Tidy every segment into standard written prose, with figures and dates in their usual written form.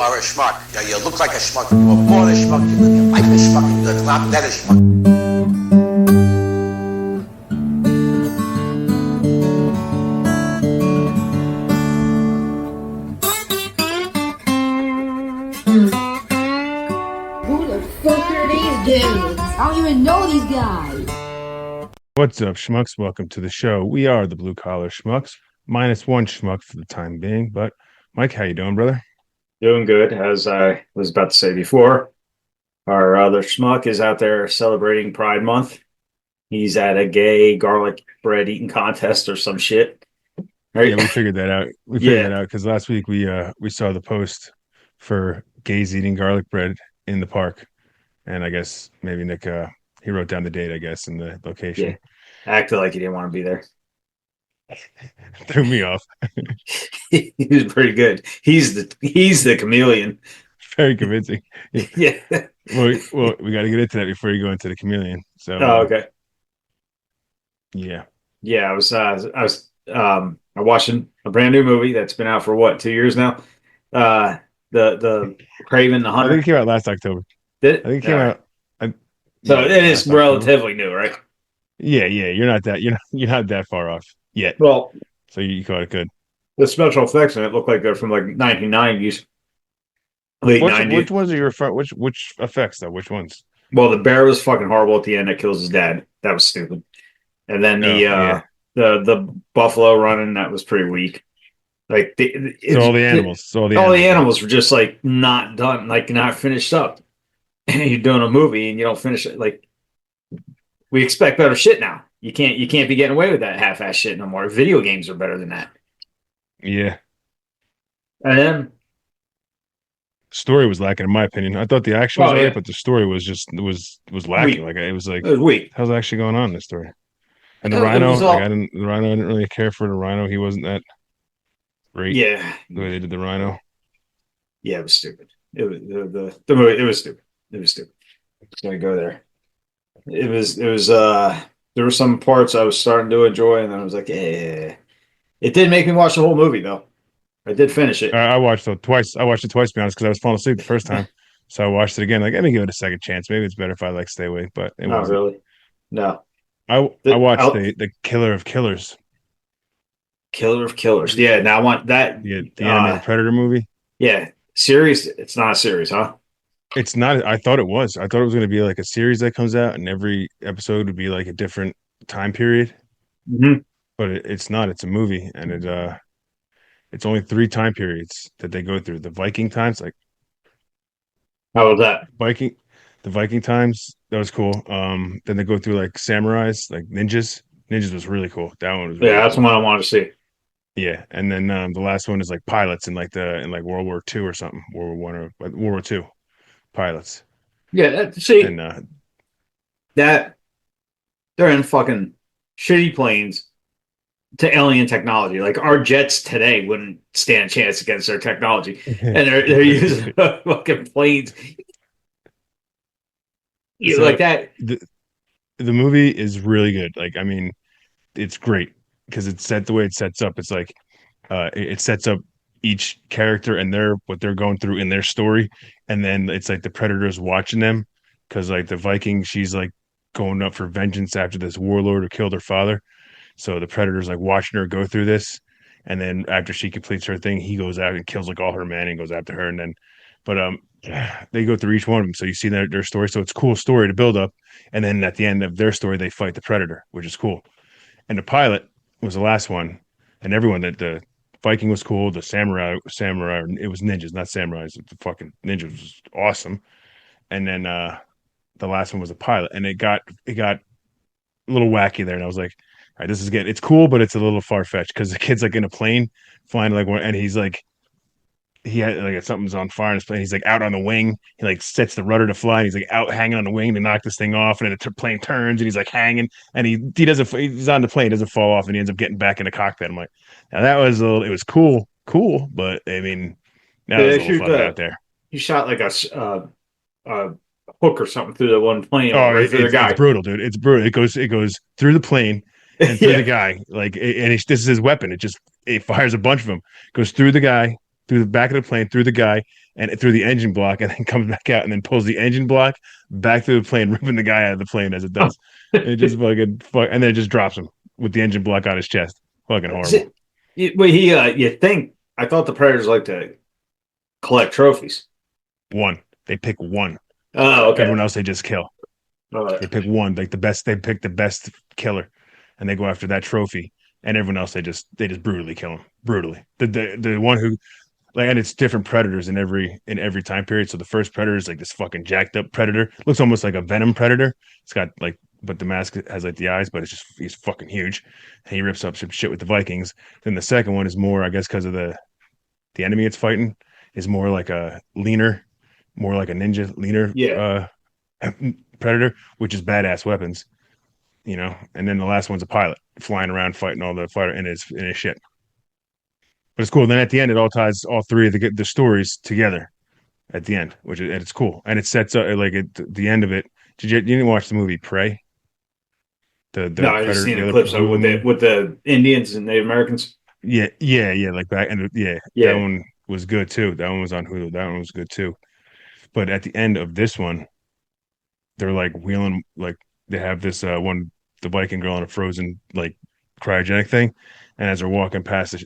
are a schmuck. You look like a schmuck. You were born a schmuck. You live your life a schmuck. You're not dead a schmuck. Who the fuck are these dudes? I don't even know these guys. What's up, schmucks? Welcome to the show. We are the Blue Collar Schmucks, minus one schmuck for the time being. But Mike, how you doing, brother? Doing good. As I was about to say before, our other schmuck is out there celebrating Pride Month. He's at a gay garlic bread eating contest or some shit. Right? Yeah, we figured that out. We figured that out because last week we saw the post for gays eating garlic bread in the park, and I guess maybe Nick he wrote down the date, I guess, and the location. Yeah. Acted like he didn't want to be there. Threw me off. He was pretty good. He's the chameleon. Very convincing. Yeah. Well, we got to get into that before you go into the chameleon. So, Oh, okay. Yeah. Yeah, I was watching a brand new movie that's been out for what, 2 years now. The Craven the I Hunter. think it came out last October. Did it? I think it came out. So yeah, it is last October. relatively new, right? Yeah. You're not that far off yet. Well, So you caught it good. the special effects in it look like they're from like 1990s, late 90s. Which ones are you referring? Which effects though? Which ones? Well, the bear was fucking horrible at the end. That kills his dad. That was stupid. And then the buffalo running, that was pretty weak. Like All the animals were just like not done, like not finished up. And you're doing a movie and you don't finish it. Like, we expect better shit now. You can't be getting away with that half-ass shit no more. Video games are better than that. Yeah. And then Story was lacking, in my opinion. I thought the action was Oh, alright, yeah. but the story was just was lacking. Weak. Like it was like, it was weak. how's actually going on in this story? And the It rhino, was all- I didn't really care for the rhino. He wasn't that great. Yeah, The way they did the rhino. yeah, it was stupid. It was the movie. It was stupid. It was stupid. Just gonna go there. It was there were some parts I was starting to enjoy, and then I was like, eh. It did make me watch the whole movie though. I did finish it. I watched it twice. To be honest, because I was falling asleep the first time. So I watched it again. Like, let me give it a second chance. Maybe it's better if I like stay awake, but it Not wasn't. really. No. I watched I'll- the Killer of Killers, Killer of Killers. Yeah, now I want that. the animated Predator movie. Yeah, series. It's not a series, huh? It's not. I thought it was. I thought it was going to be like a series that comes out, and every episode would be like a different time period. Mm-hmm. But it's not. It's a movie, and it's only 3 time periods that they go through. The Viking times, like How was that? the Viking times, that was cool. Then they go through like samurais, like ninjas. Ninjas was really cool. That one was really Yeah, that's cool. the one I wanted to see. Yeah, and then the last one is like pilots in like World War II or something, World War One or World War II pilots, Yeah, see and that they're in fucking shitty planes to alien technology. Like our jets today wouldn't stand a chance against their technology, and they're using fucking planes. You So, like that? the movie is really good. Like, I mean, it's great because the way it sets up. It's like it sets up each character and what they're going through in their story, and then it's like the Predator's watching them because like the Viking, she's like going up for vengeance after this warlord who killed her father. So the Predator's like watching her go through this, and then after she completes her thing, he goes out and kills like all her men and goes after her, and then, but they go through each one of them, so you see their story. So it's a cool story to build up, and then at the end of their story, they fight the Predator, which is cool. And the pilot was the last one, and everyone that the Viking was cool. The samurai, it was ninjas, not samurais. The fucking ninjas was awesome. And then the last one was a pilot, and it got a little wacky there, and I was like, all right, it's cool, but it's a little far fetched because the kid's like in a plane flying like one, and he's like, he had like something's on fire in his plane. He's like out on the wing. He like sets the rudder to fly. And he's like out hanging on the wing to knock this thing off, and then the plane turns, and he's like hanging, and he doesn't. He's on the plane, doesn't fall off, and he ends up getting back in the cockpit. I'm like, now that was it was cool, but I mean, that was a little fun out there. He shot like a hook or something through the one plane. Oh, right through the guy. It's brutal, dude. It's brutal. It goes through the plane and through the guy. Like, and this is his weapon. It fires a bunch of them. Goes through the guy, through the back of the plane, through the guy, and through the engine block, and then comes back out and then pulls the engine block back through the plane, ripping the guy out of the plane as it does. It just and then it just drops him with the engine block on his chest. Fucking horrible. Well, you think, I thought the Predators like to collect trophies. One. They pick one. Oh, okay. Everyone else they just kill. All right. They pick one, like the best. They pick the best killer, and they go after that trophy. And everyone else they just brutally kill him. Brutally. The one who, like, and it's different predators in every time period. So the first predator is like this fucking jacked up predator. Looks almost like a venom predator. It's got like, but the mask has like the eyes, but it's just he's fucking huge. And he rips up some shit with the Vikings. Then the second one is more, I guess, because of the enemy it's fighting is more like a leaner, more like a ninja leaner. Yeah. Predator, which is badass weapons, you know. And then the last one's a pilot flying around fighting all the fighter in his shit. But it's cool. Then at the end, it all ties all three of the stories together at the end, which is, and it's cool. And it sets up like the end of it. You didn't watch the movie Prey? No, I just seen the clips with the Indians and Native Americans. Yeah, like back and that one was good too. That one was on Hulu. That one was good too. But at the end of this one, they're like wheeling, like they have this the Viking girl on a frozen like cryogenic thing, and as they're walking past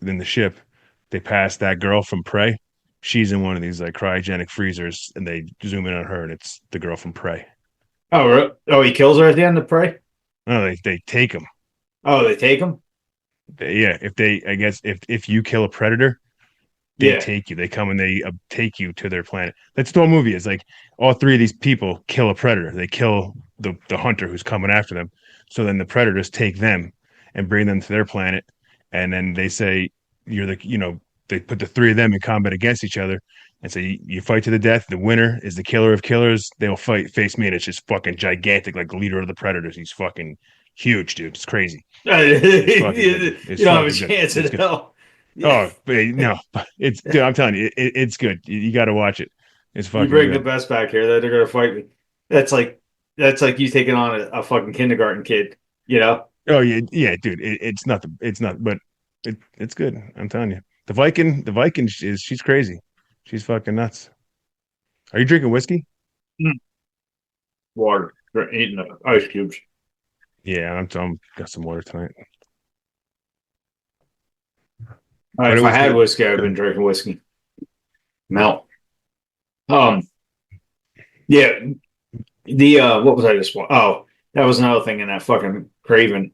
in the ship, they pass that girl from Prey. She's in one of these like cryogenic freezers, and they zoom in on her, and it's the girl from Prey. Oh, really? Oh, he kills her at the end of Prey? No, they take him. Oh, they take him? Yeah, I guess if you kill a predator, they take you. They come and they take you to their planet. That's the whole movie. Is like all three of these people kill a predator. They kill the hunter who's coming after them. So then the predators take them and bring them to their planet, and then they say they put the three of them in combat against each other and say you fight to the death. The winner is the killer of killers. They'll face me, and it's just fucking gigantic, like the leader of the predators. He's fucking huge, dude. It's crazy. You don't have a chance at hell. Oh, no, dude, I'm telling you, it's good. You got to watch it. It's fucking. You bring good. the best back here that they're gonna fight me. That's like you taking on a fucking kindergarten kid. You know? Oh yeah, dude. It's not. But it's good. I'm telling you. The Viking she's crazy. She's fucking nuts. Are you drinking whiskey? Water. They're eating ice cubes. Yeah, I'm got some water tonight. If I had whiskey, I've been drinking whiskey. Melt. Yeah. The what was I just? Oh, that was another thing in that fucking Craven.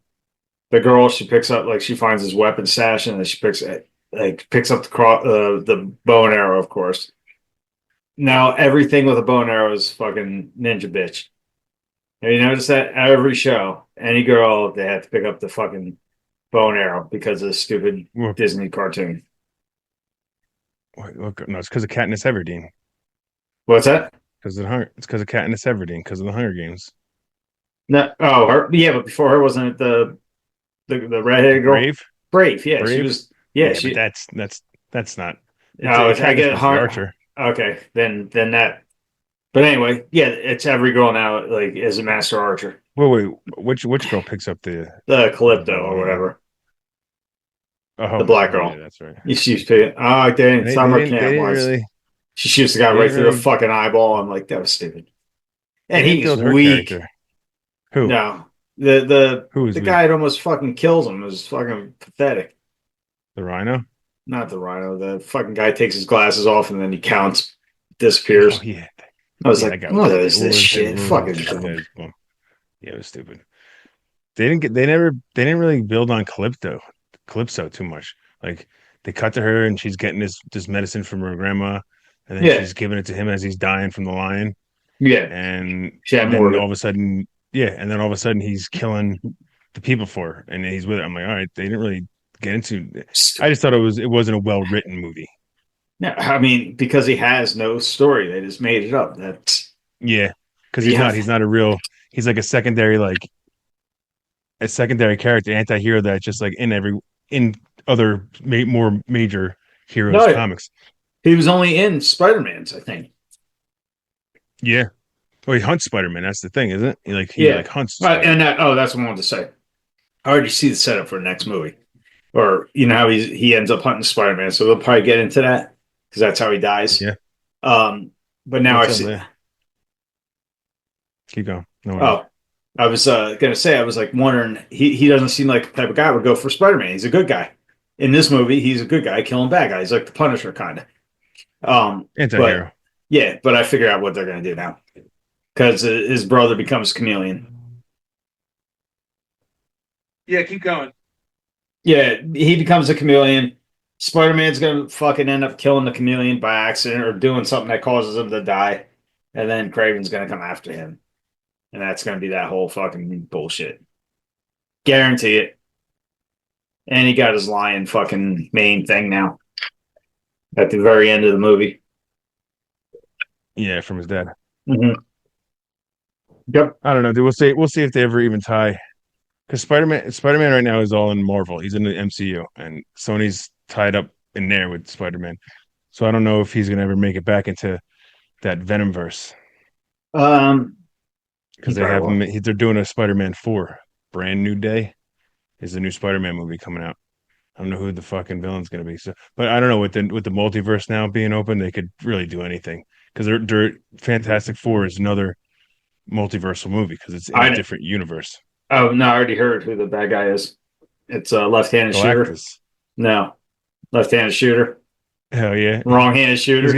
The girl, she picks up, like, she finds his weapon stash, and then she picks up the bow and arrow, of course. Now everything with a bow and arrow is fucking ninja bitch. Have you noticed that? Every show, any girl, they have to pick up the fucking bow and arrow because of the stupid Disney cartoon. No, it's because of Katniss Everdeen. What's that? It's because of Katniss Everdeen because of the Hunger Games. No, her, yeah, but before her, wasn't it the redheaded girl? Brave, yeah, Brave? She was. Yeah, but that's not. I get Archer. Okay, then that. But anyway, yeah, it's every girl now like is a master archer. Wait, which girl picks up the Calypto or whatever? Oh, the black girl. Yeah, that's right. She's picking. Oh, dang, summer camp was. Really, she shoots the guy right through the fucking eyeball. I'm like, that was stupid. And he's weak. Character. Who? No, the weak? guy that almost fucking kills him is fucking pathetic. The Rhino? Not the Rhino. The fucking guy takes his glasses off and then he counts, disappears. Oh, yeah. I was like, what is this shit? Fucking dumb. Yeah, it was stupid. They didn't really build on Calypso too much. Like, they cut to her and she's getting this medicine from her grandma, and then she's giving it to him as he's dying from the lion. Yeah. And then all of a sudden he's killing the people for her, and he's with her. I'm like, all right, they didn't really get into it. I just thought it wasn't a well written movie. No, I mean, because he has no story. They just made it up. That's because he's not a real. He's like a secondary character, anti-hero that's just like in other more major heroes comics. He was only in Spider-Man's, I think. Yeah. Well, he hunts Spider-Man. That's the thing, isn't it? He hunts. And that's what I wanted to say. I already see the setup for the next movie. or you know how he ends up hunting Spider-Man. So we'll probably get into that because that's how he dies. Yeah. But now I What's up, see. man? Keep going. No worries. Oh, I was gonna say I was like wondering. He doesn't seem like the type of guy who would go for Spider-Man. He's a good guy. In this movie, he's a good guy killing bad guys, like the Punisher kind of. Anti-hero. But yeah, but I figure out what they're gonna do now because his brother becomes Chameleon. Yeah, keep going. Yeah, he becomes a chameleon. Spider-Man's gonna fucking end up killing the chameleon by accident or doing something that causes him to die, and then Craven's gonna come after him, and that's gonna be that whole fucking bullshit. Guarantee it. And he got his lion fucking main thing now at the very end of the movie. Yeah, from his dad. Mm-hmm. Yep. I don't know, dude. We'll see if they ever even tie. Because Spider-Man right now is all in Marvel. He's in the MCU, and Sony's tied up in there with Spider-Man. So I don't know if he's gonna ever make it back into that Venom verse. Because they have him. They're doing a Spider-Man 4, Brand New Day, is the new Spider-Man movie coming out. I don't know who the fucking villain's gonna be. So, but I don't know with the multiverse now being open, they could really do anything. Because they're Fantastic Four is another multiversal movie because it's in a different universe. Oh no, I already heard who the bad guy is. It's a left-handed shooter. No, left-handed shooter. Hell yeah, wrong-handed shooter. He's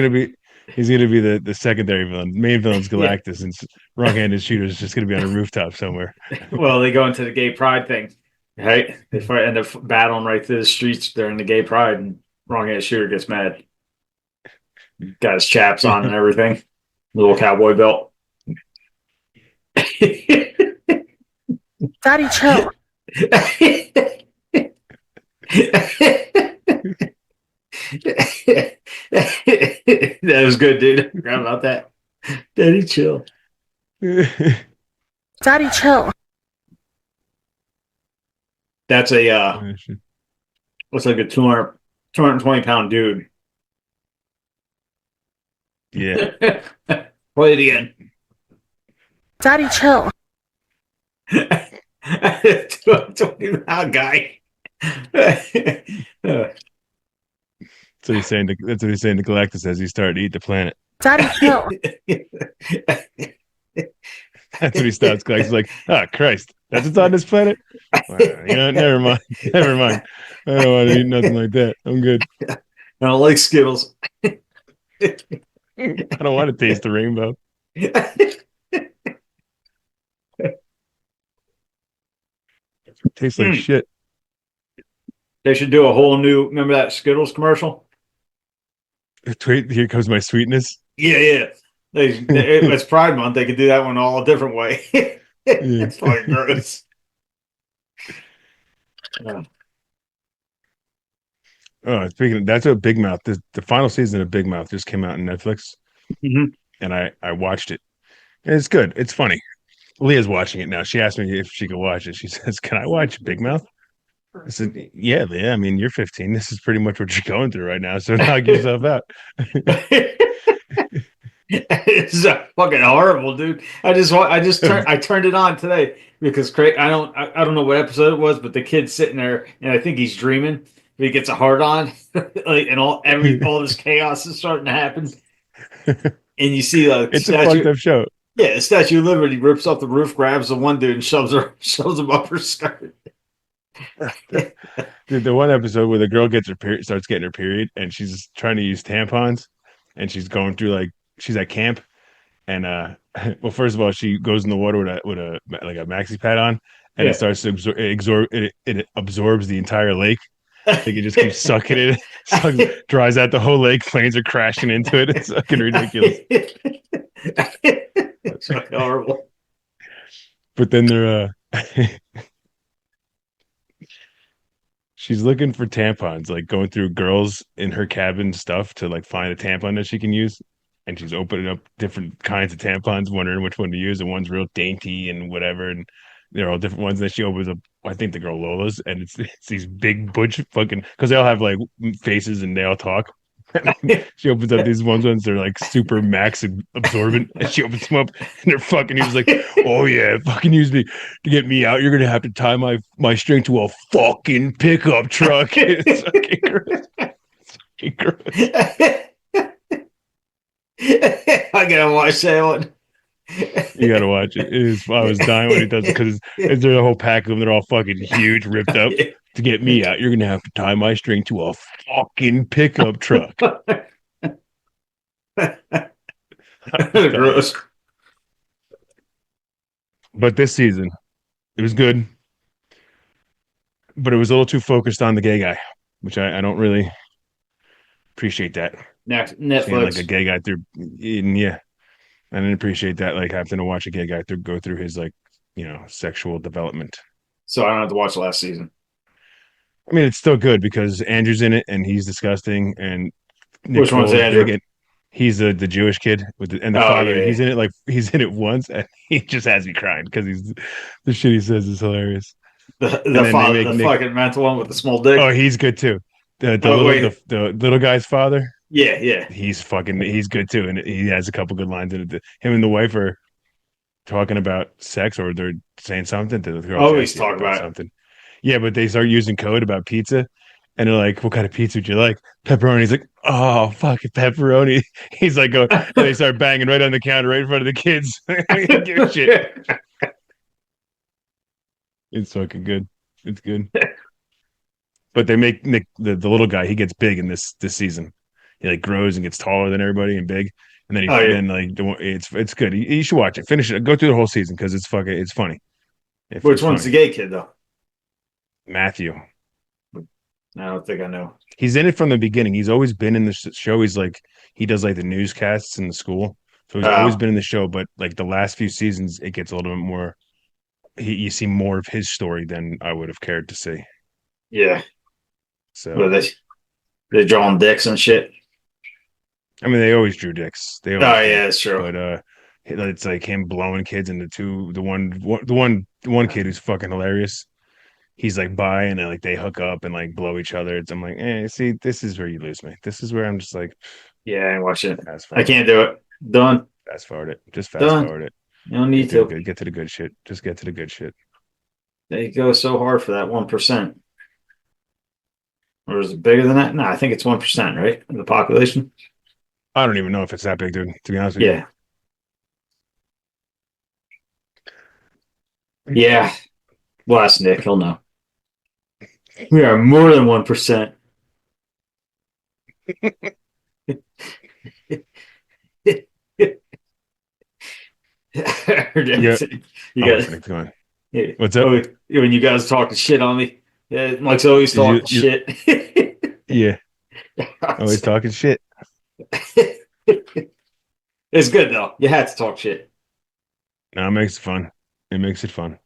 gonna be the secondary villain. Main villain's Galactus, yeah. And wrong-handed shooter is just gonna be on a rooftop somewhere. Well, they go into the gay pride thing, right? They end up battling right through the streets during the gay pride, and wrong-handed shooter gets mad. Got his chaps on and everything, little cowboy belt. Daddy, chill. That was good, dude. I forgot about that. Daddy, chill. Daddy, chill. That's a looks like a 220-pound dude. Yeah. Play it again. Daddy, chill. 220-pound guy. That's what he's saying. That's what he's saying to Galactus as he started to eat the planet. Daddy, chill. That's what he stops. Galactus is like, oh Christ, that's what's on this planet. Well, you know, never mind. Never mind. I don't want to eat nothing like that. I'm good. I don't like Skittles. I don't want to taste the rainbow. Tastes like shit. They should do a whole new. Remember that Skittles commercial? Here comes my sweetness. Yeah. It's Pride Month. They could do that one all a different way. It's fucking gross. Oh, speaking of, that's a Big Mouth. The final season of Big Mouth just came out on Netflix, and I watched it. And it's good. It's funny. Leah's watching it now. She asked me if she could watch it. She says, "Can I watch Big Mouth?" I said, "Yeah, Leah. I mean, you're 15. This is pretty much what you're going through right now. So knock yourself out." It's fucking horrible, dude. I turned it on today because Craig. I don't know what episode it was, but the kid's sitting there, and I think he's dreaming. He gets a hard on, like, and all this chaos is starting to happen. And you see, it's a fucked up show. Yeah, the Statue of Liberty rips off the roof, grabs the one dude, and shoves him up her skirt. Dude, the one episode where the girl starts getting her period, and she's trying to use tampons, and she's going through she's at camp, and well, first of all, she goes in the water with a maxi pad on, and it starts to absorb. It absorbs the entire lake. Like it just keeps sucking it, dries out the whole lake. Planes are crashing into it. It's fucking ridiculous. It's fucking horrible. But then they're she's looking for tampons, like going through girls in her cabin stuff to find a tampon that she can use. And she's opening up different kinds of tampons, wondering which one to use. And one's real dainty and whatever. And they're all different ones. And then she opens up, I think the girl Lola's, and it's these big butch fucking, because they all have faces and they all talk. She opens up these ones, they're like super max absorbent, and she opens them up, and they're fucking. He was like, "Oh yeah, fucking use me to get me out. You're gonna have to tie my string to a fucking pickup truck." It's fucking gross. It's fucking gross. I gotta watch that one. You gotta watch it. I was dying when he does it because there's a whole pack of them. They're all fucking huge, ripped up. To get me out, you're gonna have to tie my string to a fucking pickup truck. Gross. But this season, it was good, but it was a little too focused on the gay guy, which I don't really appreciate that. Next, Seeing Netflix. like a gay guy through, yeah, I didn't appreciate that. Like having to watch a gay guy go through his like sexual development. So I don't have to watch the last season. I mean, it's still good because Andrew's in it and he's disgusting. And Nick Which one's Kroll is Andrew? big, and he's the Jewish kid and the Oh, father. yeah. He's in it once, and he just has me crying because the shit he says is hilarious. The then they father, make the Nick- fucking mental one with the small dick. Oh, he's good too. The wait. little guy's father. Yeah. He's good too, and he has a couple good lines in it. Him and the wife are talking about sex, or they're saying something to the girl. Always talk about something. Yeah, but they start using code about pizza, and they're like, "What kind of pizza would you like?" Pepperoni. He's like, "Oh, fucking pepperoni." He's like, "Oh," and they start banging right on the counter, right in front of the kids. Give a shit. It's fucking good. It's good. But they make Nick the little guy. He gets big in this season. He like grows and gets taller than everybody and big. And then it's good. You should watch it. Finish it. Go through the whole season because it's funny. Which one's the gay kid though? Matthew. I don't think I know. He's in it from the beginning. He's always been in the show. He's like he does like the newscasts in the school. So he's always been in the show. But like the last few seasons, it gets a little bit more. You see more of his story than I would have cared to see. Yeah. So But they're drawing dicks and shit. I mean, they always drew dicks. Oh yeah, that's true. But it's like him blowing kids, and the one kid who's fucking hilarious. He's like bi, and like they hook up and like blow each other. I'm like, see, this is where you lose me. This is where I'm just like, Yeah, I ain't watching it. fast I forward. can't do it. Done. Fast forward it. Just fast Done. forward it. You don't need to. Get to the good shit. Just get to the good shit. They go so hard for that 1%. Or is it bigger than that? No, I think it's 1%, right? Of the population. I don't even know if it's that big, dude. To be honest with you. Yeah. Yeah. Well, ask Nick. He'll know. We are more than 1%. Yeah. You guys, Come on. yeah. What's up? Oh, when you guys talking shit on me, yeah, Mike's always talking shit. Yeah. Always talking shit. It's good though. You had to talk shit. No, it makes it fun. It makes it fun.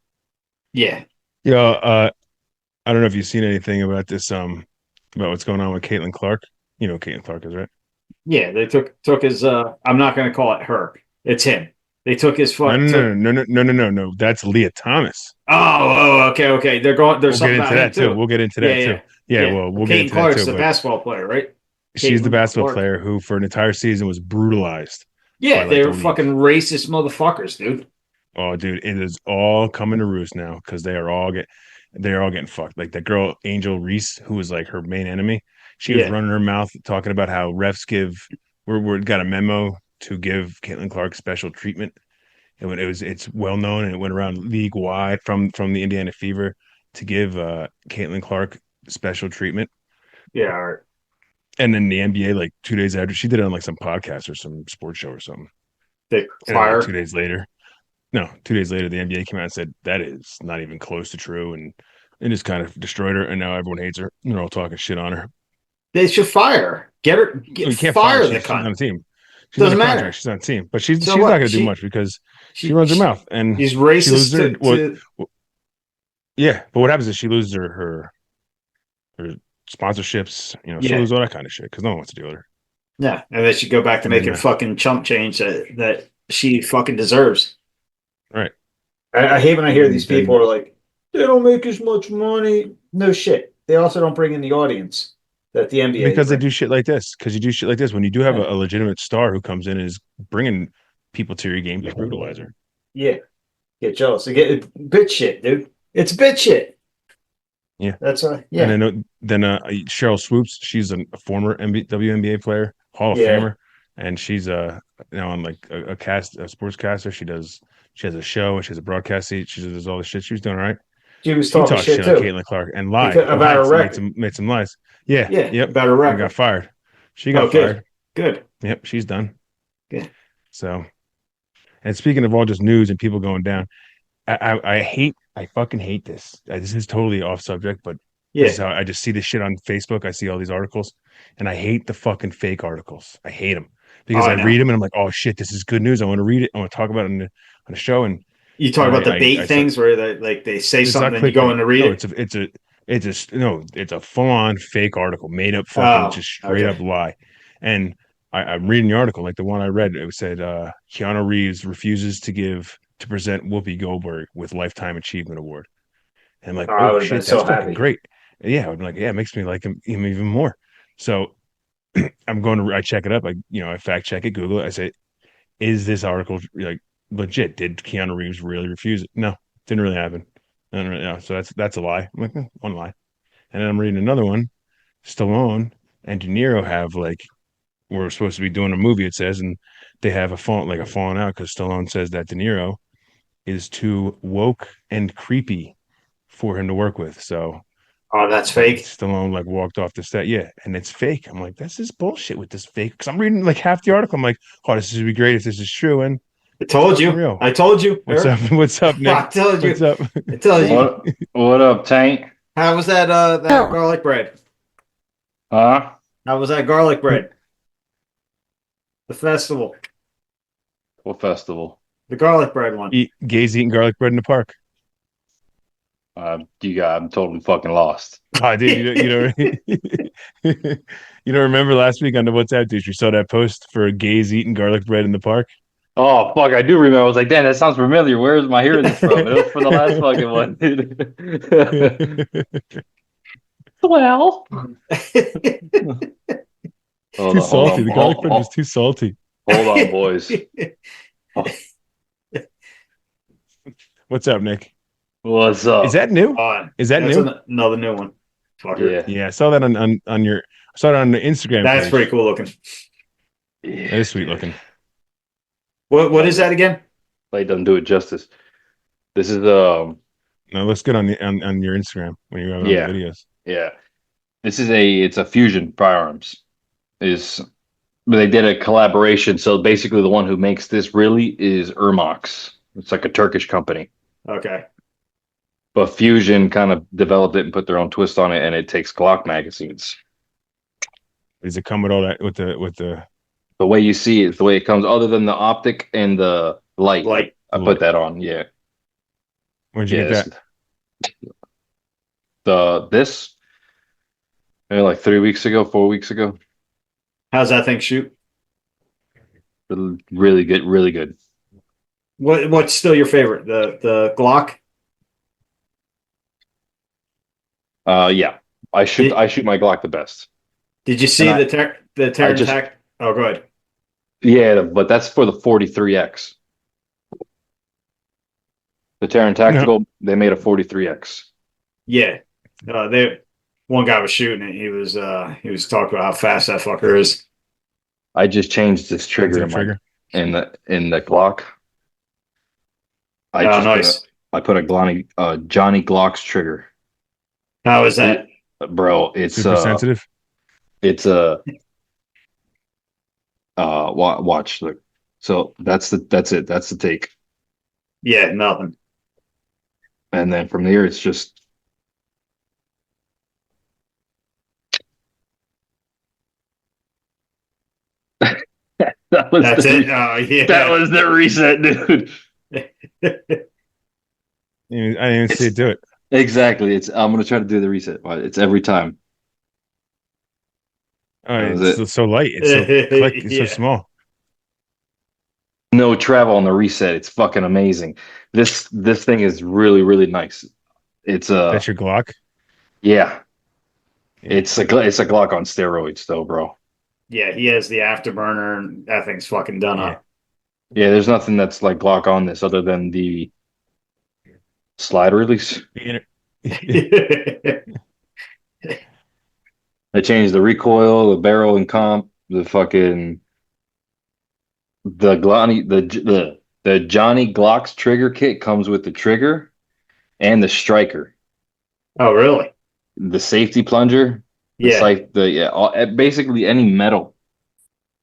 Yeah. Yeah. I don't know if you've seen anything about this. About what's going on with Caitlin Clark. You know who Caitlin Clark is, right? Yeah, they took his. I'm not going to call it her. It's him. They took his fucking. No. That's Leah Thomas. Oh, okay. They're going. There's We'll get something into about that him too. We'll get into that too. Yeah, well, we'll get Caitlin into Clark's that too. the But basketball player, right? she's the Caitlin basketball Clark. player who, for an entire season, was brutalized. Yeah, like they the were league. fucking racist motherfuckers, dude. Oh, dude, it is all coming to roost now because they're all getting fucked. Like that girl Angel Reese, who was like her main enemy, she was Yeah. running her mouth talking about how refs got a memo to give Caitlin Clark special treatment. It's well known, and it went around league wide from the Indiana Fever to give Caitlin Clark special treatment. Yeah, all right. And then the NBA, like 2 days after, she did it on like some podcast or some sports show or something. They And then, fire. like, 2 days later, the NBA came out and said that is not even close to true, and it just kind of destroyed her. And now everyone hates her. And they're all talking shit on her. They should fire her. Get her. You can't fire her. the She's on cunt. the team. She's Doesn't on a matter. contract. She's on the team, but she's So not what? going to do She- much because she runs her mouth, and He's she racist. loses her. to- Yeah, but what happens is she loses her sponsorships. She Yeah. loses all that kind of shit because no one wants to deal with her. Yeah, and they should go back to I mean, making fucking chump change that she fucking deserves. Right. I hate when I hear these They- people are like, they don't make as much money. No shit. They also don't bring in the audience. that the NBA because they brings. do shit like this. Because you do shit like this when you do have a legitimate star who comes in and is bringing people to your game, like Brutalizer. Yeah, get jealous. They get bitch shit, dude. It's bitch shit. Yeah. That's yeah. And then Cheryl Swoops, she's a former WNBA player, Hall of Yeah. Famer, and she's now on like a sportscaster. She has a show and she has a broadcast seat. She does all the shit. She was doing all right. She was She talking talks shit shit on too. Caitlin Clark and lied About her made record. some lies. Yeah, Yeah, yep. about her And record. got fired. She got good. fired. Good. Yep, she's done. Good. So, and speaking of all just news and people going down, I fucking hate this. This is totally off subject, but this is Yeah. how I just see this shit on Facebook. I see all these articles, and I hate the fucking fake articles. I hate them because Oh, I I know. read them and I'm like, oh shit, this is good news. I want to read it. I want to talk about it on the show. And You talk about the bait I things where they say it's something not and you go in to read no, it. it's a full on fake article, made up fucking just straight okay. up lie. And I'm reading the article, like the one I read. It said Keanu Reeves refuses to present Whoopi Goldberg with Lifetime Achievement Award. And I'm like, I oh would've been shit, so that's fucking happy. great. Yeah, I'm like, yeah, it makes me like him even more. So I check it up. I fact check it, Google it. I say, is this article like legit? Did Keanu Reeves really refuse it? No, didn't really happen. So that's a lie. I'm like, one lie. And then I'm reading another one. Stallone and De Niro have like we're supposed to be doing a movie. It says, and they have a falling out because Stallone says that De Niro is too woke and creepy for him to work with. So Oh, that's fake. Stallone like walked off the set. Yeah, and it's fake. I'm like, this is bullshit with this fake. Because I'm reading like half the article. I'm like, oh, this would be great if this is true. And I told you. real. I told you. What's Eric. up? What's up, Nick? I told you. What's up? I told you. What up, Tank? How was that Oh. garlic bread? Huh? How was that garlic bread? The festival. What festival? The garlic bread one. Gays eating garlic bread in the park. I'm totally fucking lost. Oh, dude, you don't remember last week on the What's Up, dude? You saw that post for gays eating garlic bread in the park. Oh fuck, I do remember. I was like, damn, that sounds familiar. Where am I hearing this from? It was for the last fucking one, dude. Well, Too salty. The garlic bread was too salty. Hold on, boys. What's up, Nick? What's up? Is that new? Is that That's new? another new one. Fucker. Yeah. Yeah, I saw that on your. I saw it on the Instagram. That's page. pretty cool looking. That is sweet looking. What is that again? Like, doesn't do it justice. This is No, it looks good on your Instagram when you have it on the videos. Yeah. This is it's a Fusion Firearms. They did a collaboration. So basically the one who makes this really is Irmax. It's like a Turkish company. Okay. But Fusion kind of developed it and put their own twist on it, and it takes Glock magazines. Does it come with all that with the The way you see it, the way it comes, other than the optic and the light. Light. I put that on, yeah. Where'd you get that? This maybe like 4 weeks ago. How's that thing shoot? Really good, really good. What's still your favorite? The Glock? Yeah. I shoot my Glock the best. Did you see the Terran Tac? Oh, go ahead. Yeah, but that's for the 43X. The Terran Tactical, they made a 43X. Yeah. One guy was shooting it. He was talking about how fast that fucker is. I just changed this trigger in the Glock. Nice. I put a Johnny Glock's trigger. How is that? Bro, it's super sensitive. It's watch, look. So that's it. That's the take. Yeah, nothing. And then from there, it's just That's it. Oh, yeah. That was the reset, dude. I didn't even see it do it. Exactly. I'm gonna try to do the reset. It's every time. Oh, it's so light. It's so click. It's so small. No travel on the reset. It's fucking amazing. This thing is really, really nice. It's That's your Glock. Yeah. It's a Glock on steroids, though, bro. Yeah, he has the afterburner, and that thing's fucking done up. Yeah, there's nothing that's like Glock on this other than the slide release. I changed the recoil, the barrel and comp, the fucking the Johnny Glock's trigger kit comes with the trigger and the striker. Oh, really? The safety plunger. Yeah. It's like basically any metal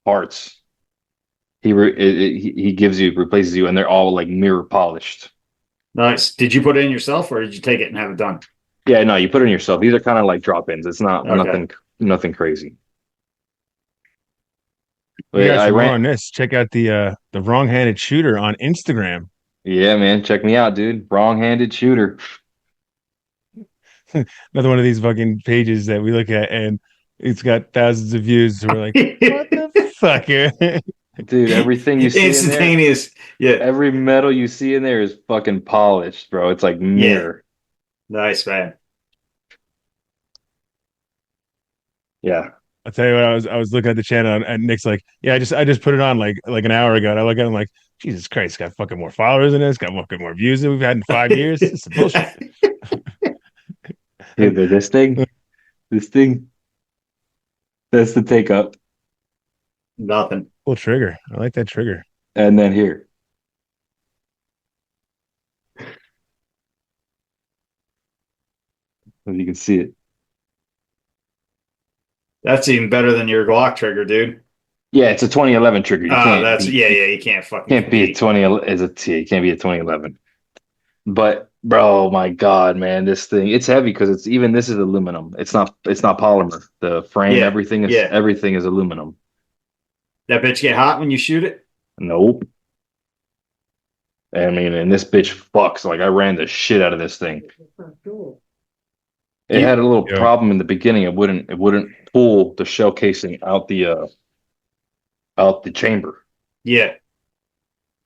parts. He gives you, replaces you, and they're all like mirror polished. Nice. Did you put it in yourself, or did you take it and have it done? Yeah, no, you put it in yourself. These are kind of like drop-ins. It's not Okay. nothing crazy. You guys I are wrong ran. on this. Check out the wrong-handed shooter on Instagram. Yeah, man, check me out, dude. Wrong-handed shooter. Another one of these fucking pages that we look at, and it's got thousands of views. So we're like, what the fuck? Dude, everything you see in there, Instantaneous. Yeah. every metal you see in there is fucking polished, bro. It's like mirror. Nice, man. Yeah. I'll tell you what, I was looking at the channel, and Nick's like, yeah, I just put it on like an hour ago, and I look at him like, Jesus Christ, it's got fucking more followers than this, got fucking more views than we've had in 5 years. This is bullshit. Dude, this thing, that's the take up. Nothing. Cool trigger. I like that trigger. And then here. As you can see it. That's even better than your Glock trigger, dude. Yeah, it's a 2011 trigger. You That's beat- you can't fucking Can't be a compete. 20 as a T. It can't be a 2011. But bro, my God, man, this thing, it's heavy because it's even this is aluminum. It's not polymer. The frame, Yeah, everything yeah. is aluminum. That bitch get hot when you shoot it? Nope. I mean, and this bitch fucks. Like I ran the shit out of this thing. It had a little Yeah. problem in the beginning. It wouldn't pull the shell casing out the chamber. Yeah.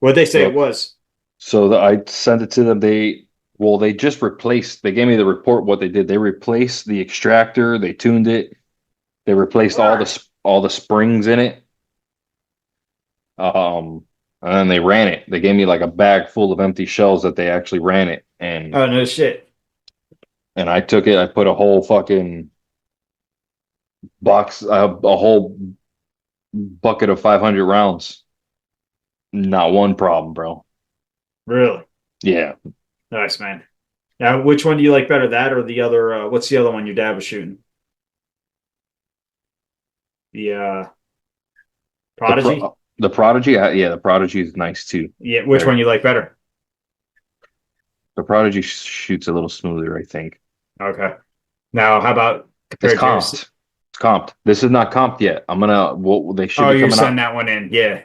What'd they say So- it was? So I sent it to them. They just replaced. They gave me the report. What they did, they replaced the extractor. They tuned it. They replaced all the springs in it. And then they ran it. They gave me like a bag full of empty shells that they actually ran it, and Oh, no shit. I took it. I put a whole fucking box, a whole bucket of 500 rounds. Not one problem, bro. Really? Yeah. Nice, man. Now, which one do you like better, that or the other? What's the other one your dad was shooting? The Prodigy? The Prodigy, yeah, the Prodigy is nice too. Yeah, which one you like better? The Prodigy shoots a little smoother, I think. Okay. Now, how about It's compared to comped. It's comped. This is not comped yet. They should Oh, be you're coming sending out. that one in. Yeah.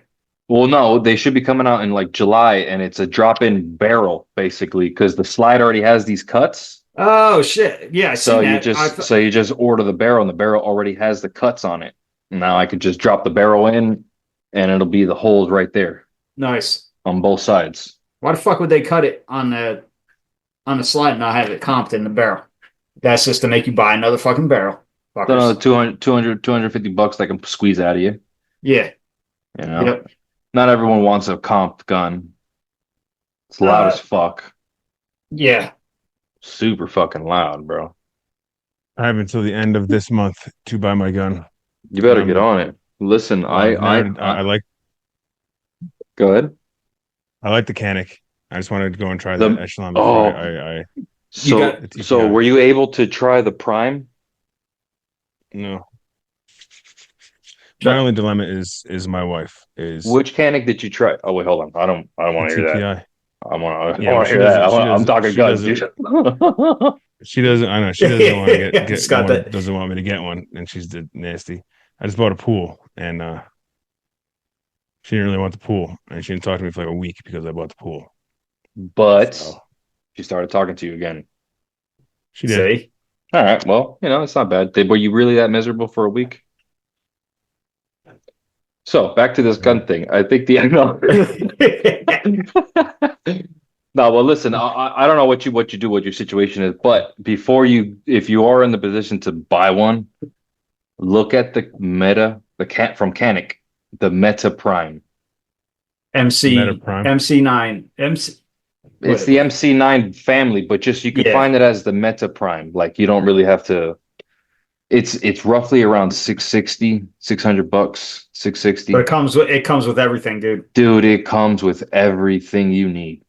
Well, no, they should be coming out in like July, and it's a drop-in barrel basically because the slide already has these cuts. Oh shit. Yeah, I So seen you that. just order the barrel, and the barrel already has the cuts on it. Now I could just drop the barrel in, and it'll be the holes right there Nice. on both sides. Why the fuck would they cut it on the slide and not have it comped in the barrel? That's just to make you buy another fucking barrel. Then Fuckers. another 250 bucks they can squeeze out of you. Yeah. You know, Yep. not everyone wants a comped gun. It's loud as fuck. Yeah. Super fucking loud, bro. I have until the end of this month to buy my gun. You better get on it. Listen, I like go ahead. I like the Canic. I just wanted to go and try The- that Echelon before oh. I So, got- so were you able to try the Prime? no. My only dilemma is my wife is Which Canic did you try? Oh wait, hold on. I don't want to hear that. TPI. I want Yeah, to she hear that. doesn't- she I'm doesn't- talking she guns, doesn't- dude. She doesn't. I know she doesn't want to get It's got one, that- doesn't want me to get one, and she's nasty. I just bought a pool, and she didn't really want the pool, and she didn't talk to me for like a week because I bought the pool. But So, she started talking to you again. she did. See? All right. Well, it's not bad. Were you really that miserable for a week? So back to this gun thing. I think the No, well, listen, I don't know what you do, what your situation is, but if you are in the position to buy one, look at the Meta, the cat from Canic, the Meta Prime. Meta Prime. MC9, MC. It's the MC9 family, but just you can Yeah. find it as the Meta Prime. Like you don't really have to. It's roughly around 660, $600, 660. But it comes with everything, dude. Dude, it comes with everything you need,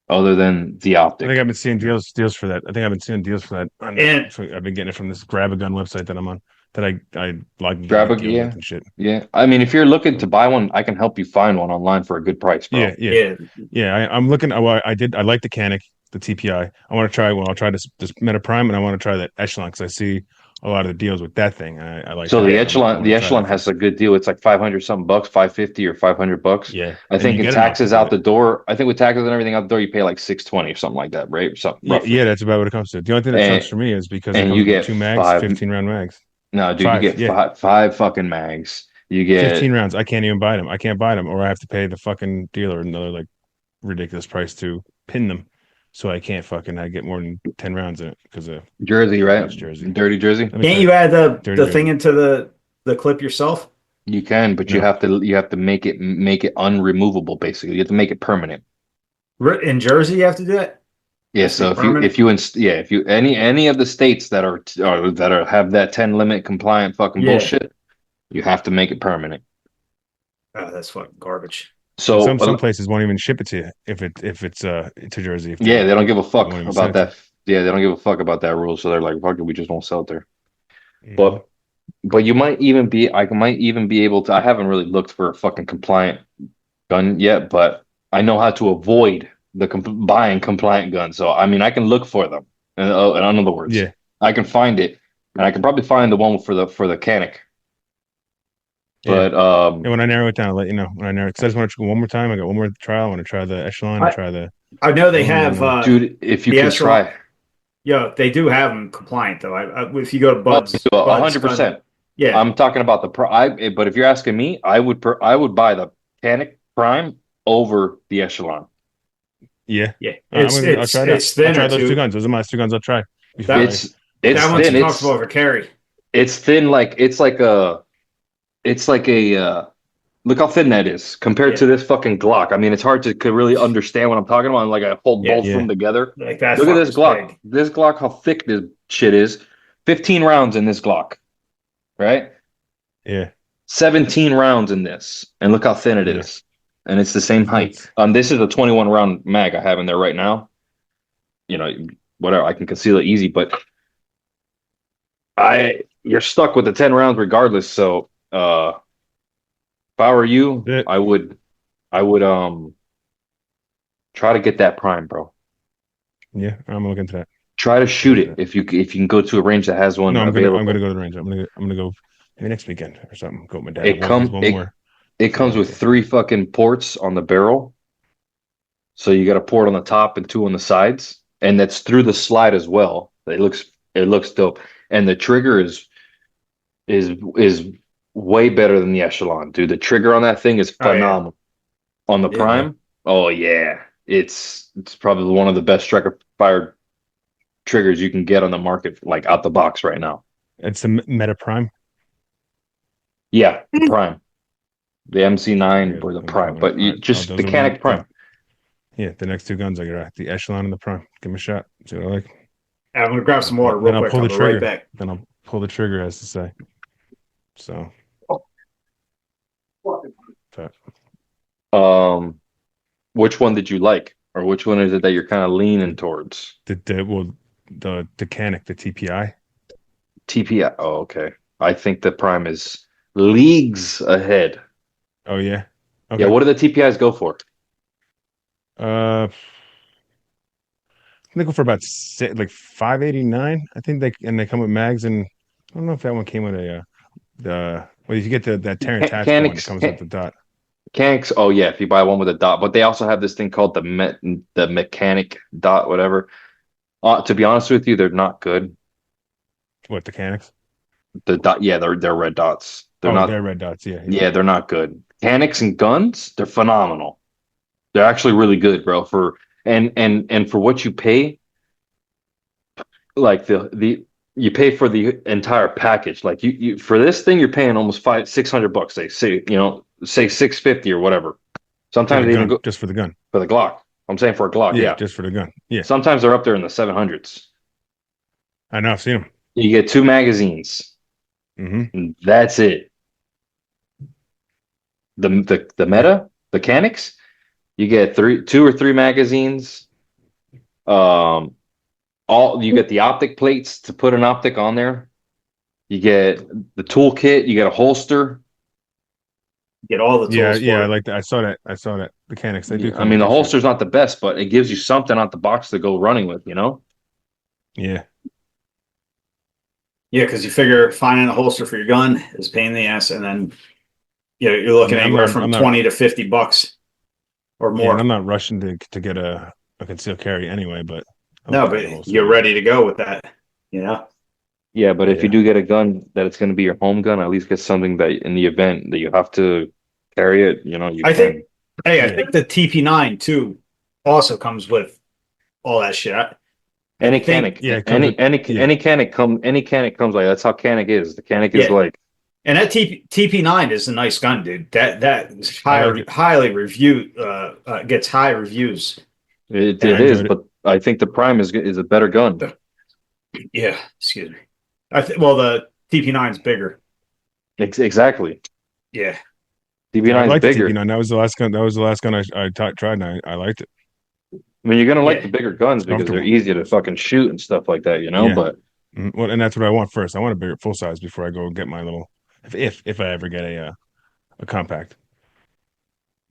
other than the I optic. think I've been seeing deals for that. I think I've been seeing deals for that. And- I've been getting it from this Grab a Gun website that I'm on. That I like Grab a- deals yeah. with and shit. Yeah, I mean, if you're looking to buy one, I can help you find one online for a good price, bro. Yeah. I'm looking. I like the Canic, the TPI. I want to try. Well, I'll try this Meta Prime, and I want to try that Echelon because I see a lot of the deals with that thing. I like. So that. the I Echelon, wanna the try Echelon that. has a good deal. It's like 500 something bucks, 550 or 500 bucks. Yeah, I And think you in get enough taxes with out it. the door, I think with taxes and everything out the door, you pay like 620 or something like that, right? Or something. Yeah, roughly. yeah, that's about what it comes to. The only thing that And- sucks for me is because and it comes you with get 2 mags, 5 15-round mags. No, dude, 5, you get yeah. five fucking mags. You get 15 rounds. I can't even buy them. I can't buy them, or I have to pay the fucking dealer another like ridiculous price to pin them. So I can't fucking I get more than 10 rounds in it because of jersey, right? That's jersey. Dirty jersey. Let me Can't try you it. add Dirty the thing into the clip yourself? You can, but you No. have to make it unremovable. Basically, you have to make it permanent. In Jersey, you have to do that? Yeah. It's So permanent? if you any of the states that are have that 10 limit compliant fucking Yeah. bullshit, you have to make it permanent. Oh, that's fucking garbage. So some places won't even ship it to you if it's to Jersey. If yeah, they don't give a fuck won't even about send it. that. Yeah, they don't give a fuck about that rule. So they're like, fuck it, we just won't sell it there. Mhm. But you might even be I might even be able to. I haven't really looked for a fucking compliant gun yet, but I know how to avoid the buying compliant guns. So I mean, I can look for them. In other words, Yeah. I can find it, and I can probably find the one for the Canic. Yeah. But And when I narrow it down, I'll let you know. When I narrow, because I just want to go one more time. I got one more trial. I want to try the Echelon. I- Try the. I know they have, dude, if you the can Echelon- try, they do have them compliant though. If you go to Buds, 100%. Yeah, I'm talking about the but if you're asking me, I would buy the Canic Prime over the Echelon. Yeah. yeah. I'll try that. It's I'll thinner try those too. 2 guns. Those are my 2 guns. I'll try. Before It's it's That one's thin. too It's comfortable for carry. it's thin like it's like a look how thin that is compared to this fucking Glock. I mean, it's hard to really understand what I'm talking about. Like I hold both of them together. Like that. Look at this Glock. Big. This Glock, how thick this shit is. 15 rounds in this Glock, right? Yeah. 17 rounds in this, and look how thin it is. And it's the same height. This is a 21 round mag I have in there right now. You know, whatever, I can conceal it easy, but you're stuck with the 10 rounds regardless. So if I were you, Yeah. I would try to get that prime, bro. Yeah. I'm gonna look into that. Try to shoot it if you can go to a range that has one No, I'm available. gonna go to the range. I'm gonna go maybe next weekend or something. Go with my dad. It comes one more. it comes with 3 fucking ports on the barrel. So you got a port on the top and 2 on the sides, and that's through the slide as well. It looks dope. And the trigger is way better than the Echelon, dude. The trigger on that thing is Oh, yeah. phenomenal. On the Yeah. Prime, oh yeah. It's probably one of the best striker fired triggers you can get on the market, like out the box right now. It's the Meta Prime. Yeah, the Prime. The MC9 Yeah, or the okay, Prime, well, but you alright, just those the are Canic my- Prime. Yeah, the next 2 guns I got the Echelon and the Prime. Give them a shot. See what I like. I'm gonna grab some water Then real I'll quick. pull I'll the be right trigger. back. Then I'll pull the trigger, as to say. So. Which one did you like, or which one is it that you're kind of leaning towards? The Canic, the TPI. TPI. Oh, okay. I think the Prime is leagues ahead. Oh yeah. Yeah. What do the TPIs go for? I think they go for about like 589. I think they come with mags, and I don't know if that one came with a well, if you get that tear and attach one, it comes with the dot. Canics. Oh yeah, if you buy one with a dot, but they also have this thing called the mechanic dot, whatever. To be honest with you, they're not good. What, the Canics? The dot, yeah, they're red dots. They're red dots. Yeah. Yeah, they're not good. Canics and guns, they're phenomenal. They're actually really good, bro. and for what you pay, like the you pay for the entire package. Like you for this thing, you're paying almost $600. Say 650 or whatever. For Sometimes the they even gun, go just for the gun. for the Glock. I'm saying for a Glock, yeah. Just for the gun. Yeah, Sometimes they're up there in the 700s. I know. I've seen them. You get 2 magazines. And that's it. The mechanics, you get 2 or 3 magazines. You get the optic plates to put an optic on there. You get the toolkit. You get a holster. Get all the tools. Yeah. for I it. like that. I saw that. Mechanics. They do. I mean, the holster's not the best, but it gives you something out the box to go running with. Yeah. Yeah, because you figure finding a holster for your gun is a pain in the ass, and then you're looking anywhere from $20 to $50 or Yeah, more. and I'm not rushing to get a concealed carry anyway, but No, but you're ready to go with that. Yeah, but if you Yeah. do get a gun that it's going to be your home gun, at least get something that in the event that you have to carry it, you I can. think the TP9 too also comes with all that shit. Any think- Canic, yeah, it comes any Canic comes like that's how Canic is. The Canic is Yeah. like And that TP9 is a nice gun, dude. That is I like it. highly reviewed. Gets high reviews. it Yeah, I is, enjoyed it. but I think the Prime is a better gun. Yeah, excuse me. Well, the TP9 is bigger. Exactly. Yeah, I DB9 is liked the bigger. TP9. That was the last gun. That was the last gun I tried, and I liked it. I mean, you're gonna like Yeah. the bigger guns because they're Comfortable. easy to fucking shoot and stuff like that, Yeah. But Well, and that's what I want first. I want a bigger full size before I go get my little. If I ever get a compact.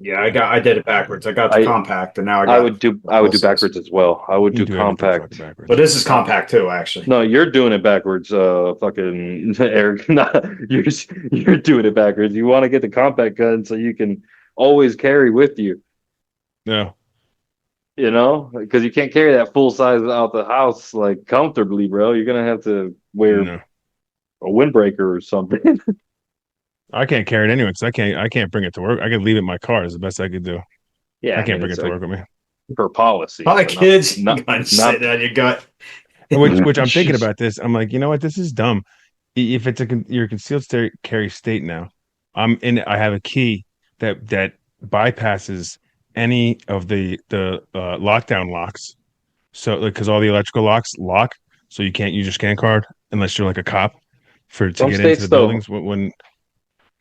yeah. I did it backwards. I got the compact, and now I got. I would do backwards as well. I would You do do everything compact. fucking backwards. But this is compact too, actually. No, you're doing it backwards, fucking Eric. You're doing it backwards. You want to get the compact gun so you can always carry with you, No. because you can't carry that full size out the house like comfortably, bro. You're gonna have to wear No. a windbreaker or something. I can't carry it anyway because I can't bring it to work. I could leave it in my car. Is the best I could do. Yeah, I can't bring it it's to like work with me. for policy. All the but not- kids, not- guns sitting on your gut. Which I'm thinking about this. I'm like, you know what? This is dumb. If it's your concealed carry state now, I have a key that bypasses any of the lockdown locks. So because all the electrical locks lock, so you can't use your scan card unless you're like a cop to Some get states, into the though. buildings. When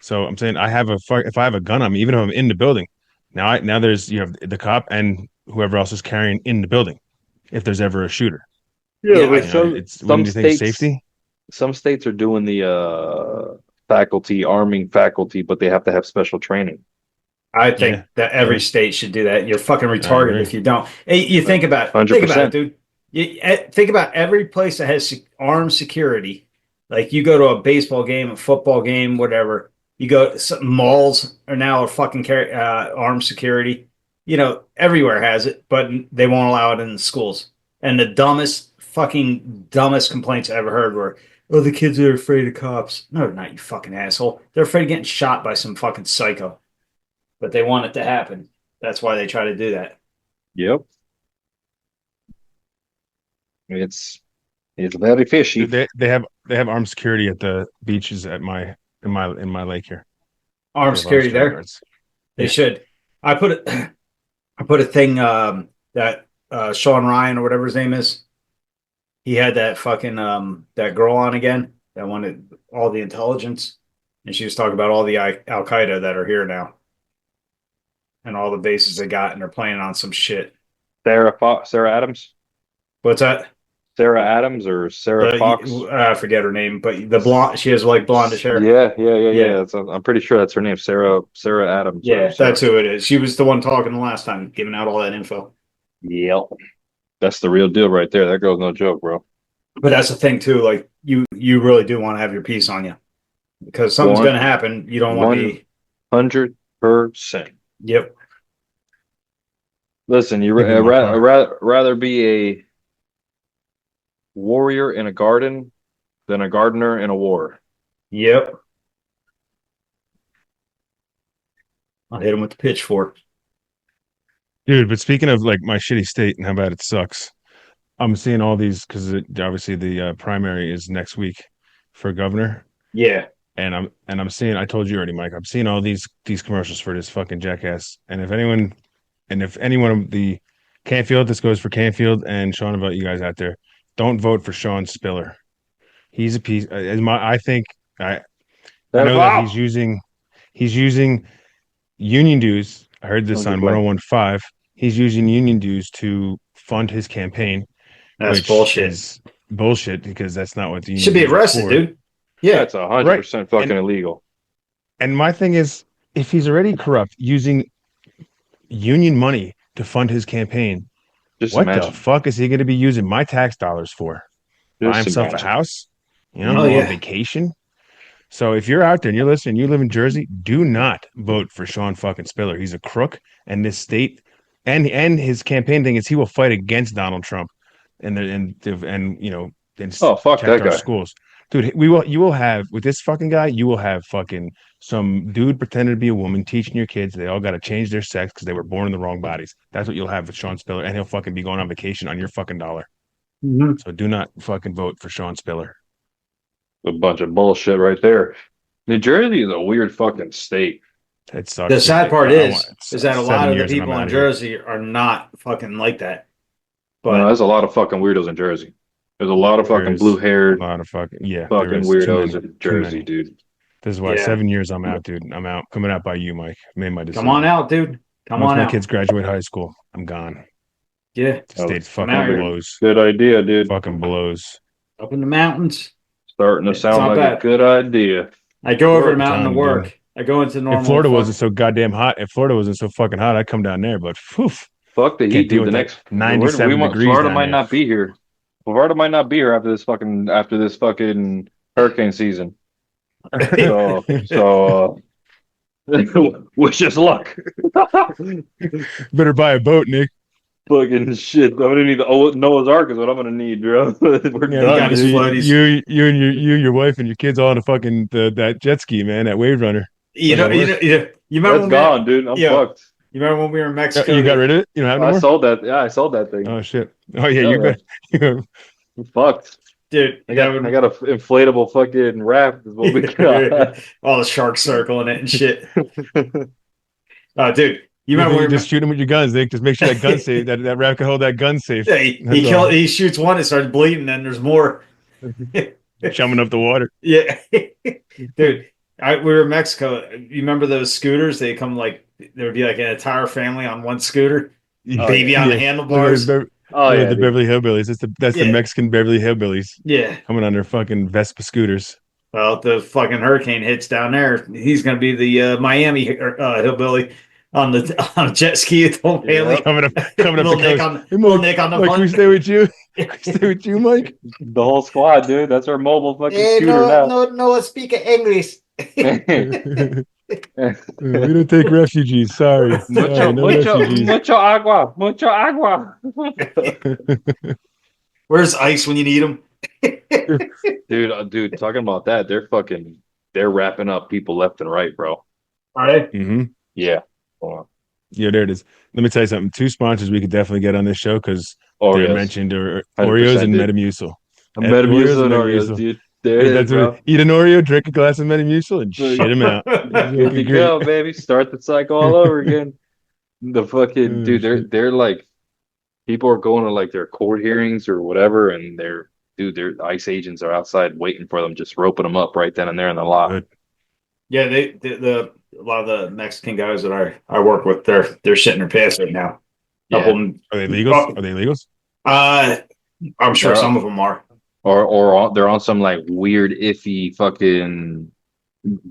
so I'm saying if I have a gun on me, even if I'm in the building, now you have the cop and whoever else is carrying in the building. If there's ever a shooter, Yeah, but you know, wouldn't you think it's safety? Some states are doing the arming faculty, but they have to have special training. I think Yeah. that every state should do that. You're fucking retarded agree. if you don't. Hey, you think about it, 100%. dude. Think about every place that has armed security. Like you go to a baseball game, a football game, whatever. You go malls are now a fucking armed security. Everywhere has it, but they won't allow it in the schools. And the dumbest complaints I ever heard were, "Oh, the kids are afraid of cops." No, they're not, you fucking asshole. They're afraid of getting shot by some fucking psycho. But they want it to happen. That's why they try to do that. Yep. It's very fishy. They have armed security at the beaches in my lake here. Armed They have security there. guards. They Yeah. should. I put a thing that Sean Ryan or whatever his name is. He had that fucking that girl on again that wanted all the intelligence, and she was talking about all the Al Qaeda that are here now, and all the bases they got, and they're playing on some shit. Sarah Adams, What's that? Sarah Adams or Sarah Fox. I forget her name, but the blonde. She has like blondish hair. Yeah. Yeah. I'm pretty sure that's her name, Sarah Adams. Yeah, or Sarah. that's who it is. She was the one talking the last time, giving out all that info. Yep. That's the real deal right there. That girl's no joke, bro. But that's the thing too. Like you really do want to have your piece on you because something's going to happen. You don't want to be. 100%. Yep. Listen, you rather be a warrior in a garden than a gardener in a war. Yep. I'll hit him with the pitchfork. Dude, but speaking of like my shitty state and how bad it sucks, I'm seeing all these because obviously the primary is next week for governor, Yeah. and I'm seeing. I told you already, Mike. I'm seeing all these commercials for this fucking jackass. And if anyone of the Canfield, this goes for Canfield and Sean about you guys out there, don't vote for Sean Spiller. He's a piece. I think I know that he's using union dues. I heard this on 101.5. He's using union dues to fund his campaign. That's which bullshit. is bullshit because that's not what the union Should be dues are arrested, for. dude. Yeah. That's 100% fucking illegal. And my thing is, if he's already corrupt using union money to fund his campaign, Just what imagine. the fuck is he going to be using my tax dollars for? Buy Just himself imagine. a house? You know, Oh, go yeah. on vacation? So if you're out there and you're listening, you live in Jersey, do not vote for Sean fucking Spiller. He's a crook, and this state and his campaign thing is he will fight against Donald Trump and you know and Oh, fuck protect that our guy. schools. Dude, you will have with this fucking guy, you will have fucking some dude pretending to be a woman teaching your kids they all got to change their sex because they were born in the wrong bodies. That's what you'll have with Sean Spiller, and he'll fucking be going on vacation on your fucking dollar. Mhm. So do not fucking vote for Sean Spiller. A bunch of bullshit right there. New Jersey is a weird fucking state. It sucks. The sad part I is want- that a 7 lot of the years and I'm people in outta here. Jersey are not fucking like that. But But there's a lot of fucking weirdos in Jersey. There's a lot of There fucking is blue-haired A lot of fucking there fucking is too weirdos many, in too Jersey, many. dude. This is why Yeah. 7 years I'm out, dude. I'm out. Coming out by you, Mike. Made my decision. come on out, dude. Come Once on my out. kids graduate high school, I'm gone. Yeah. The state's come fucking out here. blows. Good idea, dude. Fucking blows. Up in the mountains. Starting to It's sound not like bad. a good idea. I go over the I'm mountain to telling you, work. dude. I go into normal. If Florida wasn't so goddamn hot, if Florida wasn't so fucking hot, I'd come down there. But phew, Fuck the Can't heat, deal dude. The with that next 97 degrees Florida down might there. not be here. Florida might not be here after this fucking hurricane season. So wish us luck. better buy a boat, Nick. Fucking shit. I'm gonna need the Noah's Ark is what I'm gonna need, bro. We're Yeah, done. got his dude. floaties. you and your wife and your kids all on a fucking that jet ski, man, that wave runner. You Does that know, you remember That's when gone, dude. I'm Yeah. fucked. you remember when we were in Mexico? You got rid of it? You don't have it I anymore? sold that. Yeah, I sold that thing. Oh shit. Oh yeah, Yeah, you man. got I'm fucked. Dude, I got an inflatable fucking raft. Is what we got. all the sharks circling it and shit. Dude, you remember you when we just shoot them with your guns, Nick. Just make sure that gun safe that raft can hold that gun safe. yeah, he That's all. he shoots one, it starts bleeding, and there's more. Chumming up the water. Yeah, dude, we were in Mexico. You remember those scooters? They come like there would be like an entire family on one scooter, baby on the handlebars. Oh yeah, the dude. Beverly Hillbillies. That's the Yeah. Mexican Beverly Hillbillies Yeah. coming on their fucking Vespa scooters. Well, if the fucking hurricane hits down there, he's gonna be the Miami hillbilly on a jet ski with the whole family. Coming up the Little Nick coast. on little Nick on the Mike, can we front. stay with you? Stay with you, Mike? The whole squad, dude. That's our mobile fucking scooter now. no, speak English. We don't take refugees. Sorry. Sorry, no refugees. mucho agua, mucho agua. Where's ice when you need him? Dude, talking about that, they're wrapping up people left and right, bro. All right. Mm-hmm. Yeah. Hold on. Yeah, there it is. Let me tell you something. 2 sponsors we could definitely get on this show because Oh, they yes. mentioned 100%, Oreos and dude. Metamucil. Metamucil and Oreos, Oreos, dude. There it is, That's bro. what, eat an Oreo, drink a glass of Metamucil, and shit them out. Good to go, baby. Start the cycle all over again. The fucking Oh, dude, shit. they're like people are going to like their court hearings or whatever, and their ICE agents are outside waiting for them, just roping them up right then and there in the lot. Good. Yeah, a lot of the Mexican guys that I work with, they're shitting their pants right now. Yeah. Couple of them, Are they legals? Are they legals? I'm sure Yeah. some of them are. They're on some like weird iffy fucking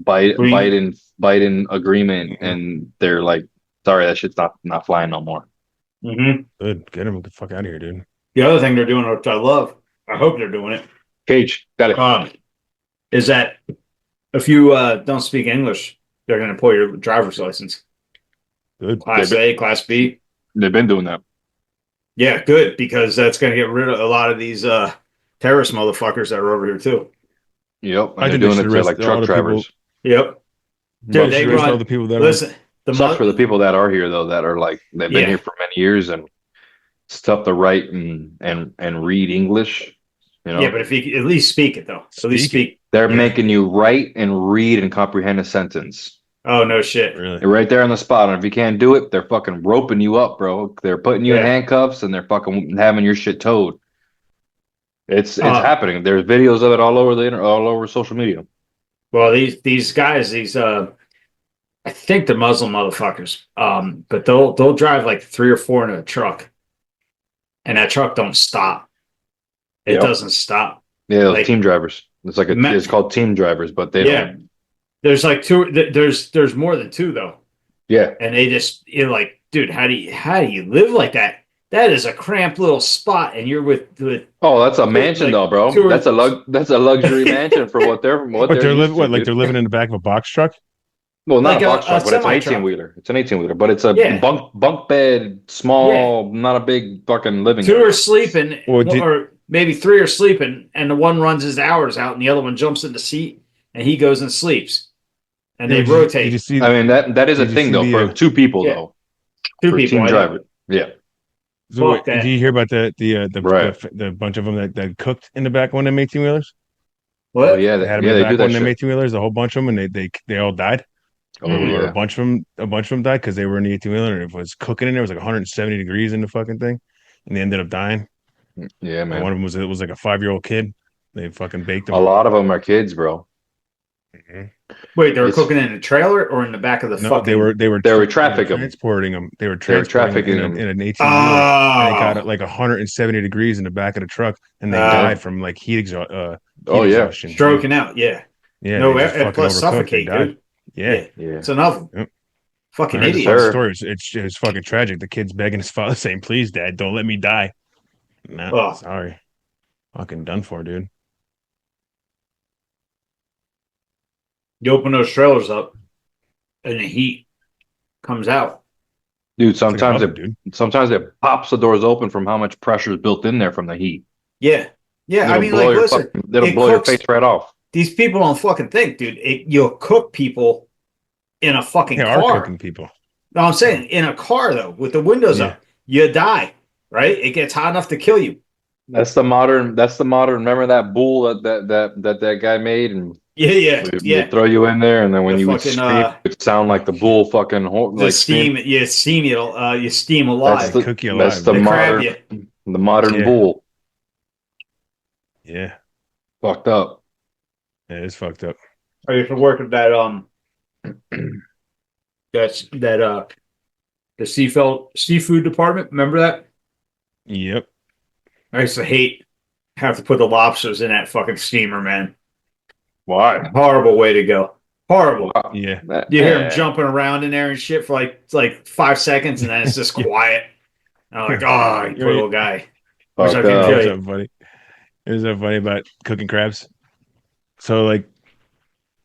Green. Biden agreement, Mhm. and they're like, sorry, that shit's not flying no more. Mm-hmm. Good. Get them the fuck out of here, dude. The other thing they're doing, which I love, I hope they're doing it, Cage, got it. is that if you don't speak English, they're going to pull your driver's license. Good. Class A, Class B. They've been doing that. Yeah, good, because that's going to get rid of a lot of these terrorist motherfuckers that are over here, too. Yep, I and think they're they doing should it to arrest like all truck the drivers. Yep. Dude, they they run- all the people that Listen, Sucks for the people that are here though, that are like they've been Yeah. here for many years, and it's tough to write and read English. You know, Yeah, but if you at least speak it though, at least speak. they're Yeah. making you write and read and comprehend a sentence. Oh no shit. Really? They're right there on the spot, and if you can't do it, they're fucking roping you up, bro. They're putting you in Yeah. handcuffs, and they're fucking having your shit towed. It's Uh, happening. There's videos of it all over the internet, all over social media. Well, these guys, I think they're Muslim motherfuckers. But they'll drive like 3 or 4 in a truck, and that truck don't stop. It Yep. doesn't stop. Yeah, Like- team drivers. It's like it's called team drivers, but they Yeah. don't. There's like 2. There's more than 2 though, Yeah, and they just like, dude, how do you live like that? That is a cramped little spot, and you're with oh, that's a mansion like though, bro. 2 or- That's a luxury mansion for what they're But they're used living to, what? Like dude. they're living in the back of a box truck? Well, not like a box a truck, but it's an semi-truck. 18-wheeler. It's an 18-wheeler, but it's a Yeah. bunk bed, small, not a big fucking living 2 area. are sleeping, Or or maybe 3 are sleeping, and the one runs his hours out, and the other one jumps in the seat, and he goes and sleeps, and they Did you- rotate. Did you see? I mean, that is a Did you thing see though the, for 2 people Yeah. though. 2 For people. team I know. driver. Yeah. so wait, fuck that. did you hear about the Right. the bunch of them that cooked in the back of one of them 18-wheelers? What? Oh yeah, They had them yeah, in the they back do of one that of them shit. 18-wheelers, a whole bunch of them, and they all died. Oh Or yeah. a bunch of them died because they were in the 18-wheeler and it was cooking in there. It was like 170 degrees in the fucking thing, and they ended up dying. Yeah, And man. one of them was like a 5-year-old kid. They fucking baked him. A lot of them are kids, bro. Wait, they were It's- cooking in a trailer or in the back of the No, fucking? they were They were trafficking 'em. transporting them. They were They were transporting trafficking them 'em. in an 18-wheeler. And it got Oh, at like 170 degrees in the back of the truck, and they Oh. died from like heat Oh yeah. exhaustion. stroking out. Yeah. Yeah, No, they just and fucking plus overcooked. They suffocate, died. dude. Yeah. Yeah. It's another Yep. fucking I heard idiot. the Sir. story. It was fucking tragic. The kid's begging his father, saying, "Please, Dad, don't let me die." No, Oh. sorry, fucking done for, dude. You open those trailers up, and the heat comes out. Dude, It's like sometimes an oven, sometimes it pops the doors open from how much pressure is built in there from the heat. Yeah, yeah. I It'll mean, blow like, your listen, it'll it blow your cooks- face right off. these people don't fucking think, dude. You'll cook people in a fucking They are car. cooking people. No, I'm saying in a car though, with the windows Yeah. up, you die. Right? It gets hot enough to kill you. That's the modern. Remember that bull that guy made, and Yeah, they throw you in there, and then when The you would fucking, scream, it would sound like the bull fucking The steam, you steam alive. That's the, Cook you that's alive. the They crab modern, you. the modern Yeah. bull. Yeah, Fucked up. it's fucked up. I used to work at that the seafood department. Remember that? Yep. I used to have to put the lobsters in that fucking steamer, man. Why? Horrible way to go. Horrible. Yeah. You hear them jumping around in there and shit for like 5 seconds, and then it's just quiet. And I'm like, oh, you poor little guy. Wish I Fucked could up. tell Here's you. something funny. Here's something funny about cooking crabs. So like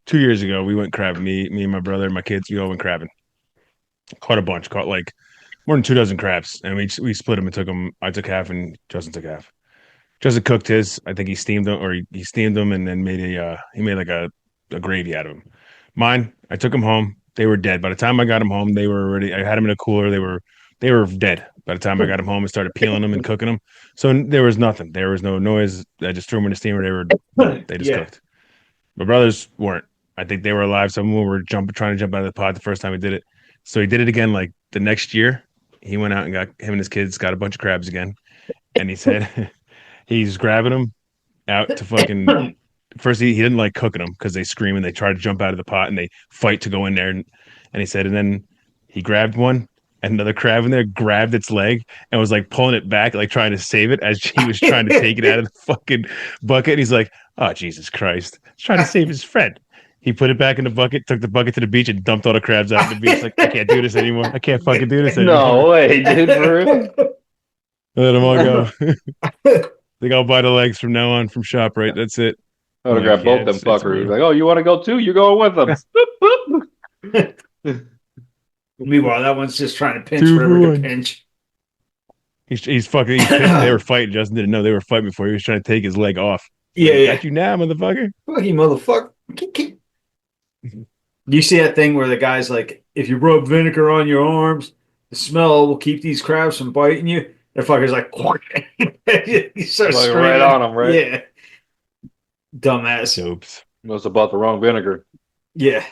2 years ago, we went crabbing. Me and my brother and my kids, we all went crabbing. Caught a bunch. Caught like more than 2 dozen crabs, and we split them and took them. I took half, and Justin took half. Justin cooked his. I think he steamed them, or he steamed them, and then made like a gravy out of them. Mine, I took them home. They were dead. By the time I got them home, they were already. I had them in a cooler. They were dead. By the time I got them home and started peeling them and cooking them, so there was nothing. There was no noise. I just threw them in the steamer. They just Yeah. cooked. My brothers weren't. I think they were alive. Some of them were trying to jump out of the pod the first time he did it. So he did it again. Like the next year, he went out and got him and his kids got a bunch of crabs again, and he said he's grabbing them out to fucking. First, he didn't like cooking them because they scream and they try to jump out of the pot and they fight to go in there. And he said, and then he grabbed one, and another crab in there grabbed its leg and was like pulling it back, like trying to save it as he was trying to take it out of the fucking bucket. And he's like, oh, Jesus Christ. He's trying to save his friend. He put it back in the bucket, took the bucket to the beach, and dumped all the crabs out of the beach. Like, I can't do this anymore. I can't fucking do this anymore. No way, dude. For real? Let them all go. Think I'll buy the legs from now on from ShopRite. That's it. I would Yeah, grab both them it's fuckers. real. Like, oh, you want to go too? You going with them? Meanwhile, that one's just trying to pinch Two whatever for he one. can pinch. He's pissed. They were fighting. Justin didn't know they were fighting before. He was trying to take his leg off. Yeah, Like, yeah. Got you now, motherfucker. Fuck you, motherfucker. Do you see that thing where the guy's like, if you rub vinegar on your arms, the smell will keep these crabs from biting you? The fucker's like, he starts Like screaming. right on him, right? Yeah. Dumbass. Dopes. Must have bought the wrong vinegar. Yeah.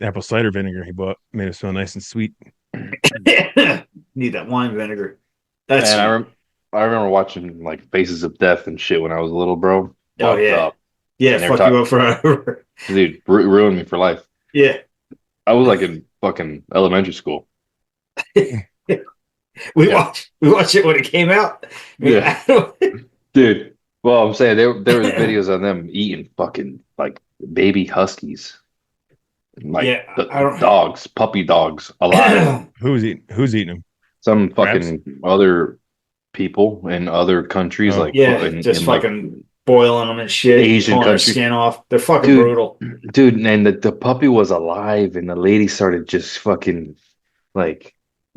Apple cider vinegar he bought made it smell nice and sweet. Need that wine vinegar. That's Man, I remember watching like Faces of Death and shit when I was little, bro. Oh, Fucked yeah. up. yeah, And they're fuck you up forever. Dude, ruined me for life. Yeah. I was like in fucking elementary school. We watched it when it came out. Yeah. Dude, well, I'm saying there was videos on them eating fucking like baby huskies. Like Yeah, I don't- dogs, puppy dogs alive. Who's eating them? Some Crabs? fucking other people in other countries, Oh. like Yeah, in, just in, fucking boiling them and shit. Asian pulling their countries. skin off. They're fucking Dude. brutal. like, dude, and the puppy was alive, and the lady started just fucking like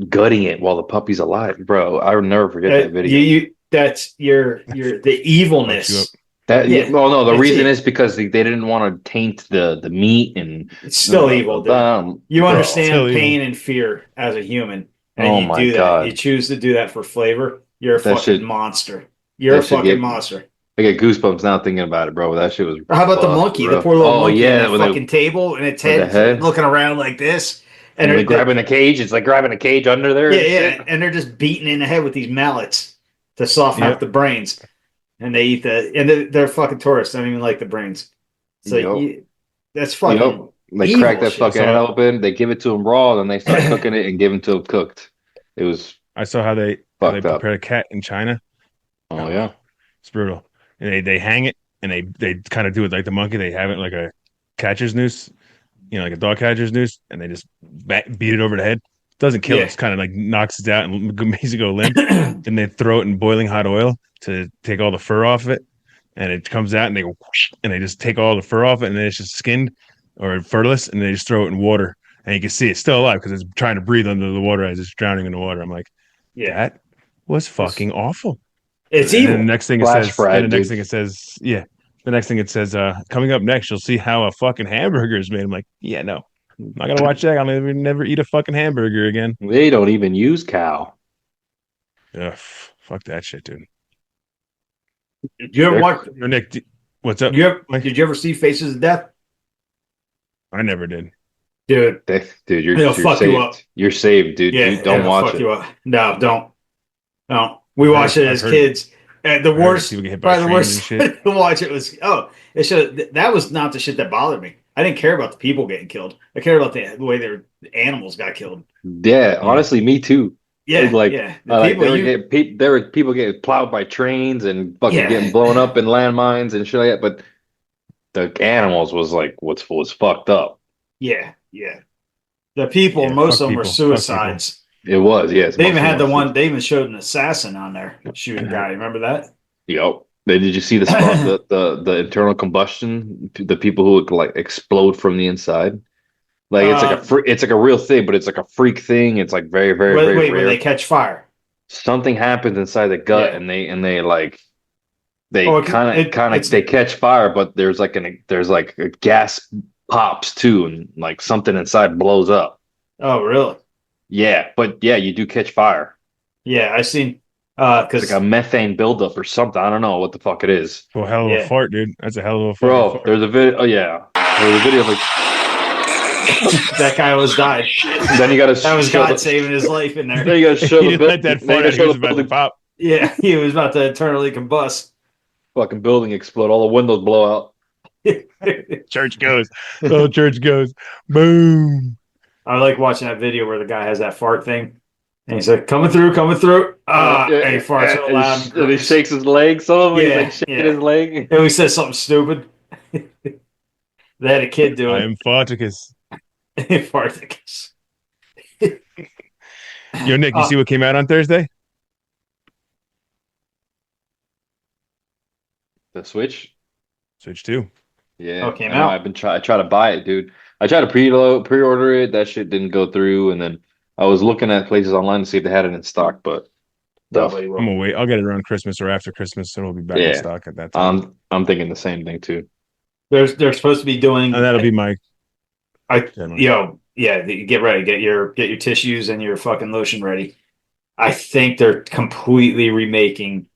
gutting it while the puppy's alive, bro. I will never forget that video. That's your the Fuck you up. evilness. That Yeah. well, no, the It's reason it. is because they didn't want to taint the meat and It's still evil, dude. You bro. understand Still evil. pain and fear as a human, and Oh you my do that. God. You choose to do that for flavor. You're a That fucking shit- monster. You're a that shit fucking get- monster. I get goosebumps now thinking about it, bro. That shit was. Or how about the fucked, monkey, bro. the poor little Oh monkey yeah, on when that they- fucking table, and its with the head head. looking around like this, and and they're they're grabbing a cage. It's like grabbing a cage under there. yeah, and yeah, shit. and they're just beating in the head with these mallets to soften Yep. up the brains, and they eat they're fucking tourists. Don't even like the brains. So Yup. that's fucking. Yep. They evil crack that shit. fucking head open. They give it to him raw, then they start cooking it and give it to him cooked. It was I saw how they fucked up. prepare a cat in China. Oh yeah. It's brutal. And they hang it and they kind of do it like the monkey. They have it like a catcher's noose, like a dog catcher's noose, and they just beat it over the head. Doesn't kill Yeah. it. It's kind of like knocks it out and makes it go limp. Then they throw it in boiling hot oil to take all the fur off of it. And it comes out and they go whoosh, and they just take all the fur off it, and then it's just skinned or furless, and they just throw it in water. And you can see it's still alive because it's trying to breathe under the water as it's drowning in the water. I'm like, Yeah, that was fucking awful. it's And evil. then the next thing it Flash says, fried, and the next dude. thing it says, yeah. The next thing it says, coming up next, you'll see how a fucking hamburger is made. I'm like, yeah, no, I'm not gonna watch that. I'll never eat a fucking hamburger again. They don't even use cow. Ugh, fuck that shit, dude. Did you ever They're- watch? Yo, Nick, what's up? Did you ever see Faces of Death, I never did. dude? Dude, you're They'll fuck saved. you up. You're saved, dude. Yeah, You don't it'll watch fuck it. you up. No, don't. We watched it I've as heard- kids. And the I heard worst, people get hit by probably the trains worst and shit. to watch it was it should that was not the shit that bothered me. I didn't care about the people getting killed. I cared about the way their animals got killed. Yeah, honestly, me too. Yeah, Like, yeah. The Like people there were people getting plowed by trains and fucking Yeah. getting blown up in landmines and shit like that. But the animals was like was fucked up. yeah. The people, Yeah, most fuck of them were people. Fuck suicides. It was, yes. They even had the Most of one. them. They even showed an assassin on there shooting a guy. Remember that? Yep. Then did you see the spot, the internal combustion? The people who would like explode from the inside. Like it's like a real thing, but it's like a freak thing. It's like very, very, Wait, very wait, where rare. they catch fire? Something happens inside the gut, Yeah. and they like they Oh, kind of it's- they catch fire, but there's like a gas pops too, and like something inside blows up. Oh, really? Yeah, but yeah, you do catch fire. Yeah, I seen. It's Because like a methane buildup or something. I don't know what the fuck it is, Well, hell of Yeah. a fart, dude. That's a hell of a fucking bro. fart. There's a video. Oh yeah, there's a video of like. that guy almost died. Then you got to That was show God the, saving his life in there. Then you got to show He the didn't let that then you fart gotta out. He show was the about to building, pop. Yeah, he was about to eternally combust. fucking building explode. All the windows blow out. Church goes. The whole church goes. Boom. I like watching that video where the guy has that fart thing, and he's like, "Coming through." And he farts so loud. And he shakes his leg. Some of him, he's Yeah, like shaking yeah. his leg. And he says something stupid. They had a kid do I it. am Farticus. Farticus. Yo, Nick, you see what came out on Thursday? The Switch. Switch 2. Yeah, Oh, it came I know, out? I tried to buy it, dude. I tried to pre-order it. That shit didn't go through, and then I was looking at places online to see if they had it in stock, but Nobody I'm will. gonna wait. I'll get it around Christmas or after Christmas, so it'll be back in Yeah. stock at that time. I'm thinking the same thing too. They're supposed to be doing. And that'll be my Get ready, get your tissues and your fucking lotion ready. I think they're completely remaking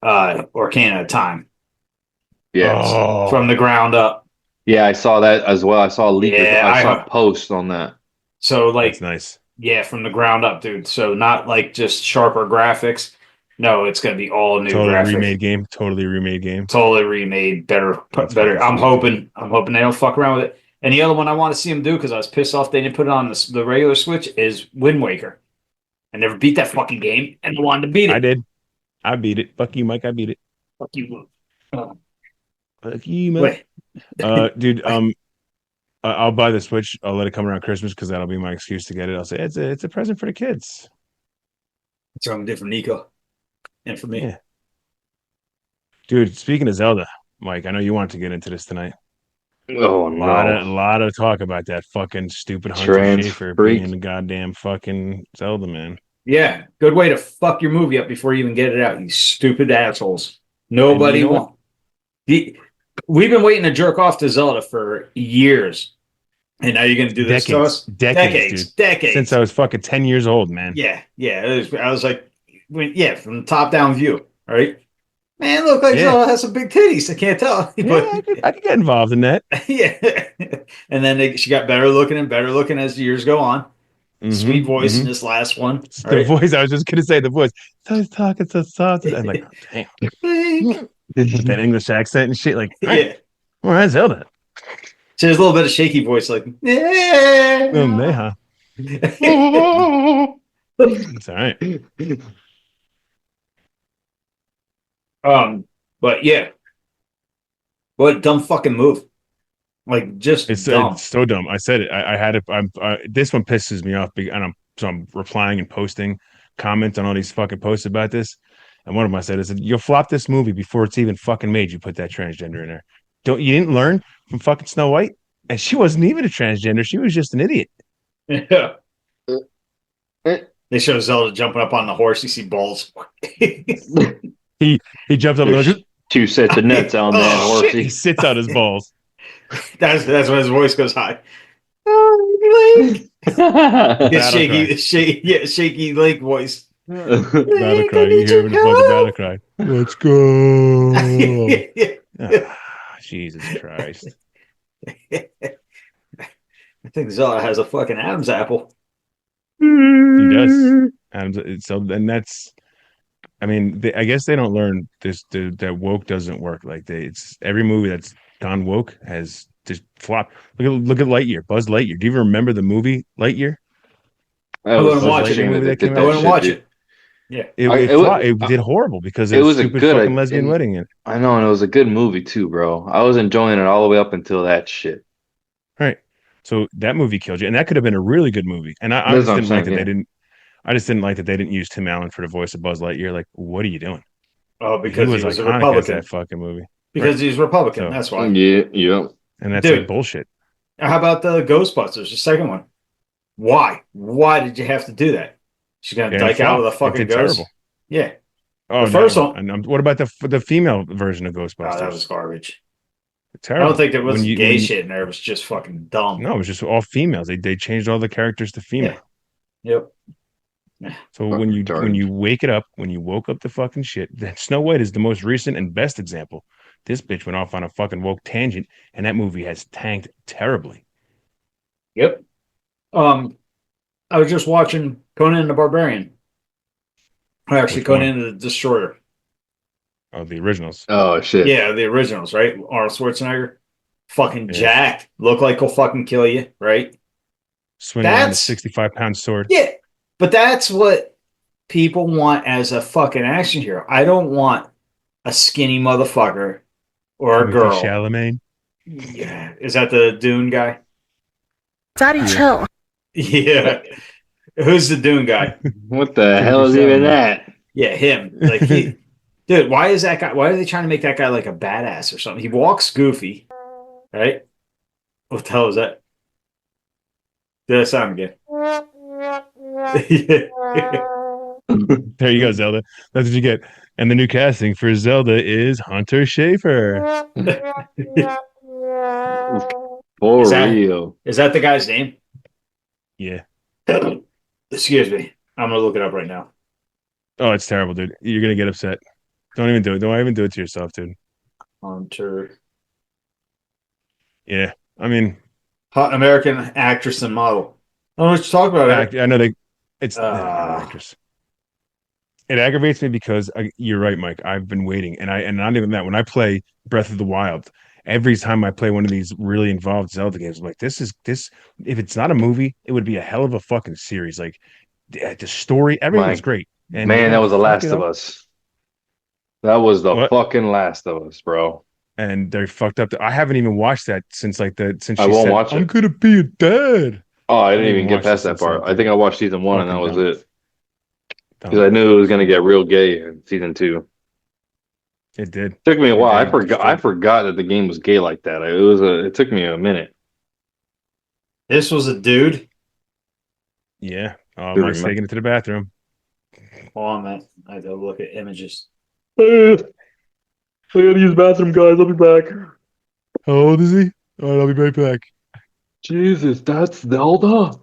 Arcana of Time Yeah, from the ground up. yeah, I saw that as well. I saw a leak. Yeah, I saw a post on that. So like, That's nice. yeah, from the ground up, dude. So not like just sharper graphics. No, it's gonna be all new Totally graphics. remade game. Totally remade game. Totally remade, better. That's Better. fucking I'm hoping they don't fuck around with it. And the other one I want to see them do, because I was pissed off they didn't put it on the regular Switch, is Wind Waker. I never beat that fucking game, and I wanted to beat it. I did. I beat it. Fuck you, Mike. I beat it. Fuck you. Fuck you, Mike. Wait. Dude. I'll buy the Switch. I'll let it come around Christmas because that'll be my excuse to get it. I'll say it's a present for the kids. That's what I'm doing for Nico and for me. Yeah. Dude, speaking of Zelda, Mike, I know you want to get into this tonight. Oh A no! lot of talk about that fucking stupid Hunter Trans Schafer freak. being the goddamn fucking Zelda man. Yeah, good way to fuck your movie up before you even get it out, you stupid assholes. Nobody And you know wants. We've been waiting to jerk off to Zelda for years, and now you're going to do this to us? Decades, dude. Decades. Since I was fucking 10 years old, man. Yeah. I was like, from the top down view, right? Man, look like Zelda has some big titties. I can't tell. Yeah, I could get involved in that. Yeah. And then she got better looking as the years go on. Sweet voice in this last one. The voice, I was just gonna say the voice. So he's talking so soft. I'm like, oh, damn. That English accent and shit. Like, Yeah. Where's Zelda? So there's a little bit of shaky voice, like, yeah. Huh? It's all right. But yeah. What dumb fucking move. Like, just It's dumb. so dumb. I said it. I had it. This one pisses me off, and I'm replying and posting comments on all these fucking posts about this. And one of them I said, "You'll flop this movie before it's even fucking made. You put that transgender in there. You didn't learn from fucking Snow White, and she wasn't even a transgender. She was just an idiot." Yeah. They show Zelda jumping up on the horse. You see balls. He jumps up and goes, Two sets of nuts on that "Oh, horse. shit." He sits on his balls. That's when his voice goes high. Oh, That's shaky Link voice. Battle cry. You hear him in the fucking battle cry. Let's go. Jesus Christ. I think Zelda has a fucking Adam's apple. He does. And so, and that's, I mean, I guess they don't learn this, that woke doesn't work. Like it's every movie that's gone woke has just flopped. Look at Lightyear, Buzz Lightyear. Do you even remember the movie Lightyear? I wouldn't watch it. I wouldn't watch it. Yeah, it did horrible because it was a stupid fucking lesbian wedding. I know, and it was a good movie too, bro. I was enjoying it all the way up until that shit. Right. So that movie killed you, and that could have been a really good movie. And I just didn't like that they didn't. I just didn't like that they didn't use Tim Allen for the voice of Buzz Lightyear. Like, what are you doing? Oh, because he was a iconic Republican. as that fucking movie. Because he's Republican. So, that's why. Yeah. And that's like bullshit. How about the Ghostbusters, the second one? Why? Why did you have to do that? She's gonna dike out with a fucking ghost. Terrible. Yeah. Oh, the first one. And what about the female version of Ghostbusters? Oh, that was garbage. Terrible. I don't think there was gay shit in there. It was just fucking dumb. No, it was just all females. They changed all the characters to female. Yeah. Yep. So when you wake it up, when you woke up the fucking shit, that Snow White is the most recent and best example. This bitch went off on a fucking woke tangent, and that movie has tanked terribly. Yep. I was just watching Conan the Barbarian. Actually, Conan the Destroyer. Oh, the originals. Oh shit. Yeah, the originals, right? Arnold Schwarzenegger, fucking jacked, look like he'll fucking kill you, right? Swinging around a 65-pound sword. Yeah, but that's what people want as a fucking action hero. I don't want a skinny motherfucker or a girl. Chalamet. Yeah, is that the Dune guy? Daddy, chill. Yeah. Who's the Dune guy? What the hell is even that? Yeah, him. Like dude, why is that guy? Why are they trying to make that guy like a badass or something? He walks goofy, right? What the hell is that? Did I sound again? There you go, Zelda. That's what you get. And the new casting for Zelda is Hunter Schafer. For Is that- real. Is that the guy's name? Yeah. Excuse me. I'm gonna look it up right now. Oh, it's terrible, dude. You're gonna get upset. Don't even do it. Don't even do it to yourself, dude. Hunter. Yeah. I mean, Hot American actress and model. I don't know what you're talking about. I know it's Ah. actress. It aggravates me because you're right, Mike. I've been waiting, and not even that. When I play Breath of the Wild, every time I play one of these really involved Zelda games, I'm like, this. If it's not a movie, it would be a hell of a fucking series. Like the story, everything's Mike, great. And Man, that was The fuck Last it of up. Us. That was the What? fucking Last of Us, bro. And they fucked up. I haven't even watched that since since I she won't said, watch "I'm it. gonna be a dad." Oh, I didn't I even get watched past it that since part. then, I think I watched season 1 and that was Fucking it. Because I knew it was gonna get real gay in season 2. It did. Took me a while. I did. forgot. I forgot that the game was gay like that. It took me a minute. This was a dude. Yeah. Oh, Dude, Mike's taking it to the bathroom. Hold on, man. I have to look at images. I gotta use the bathroom, guys. I'll be back. How old is he? All right, I'll be right back. Jesus, that's Zelda.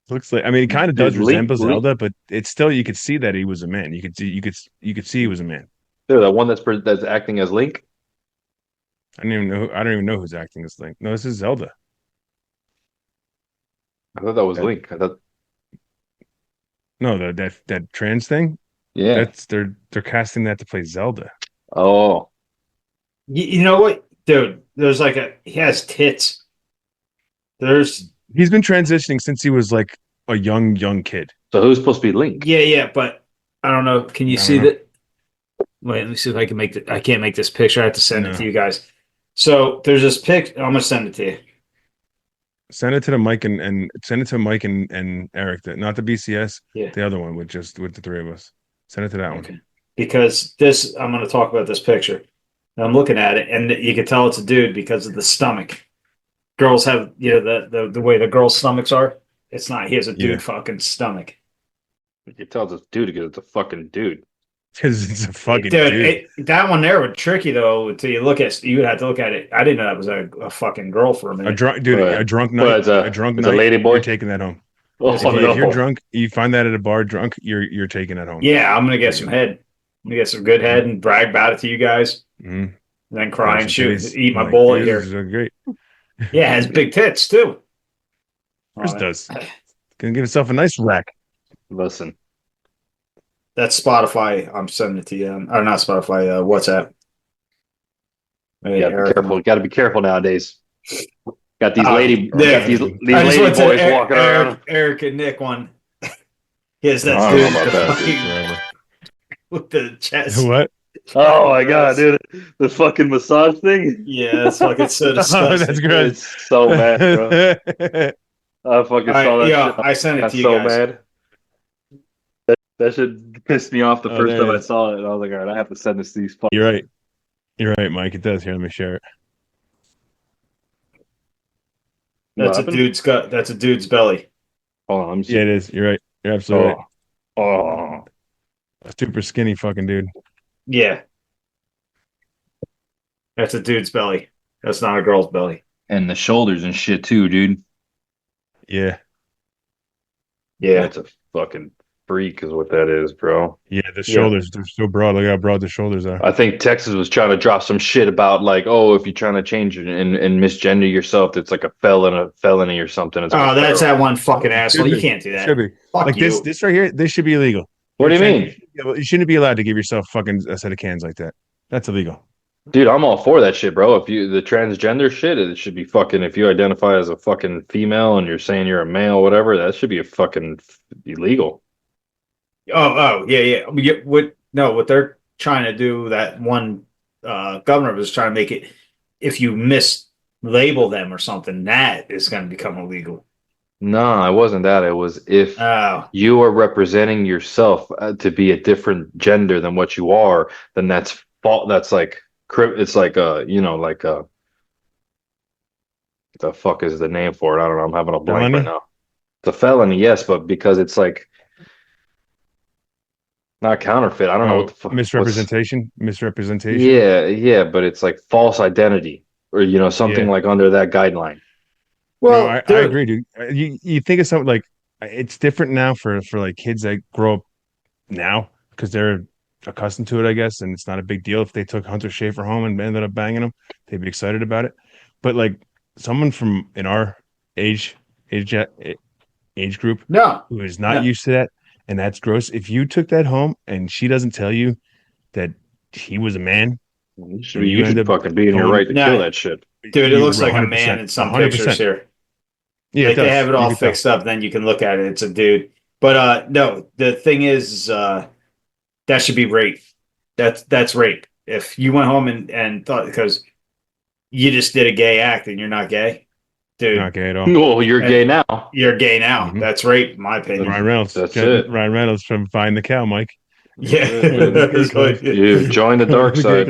Looks like. I mean, it kind of Dude, does resemble Link- Zelda, but it's still you could see that he was a man. You could see he was a man. There, that one that's acting as Link. I don't even know who's acting this thing. No, this is Zelda. I thought that was That- Link. I thought, No, that trans thing. yeah. That's they're casting that to play Zelda. Oh, You know what, dude? There's he has tits. There's He's been transitioning since he was like a young kid. so who's supposed to be Link? yeah, but I don't know. Can you I don't see know. that? Wait, let me see if I can make it. I can't make this picture. I have to send it No. to you guys. So there's this pic. I'm gonna send it to you. Send it to the Mike and send it to Mike and Eric. Not the BCS. Yeah. The other one with the three of us. Send it to that one. Okay. Because I'm going to talk about this picture. And I'm looking at it, and you can tell it's a dude because of the stomach. Girls have, the way the girls' stomachs are. It's not. He has a dude Yeah. fucking stomach. You can tell it's a dude because it's a fucking dude. Because it's a fucking Dude, dude. that one there was tricky though. Until you would have to look at it. I didn't know that was a fucking girl for a minute. A drunk night. Well, it's a- a drunk it's a night. lady boy? You're taking that home. Oh, If, no. if you're drunk, you find that at a bar drunk. You're taking that home. Yeah, I'm gonna get some head. I'm gonna get some good head and brag about it to you guys. Mhm. And then cry and shoot, Titties. eat my Like, bullet this here. is so great. Yeah, it has big tits too. Chris does. Gonna give himself a nice rack. Listen, That's Spotify. I'm sending it to you. Or not Spotify. WhatsApp. Hey, you gotta be Eric. careful. You gotta be careful nowadays. Got these Yeah. got these I lady just went to boys the walking around. Eric and Nick one. Yes, that's I don't know dude, about that, the dude. fucking- with the chest. What? Oh my god, dude! The fucking massage thing. Yeah, that's fucking so Oh, disgusting. that's gross. It's so bad, bro. I fucking saw that. Yeah, shit. I sent it Got to you so guys. mad. That shit pissed me off the Oh, first there time it I is. saw it. And I was like, all right, I have to send this to these fucking. You're right. You're right, Mike. It does. Here, let me share it. That's a What happened? dude's gut. That's a dude's belly. Hold on, let me see. Yeah, it is. You're right. You're absolutely right. Oh, A super skinny fucking dude. Yeah. That's a dude's belly. That's not a girl's belly. and the shoulders and shit too, dude. Yeah. Yeah. That's a fucking freak, is what that is, bro. Yeah, the shoulders, they're so broad. Look how broad the shoulders are. I think Texas was trying to drop some shit about like, oh, if you're trying to change it and misgender yourself, it's like a felony or something. It's like Oh, a that's federal- that one fucking asshole. Should You be. can't do that. Should be. Fuck Like you. this right here, this should be illegal. What do you mean? You shouldn't be allowed to give yourself fucking a set of cans like that. That's illegal. Dude, I'm all for that shit, bro. If you the transgender shit, it should be fucking. If you identify as a fucking female and you're saying you're a male, whatever, that should be a fucking illegal. Yeah. What they're trying to do, that one governor was trying to make it, if you mislabel them or something, that is going to become illegal. No, it wasn't that. It was if Oh, you are representing yourself to be a different gender than what you are, then that's fault. That's like it's like the fuck is the name for it? I don't know. I'm having a blank Felony? right now. It's a felony, yes, but because it's like not counterfeit. I don't know what the fuck. Misrepresentation. Misrepresentation. Yeah, but it's like false identity. or something Yeah. like under that guideline. Well, No, I dude, agree, dude. You think of something like it's different now for like kids that grow up now because they're accustomed to it, I guess, and it's not a big deal if they took Hunter Schafer home and ended up banging him. They'd be excited about it. But like someone from in our age age age group no, who is not no. used to that, and that's gross. If you took that home and she doesn't tell you that he was a man, You And you end should up fucking be in your going- right to Nah. kill that shit. Dude, it looks like a 100%, man in some 100%. pictures here. Yeah, Like they have it all You can tell. fixed up, then you can look at it. It's a dude. But no, the thing is, that should be rape. That's rape. If you went home and thought because you just did a gay act and you're not gay, dude, Not gay at all. Well, you're gay now. you're gay now. Mhm. That's rape, in my opinion. Ryan Reynolds. That's it. Ryan Reynolds from Find the Cow, Mike. Yeah. That's good. You join the dark side.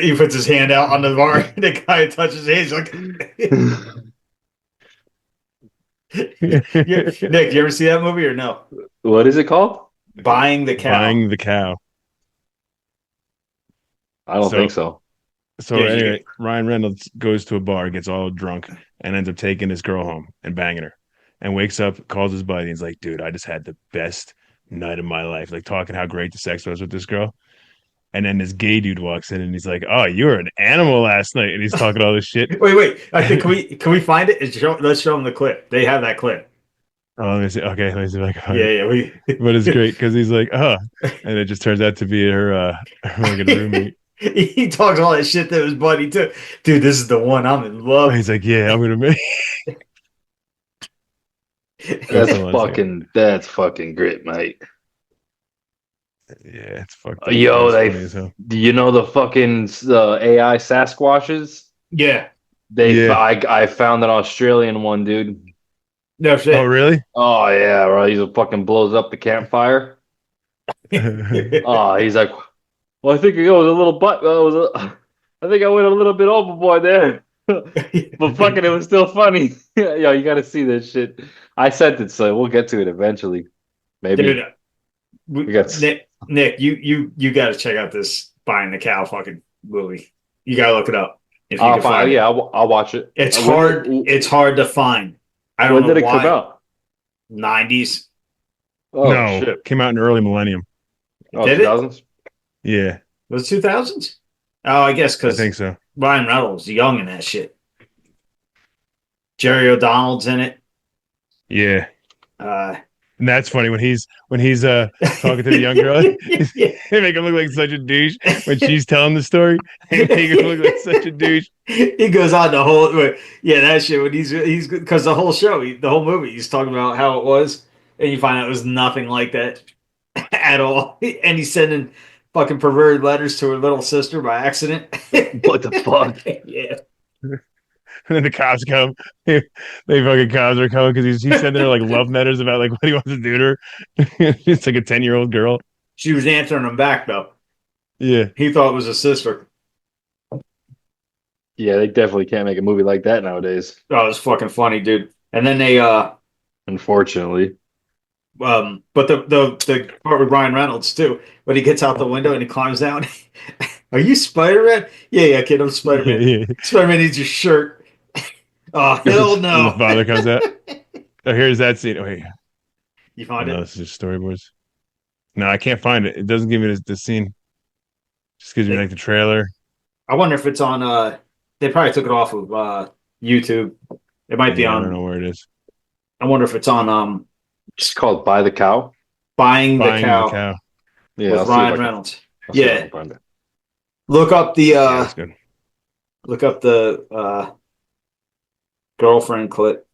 He puts his hand out on the bar. The guy touches his hands like. Nick, you ever see that movie or no? What is it called? Buying the Cow. Buying the Cow. I don't So- think so. So Yeah, anyway, Ryan Reynolds goes to a bar, gets all drunk, and ends up taking his girl home and banging her. And wakes up, calls his buddy, and he's like, dude, I just had the best night of my life. Like talking how great the sex was with this girl. And then this gay dude walks in and he's like, oh, you were an animal last night. And he's talking all this shit. Wait. I think can we find it? Let's show them the clip. They have that clip. Oh, let me see. Okay, let me see if I can find Yeah, it. yeah. But it's great because he's like, oh. And it just turns out to be her fucking roommate. He talks all that shit to his buddy too. Dude, this is the one I'm in love. He's like, yeah, I'm gonna make. That's all I say. fucking great, mate. Yeah, it's fucked. Yo, It's they- funny as hell. Do you know the fucking AI Sasquatches? Yeah. Yeah. I found an Australian one, dude. No shit. Oh, really? Oh yeah, bro. He fucking blows up the campfire. Oh, he's like, well, I think it was a little I think I went a little bit overboard there. But fucking, it was still funny. Yo, you got to see this shit. I sent it, so we'll get to it eventually. Maybe. Dude, We got- Nick, you got to check out this Buying the Cow fucking movie. You got to look it up if you I'll can find find, it. yeah, I'll watch it. It's When- hard. It's hard to find. I don't When know did it why. come out? 90s. Oh no, shit! came out in early millennium. Oh, Did it? 2000s? Yeah, Was it 2000s? Oh, I guess I because think so. Ryan Reynolds young in that shit. Jerry O'Donnell's in it. Yeah, Uh, and that's funny when he's talking to the young girl. yeah. They make him look like such a douche when she's telling the story. They make him look like such a douche. He goes on the whole, that shit. When he's because the whole show, the whole movie, he's talking about how it was, and you find out it was nothing like that at all. And he's sending fucking perverted letters to her little sister by accident. What the fuck? Yeah. And then the cops come. They fucking cops are coming because he's sending her like love letters about like what he wants to do to her. It's like a 10-year-old girl. She was answering him back though. Yeah. He thought it was a sister. Yeah, they definitely can't make a movie like that nowadays. Oh, it was fucking funny, dude. And then they Unfortunately. but the part with Ryan Reynolds too, when he gets out the window and he climbs down. Are you Spider-Man? Yeah, kid, I'm Spider-Man. Yeah. Spider-Man needs your shirt. Oh hell And the no! father comes out. Oh, here's that scene. Wait, You find no, it? this is just storyboards. No, I can't find it. It doesn't give me the scene. Just gives me like the trailer. I wonder if it's on. They probably took it off of YouTube. It might be Yeah, I don't on. know where it is. I wonder if it's on. It's called Buy the Cow. Buying the Buying Cow the cow. Yeah, with I'll see if I Ryan can- Reynolds. I'll see if I Yeah. can find it. Look up the. Yeah, that's good. Look up the girlfriend clip.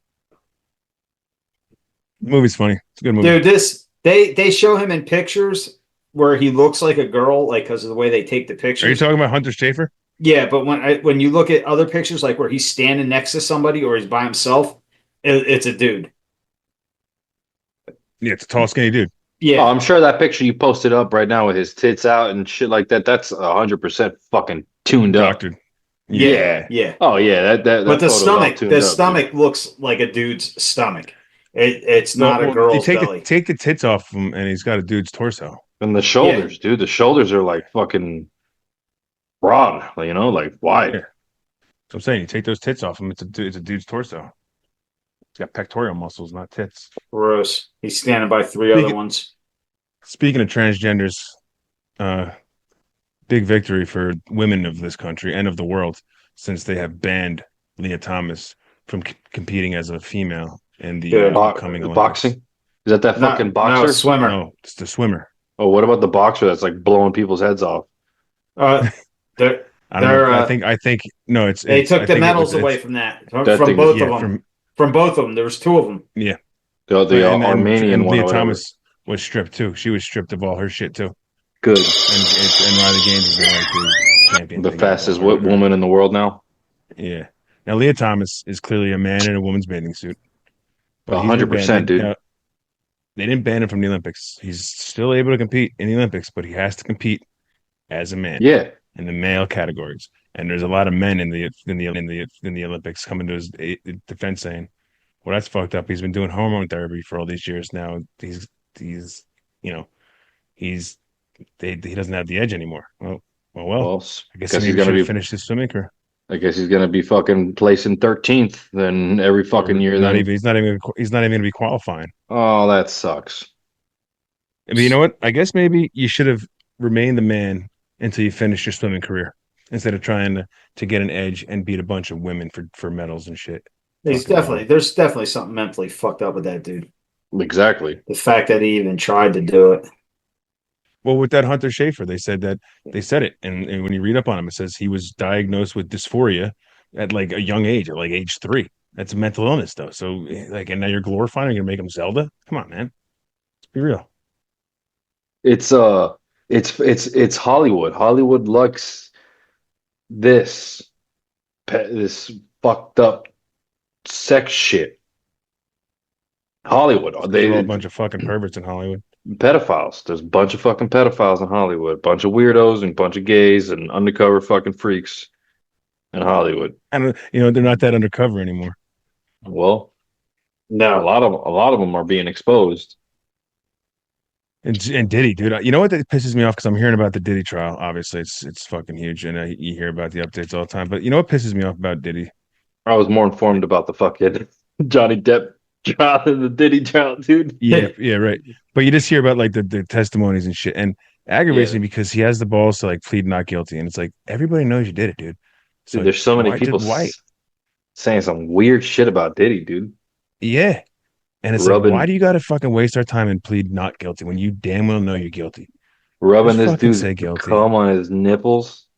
The movie's funny. It's a good movie. Dude, they show him in pictures where he looks like a girl, like because of the way they take the Are you pictures. talking about Hunter Schafer? Yeah, but when you look at other pictures, like where he's standing next to somebody or he's by himself, it's a dude. Yeah, it's a tall, skinny dude. Yeah, Oh, I'm sure that picture you posted up right now with his tits out and shit like that, that's 100% fucking tuned up. Doctored. yeah. Oh yeah, that But the photo's all stomach, tuned the up, dude. stomach looks like a dude's stomach. It's No, not a well, girl's you take belly. take the tits off him, and he's got a dude's torso. And the shoulders, dude. The shoulders are like fucking broad, like wide. Yeah. So I'm saying, you take those tits off him. It's a dude's torso. It's got pectoral muscles, not tits. Gross. He's standing by three other ones. Speaking of transgenders, big victory for women of this country and of the world, since they have banned Leah Thomas from competing as a female in the upcoming Olympics. Boxing. Is that fucking boxer? No, swimmer. No, it's the swimmer. Oh, what about the boxer that's like blowing people's heads off? They're, I don't know. I think no. they took the medals away from that. From both of them. From both of them, there was two of them. Yeah, the Armenian one. Leah Thomas was stripped too. She was stripped of all her shit too. Good. And Riley Gaines is like the champion. The fastest woman in the world now. Yeah. Now Leah Thomas is clearly a man in a woman's bathing suit. 100%, dude. Now, they didn't ban him from the Olympics. He's still able to compete in the Olympics, but he has to compete as a man. Yeah. In the male categories. And there's a lot of men in the Olympics coming to his defense saying, "Well, that's fucked up. He's been doing hormone therapy for all these years now. He doesn't have the edge anymore." Well, I guess he's gonna finish his swimming career. I guess he's gonna be fucking placing 13th then every fucking year. He's not even gonna be qualifying. Oh, that sucks. I mean, you know what? I guess maybe you should have remained the man until you finish your swimming career, instead of trying to get an edge and beat a bunch of women for medals and shit. There's definitely something mentally fucked up with that dude. Exactly. The fact that he even tried to do it. Well, with that Hunter Schafer, they said it, and when you read up on him, it says he was diagnosed with dysphoria at like a young age, at like age 3. That's a mental illness, though. So, like, and now you're glorifying, you're gonna make him Zelda? Come on, man. Let's be real. It's Hollywood. Hollywood likes this fucked up sex shit. Hollywood. They're all a bunch of fucking perverts in Hollywood. Pedophiles. There's a bunch of fucking pedophiles in Hollywood. A bunch of weirdos and a bunch of gays and undercover fucking freaks in Hollywood. And they're not that undercover anymore. Well, no, a lot of them are being exposed. And Diddy, dude, you know what that pisses me off, because I'm hearing about the Diddy trial. Obviously, it's fucking huge, and you hear about the updates all the time. But you know what pisses me off about Diddy? I was more informed about the fucking Johnny Depp trial than the Diddy trial, dude. Yeah, right. But you just hear about like the testimonies and shit, and aggravates me because he has the balls to like plead not guilty, and it's like everybody knows you did it, dude. So there's so many people saying some weird shit about Diddy, dude. Yeah. And it's like, why do you got to fucking waste our time and plead not guilty when you damn well know you're guilty? Rubbing this dude's cum on his nipples.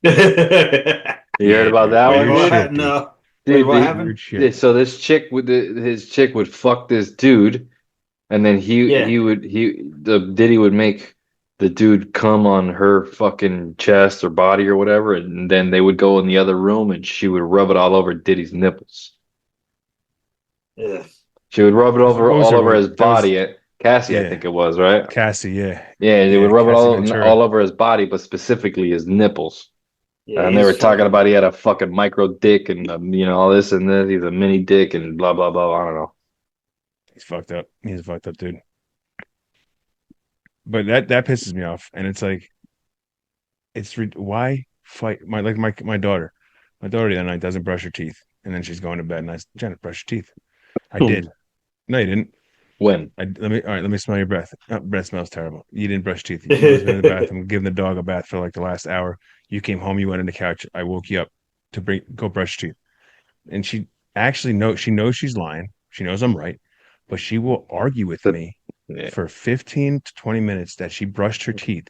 You heard about that one? No. Dude, what happened? So this chick his chick would fuck this dude, and then Diddy would make the dude come on her fucking chest or body or whatever, and then they would go in the other room and she would rub it all over Diddy's nipples. Yeah. She would rub it all over his body. Cassie, I think it was, right? Cassie, yeah. Yeah, they would rub it all over his body, but specifically his nipples. Yeah, and they were talking about he had a fucking micro dick and all this and this. He's a mini dick and blah blah blah. I don't know. He's fucked up. He's a fucked up dude. But that pisses me off, and it's like, why fight my daughter? My daughter the other night doesn't brush her teeth, and then she's going to bed, and I said, "Jenna, brush your teeth." I did. No, you didn't. When? Let me smell your breath. Breath smells terrible. You didn't brush teeth. You was in the bathroom, giving the dog a bath for like the last hour. You came home. You went on the couch. I woke you up to go brush your teeth. And she actually knows she's lying. She knows I'm right, but she will argue with me for 15 to 20 minutes that she brushed her teeth.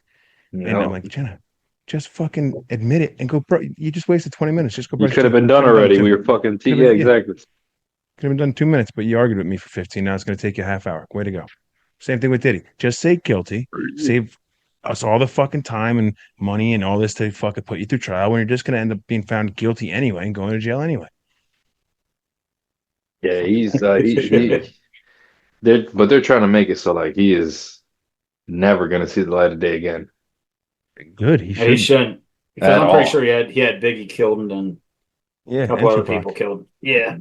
No. And I'm like, Jenna, just fucking admit it and go. You just wasted 20 minutes. Just go brush. You could have been done already. We were fucking teeth. Yeah, exactly. Could have been done 2 minutes, but you argued with me for 15. Now it's going to take you a half hour. Way to go. Same thing with Diddy. Just say guilty. Save us all the fucking time and money and all this to fucking put you through trial when you're just going to end up being found guilty anyway and going to jail anyway. Yeah, he's but they're trying to make it so like he is never going to see the light of day again. Good. He shouldn't. Because I'm pretty sure he had Biggie killed and then a couple other people killed. Yeah.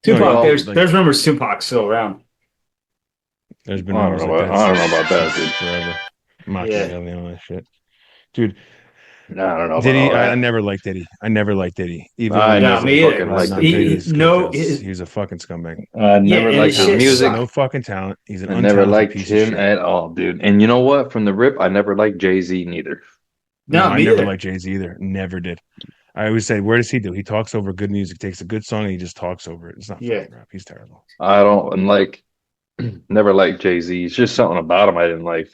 Tupac, there's rumors Tupac's still around. There's been rumors. I don't know about that, dude. Forever. Machiavelli and all that shit. Dude, No, I don't know. Diddy, about all I that. never liked Diddy. I never liked Diddy. Even I when he No, was never me like, either. fucking liked not him. big as No, because he was a fucking scumbag. I never and liked his his shit music. sucked. No fucking talent. He's an I never untalented liked piece of him shit. at all, dude. And you know what? From the rip, I never liked Jay-Z neither. No, No, I me never either. liked Jay-Z either. Never did. I always say, where does he do? He talks over good music, takes a good song, and he just talks over it. It's not Yeah. fucking rap. He's terrible. I don't like, never liked Jay-Z. It's just something about him I didn't like.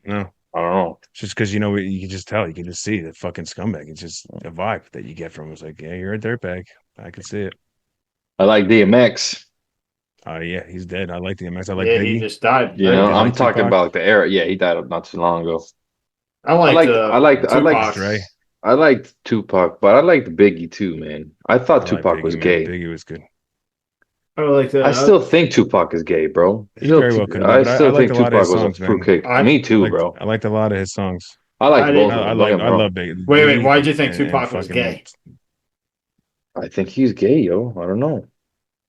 No, I don't know. it's just because you know you can just tell. You can just see the fucking scumbag. It's just a vibe that you get from him. It's like, yeah, you're a dirtbag. I can see it. I like DMX. Yeah, he's dead. I like DMX. I like Yeah, he Biggie. just died. You I know, did I'm like talking Tupac. about like the era. Yeah, he died not too long ago. I I liked Tupac. Dre. I liked Tupac, but I liked Biggie too, man. I thought I like Tupac Biggie, was man. gay. Biggie was good. I like the. I still think Tupac is gay, bro. He very well could have been, I but still I liked think a lot of Tupac his was songs, a man. fruitcake. I- Me too, bro. I liked a lot of his songs. I like I both didn't- of I them. like. Don't get me I wrong. love Biggie. Wait, Biggie why'd you think and Tupac was fucking- gay? I think he's gay, yo. I don't know.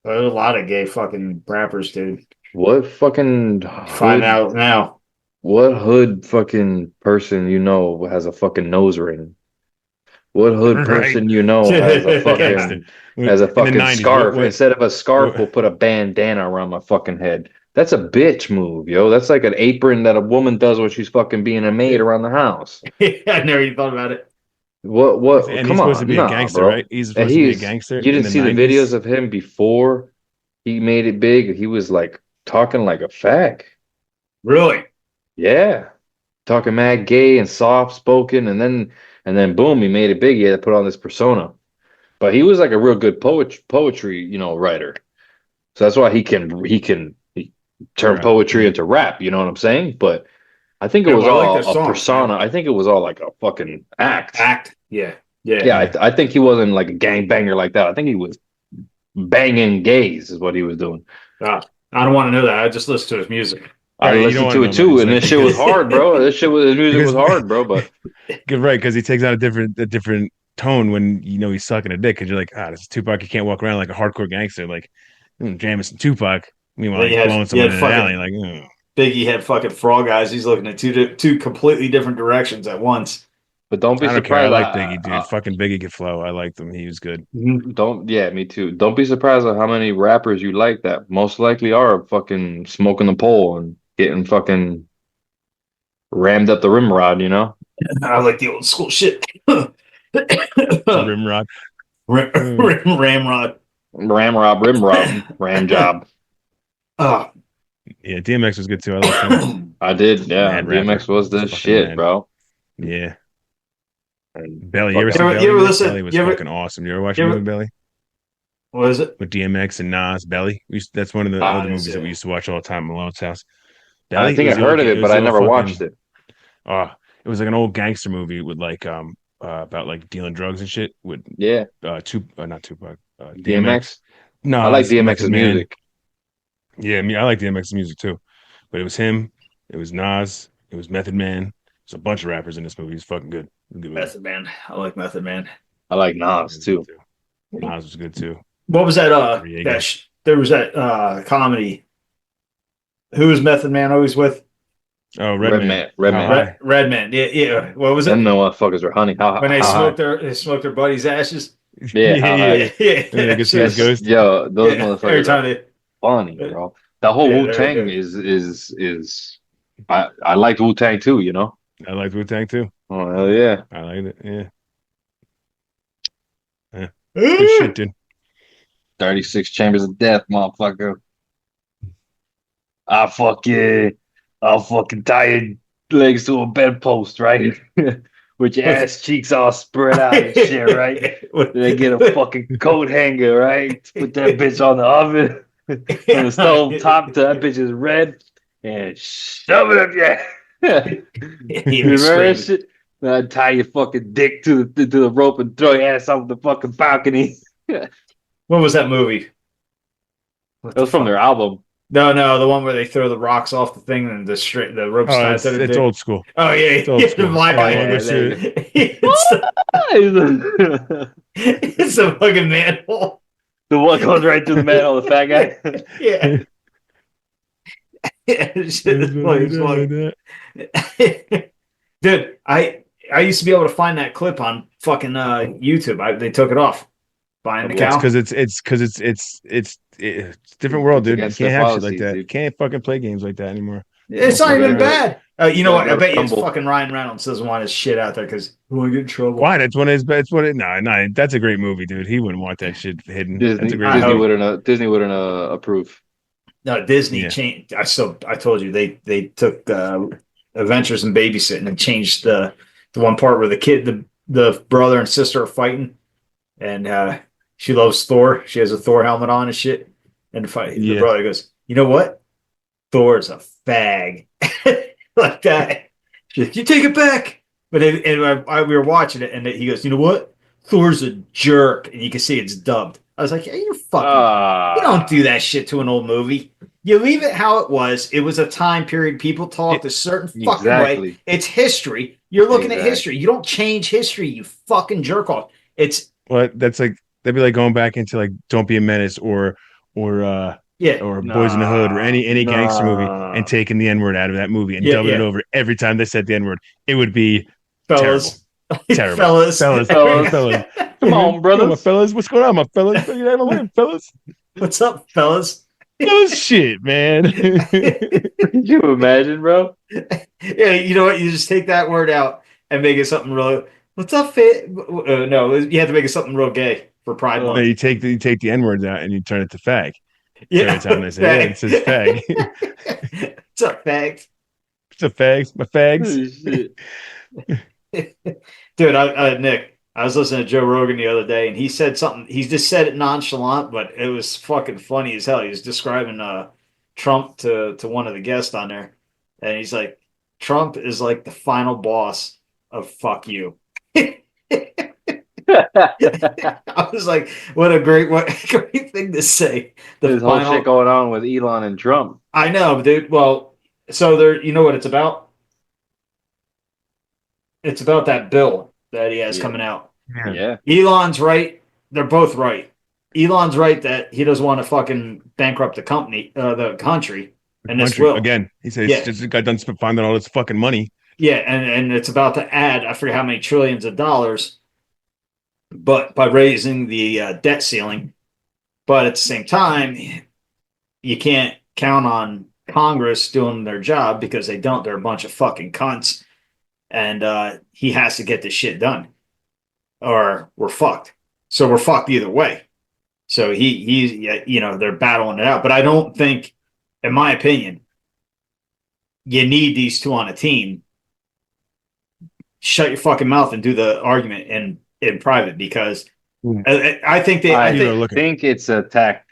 There's a lot of gay fucking rappers, dude. What fucking Find hood, out now. what hood fucking person you know has a fucking nose ring? What hood Right. person you know has a fucking has a In the fucking 90s, scarf? what- Instead of a scarf, what- we'll put a bandana around my fucking head. That's a bitch move, yo. That's like an apron that a woman does when she's fucking being a maid around the house. I never even thought about it. What? And Come he's supposed on, to be nah, a gangster, bro. right? He's And supposed to be a gangster. You in didn't see the 90s. videos of him before he made it big. He was like talking like a fag. Really? Yeah, talking mad gay and soft spoken, and then boom, he made it big. He had to put on this persona, but he was like a real good poetry, writer. So that's why he can turn Right. poetry into rap. You know what I'm saying? But I think it Yeah, was well, I like all their a songs, persona. man. I think it was all like a fucking act. Act. Yeah. Yeah. Yeah, I think he wasn't like a gangbanger like that. I think he was banging gays, is what he was doing. I don't want to know that. I just listen to his music. I Right, you listened don't to wanna it know too, that. and It's this like- shit was hard, bro. His music was hard, bro. But Good, right? Because he takes on a different tone when you know he's sucking a dick. Because you're like, this is Tupac. You can't walk around like a hardcore gangster, like Jamison Tupac. Meanwhile, Then he's you had- blowing you someone had in the fucking- alley, like, Biggie had fucking frog eyes. He's looking at two completely different directions at once. don't be I don't care. I surprised. like Biggie, dude. Fucking Biggie could flow. I liked him. He was good. Yeah, me too. Don't be surprised at how many rappers you like that most likely are fucking smoking the pole and getting fucking rammed up the rim rod, you know? I like the old school shit. Rimrod. Ramrod. Rim rob, ram job. Oh, Yeah, DMX was good too. I liked him. I did, yeah. Mad DMX rapper. was the Fucking shit, mad. bro. Yeah. And Belly. You ever fucking- seen You ever- Belly? you ever listen- Belly was you ever- fucking awesome. You ever watch you the ever- movie Belly what is it? with DMX and Nas? Belly. That's one of the I other didn't movies see that it. we used to watch all the time at Malone's house. I think I was the heard old- of it, was but I the never old watched fucking- it. It was like an old gangster movie with like about like dealing drugs and shit with Yeah, not Tupac. DMX. No, I like it's Method DMX's Man. music. Yeah, I like DMX's music too. But it was him, it was Nas, it was Method Man. There's a bunch of rappers in this movie. It's fucking good. It was a good movie. Method Man. I like Method Man. I like Nas too. Nas was good too. What was that? Noriega. There was that comedy. Who was Method Man always with? Oh, Redman. Redman. How high? Redman. Yeah. What was it? Them motherfuckers were honey. When they how smoked their buddy's ashes. Yeah, how high? Yeah, they could see his high? ghost. Yo, those Every motherfuckers time are they. funny, bro. The whole Yeah, Wu Tang they're- is I liked Wu Tang too, you know. I liked Wu Tang too. Oh hell yeah. I liked it. Yeah. Good shit, dude. 36 Chambers of Death, motherfucker. I'll fucking tie your legs to a bedpost, right? With your ass cheeks all spread out and shit, right? Then get a fucking coat hanger, right? Put that bitch on the oven. And the stove top to that bitch is red. And shove it up your You remember that shit? Tie your fucking dick to the rope and throw your ass off the fucking balcony. What was that movie? That was from their album. No, the one where they throw the rocks off the thing and the ropes Oh, tied it's, to the it's dick. old school. Oh yeah, it's old yeah, school. fly by Yeah, it. the It's a fucking manhole. one goes right through the manhole, the fat guy. Yeah. Yeah, it's funny, it's funny. Dude, I used to be able to find that clip on fucking YouTube. They took it off. Buying the Yeah, It's cow. because it's a different world, It's dude. You against can't their have shit like policies, that. dude. You can't fucking play games like that anymore. It's Don't not fucking even do it. bad. You know what? I Gotta bet you it's crumble. fucking Ryan Reynolds doesn't want his shit out there because he will get in trouble. Why? That's one of his best. No, that's a great movie, dude. He wouldn't want that shit hidden. That's a great I hope- movie. Disney wouldn't approve. No, Disney Yeah. changed. I told you they took Adventures in Babysitting and changed the one part where the brother and sister are fighting, and she loves Thor. She has a Thor helmet on and shit. And the Yeah. brother goes, "You know what? Thor's a fag," like that. She's like, "You take it back." But we were watching it, and he goes, "You know what? Thor's a jerk," and you can see it's dubbed. I was like, "Hey, you're fucking." You don't do that shit to an old movie. You leave it how it was. It was a time period. People talked a certain fucking way. Exactly. It's history. You're looking at Exactly. history. You don't change history, you fucking jerk off. It's Well, that'd be like going back into like Don't Be a Menace or yeah. Boys in the Hood or any gangster movie Nah. and taking the N word out of that movie and Yeah, dubbing it yeah. over every time they said the N word. It would be Fellas. Terrible. Fellas. fellas. Come on, my brothers. fellas. What's going on, my fellas? You know what I mean, fellas? What's up, fellas? Fellas, shit, man. Could you imagine, bro? Yeah, you know what? You just take that word out and make it something real. What's up, fit? No, you have to make it something real gay for Pride No, Month. you take the N words out and you turn it to fag. Yeah, Every time they say, "Hey, it says fag." What's up, fag? It's a fags, my fags. Dude, Nick, I was listening to Joe Rogan the other day, and he said something. He just said it nonchalant, but it was fucking funny as hell. He was describing Trump to one of the guests on there, and he's like, "Trump is like the final boss of fuck you." I was like, "What a great thing to say." There's whole shit going on with Elon and Trump. I know, dude. Well, so there, you know what it's about? It's about that bill that he has Yeah. coming out. Yeah. Elon's right. They're both right. Elon's right that he doesn't want to fucking bankrupt the country, and this will. Again, he says Yeah. just got done finding all this fucking money. Yeah, and it's about to add, I forget how many trillions of dollars, but by raising the debt ceiling. But at the same time, you can't count on Congress doing their job because they don't. They're a bunch of fucking cunts. And he has to get this shit done, or we're fucked. So we're fucked either way. So he's they're battling it out. But I don't think, in my opinion, you need these two on a team. Shut your fucking mouth and do the argument in private, because I think I think it's a tactic.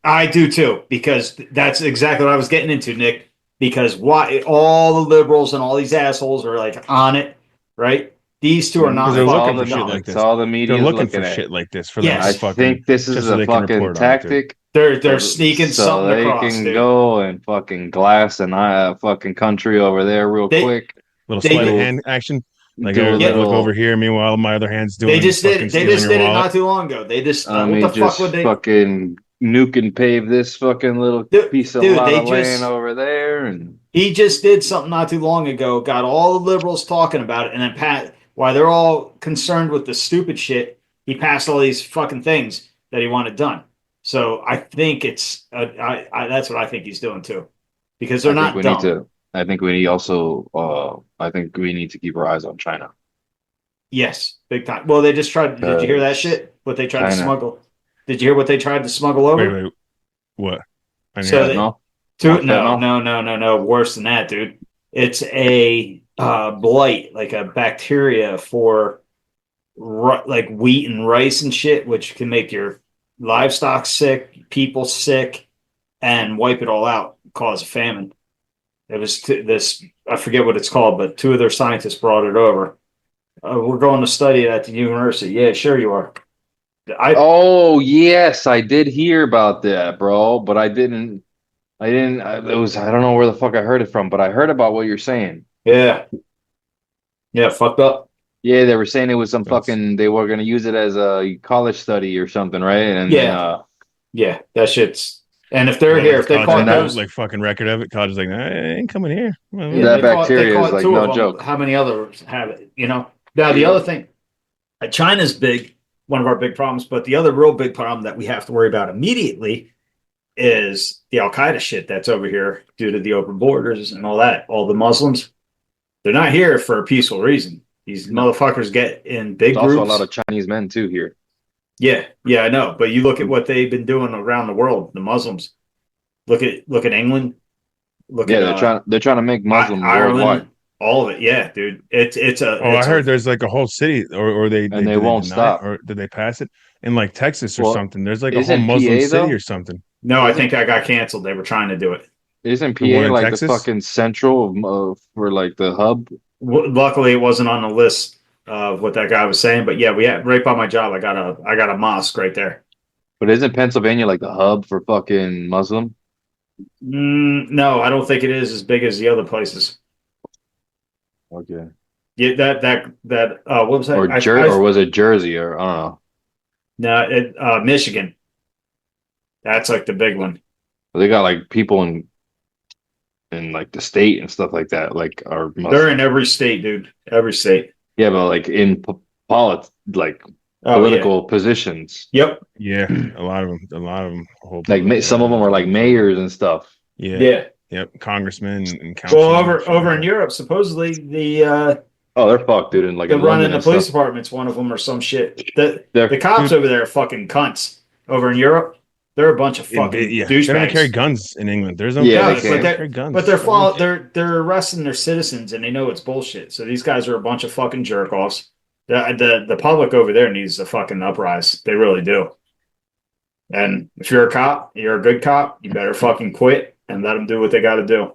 I do too, because that's exactly what I was getting into, Nick. Because why all the liberals and all these assholes are like on it, right? These two are not. They're looking fucking for shit on it. like this. It's all the media They're looking looking for at. shit like this for Yes. them. I to fucking, think this just is so a they can report fucking on it, dude. tactic. They're sneaking so something they across, can dude. go and fucking glass and fucking country over there real quick. Little They sleight of do. hand action. Like, Do a look little- over here. Meanwhile, my other hand's doing. They just did fucking it. They stealing just your did it wallet. not too long ago. They just I what mean, the fuck just would they? fucking nuke and pave this fucking little piece of Dude, lot they of land just- over there, and He just did something not too long ago. Got all the liberals talking about it, and then while they're all concerned with the stupid shit, he passed all these fucking things that he wanted done. So I think it's that's what I think he's doing too, because they're not dumb. I think we need also. I think we need to keep our eyes on China. Yes, big time. Well, they just tried. Did you hear that shit? What they tried to China. smuggle? Did you hear what they tried to smuggle over? Wait, what? I mean, So they- No, No. Worse than that, dude. It's a blight, like a bacteria for like wheat and rice and shit, which can make your livestock sick, people sick, and wipe it all out, cause a famine. It was this, I forget what it's called, but two of their scientists brought it over. We're going to study it at the university. Yeah, sure you are. Oh yes, I did hear about that, bro. But I didn't. It was. I don't know where the fuck I heard it from, but I heard about what you're saying. Yeah, fucked up. Yeah, they were saying it was some That's- fucking. They were gonna use it as a college study or something, right? And Yeah. Yeah, that shit's. And if they're Well, here, like if they college caught had those, like fucking record of it, college is like, nah, I ain't coming here. Well, yeah, That they caught bacteria is two like of no them. joke. How many others have it? You know, Now, the other thing, China's big, one of our big problems, but the other real big problem that we have to worry about immediately is the Al Qaeda shit that's over here due to the open borders and all that. All the Muslims, they're not here for a peaceful reason. These motherfuckers get in big There's groups. also a lot of Chinese men too here. Yeah, I know. But you look at what they've been doing around the world, the Muslims. Look at England. Look Yeah, at they're trying to make Muslim Ireland. worldwide, All of it, yeah, dude. I heard there's like a whole city, or they and they did won't deny it, stop. or did they pass it in like Texas or Well, something? There's like a whole isn't Muslim PA city though? or something. No, I think I got canceled. They were trying to do it. Isn't The one PA in like Texas? the fucking central for like the hub? Luckily, it wasn't on the list of what that guy was saying. But yeah, we had right by my job. I got a mosque right there. But isn't Pennsylvania like the hub for fucking Muslim? No, I don't think it is as big as the other places. Okay. Yeah, that what was that? Or was it Jersey or I don't know. No, Michigan. That's like the big one. They got like people in like the state and stuff like that. Like are They're Muslim. in every state, dude. Every state. Yeah, but like in like Oh, political positions. yeah. Yep. Yeah, a lot of them. Like some of them are like mayors and stuff. Yeah, yep, congressmen and Well, councilmen. over in Europe, supposedly the Oh, they're fucked, dude. And like in running London the and police stuff. departments, one of them or some shit. The They're- cops over there are fucking cunts. Over in Europe, they're a bunch of fucking Yeah, they don't douchebags. carry guns in England. There's no Yeah, guns. they but can't. carry guns. But they're arresting their citizens and they know it's bullshit. So these guys are a bunch of fucking jerk offs. The public over there needs a fucking uprise. They really do. And if you're a cop, you're a good cop, you better fucking quit and let them do what they got to do.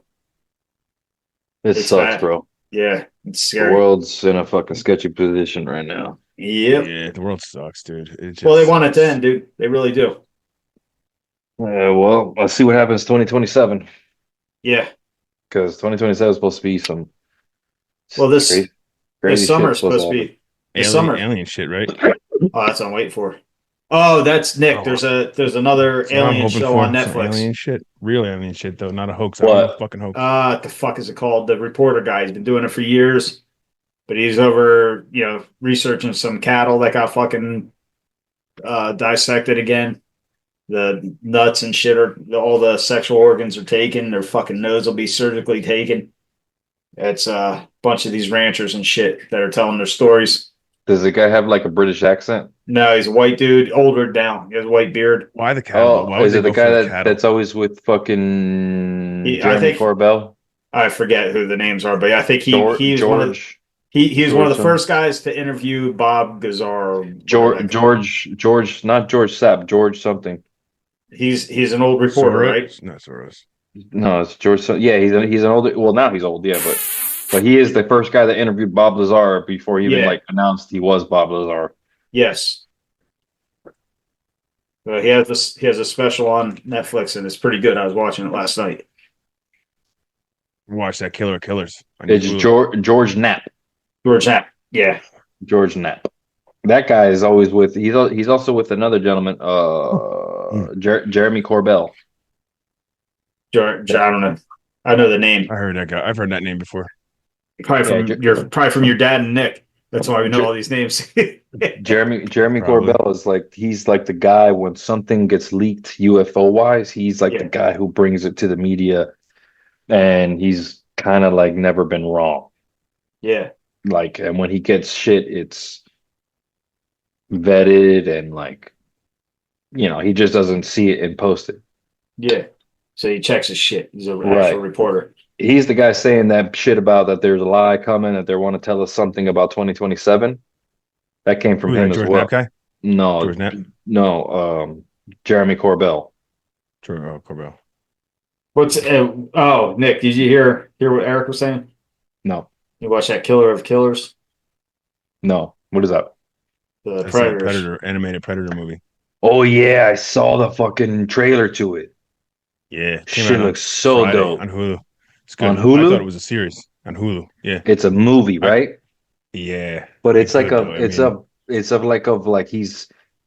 It It's sucks, bad. bro. Yeah, it's The scary. world's in a fucking sketchy position right now. Yep. Yeah, the world sucks, dude. It just Well, they want it to end, dude. They really do. Well, let's see what happens 2027 Yeah. because 2027 is supposed to be some. Well, this crazy summer shit is supposed to happen. be this summer. alien shit, right? Oh, that's what I'm waiting for. Oh, that's Nick. Oh. There's another That's what I'm alien hoping show for, on some Netflix. Alien shit, real alien shit though, not a hoax. What? I don't know, fucking hoax. What the fuck is it called? The reporter guy. He's been doing it for years, but he's over, researching some cattle that got fucking dissected again. The nuts and shit all the sexual organs are taken. Their fucking nose will be surgically taken. It's a bunch of these ranchers and shit that are telling their stories. Does the guy have like a British accent? No, he's a white dude, older now. He has a white beard. Why the cattle? Why would is they it the go guy for the that, cattle? that's always with fucking I Jeremy think- Corbell? I forget who the names are, but I think George, he's one of the, George, he was one of the George first guys to interview Bob Gazar. George, not George Sapp, George something. He's an old reporter, Soros? right? No, Soros. No, it's George. Yeah, he's an older. Well, now he's old. Yeah, but he is the first guy that interviewed Bob Lazar before he even Yeah. like announced he was Bob Lazar. Yes. He has a special on Netflix and it's pretty good. I was watching it last night. Watch that Killer of Killers. on It's Hulu. George Knapp. George Knapp. Yeah. George Knapp. That guy is always with. He's also with another gentleman. Jeremy Corbell. George, I don't know. I know the name. I heard that guy. I've heard that name before. Probably from your dad and Nick. That's why we know all these names. Jeremy Probably. Corbell is like he's like the guy when something gets leaked UFO wise. He's like Yeah. the guy who brings it to the media, and he's kind of like never been wrong. Yeah. Like, and when he gets shit, it's vetted and like, he just doesn't see it and post it. Yeah. So he checks his shit. He's an Right. actual reporter. He's the guy saying that shit about that there's a lie coming, that they want to tell us something about 2027. That came from Who's him that, as George well. Knapp guy? No, George Knapp? no, Jeremy Corbell. Corbell. What's Nick, did you hear what Eric was saying? No, You watch that Killer of Killers? no. What is that? The That's Predators. that animated Predator movie. Oh yeah, I saw the fucking trailer to it. Yeah. Came Shit out on looks so Friday dope. on Hulu. It's good. On Hulu? I thought it was a series on Hulu. Yeah. It's a movie, right? Yeah. But it's like good, though.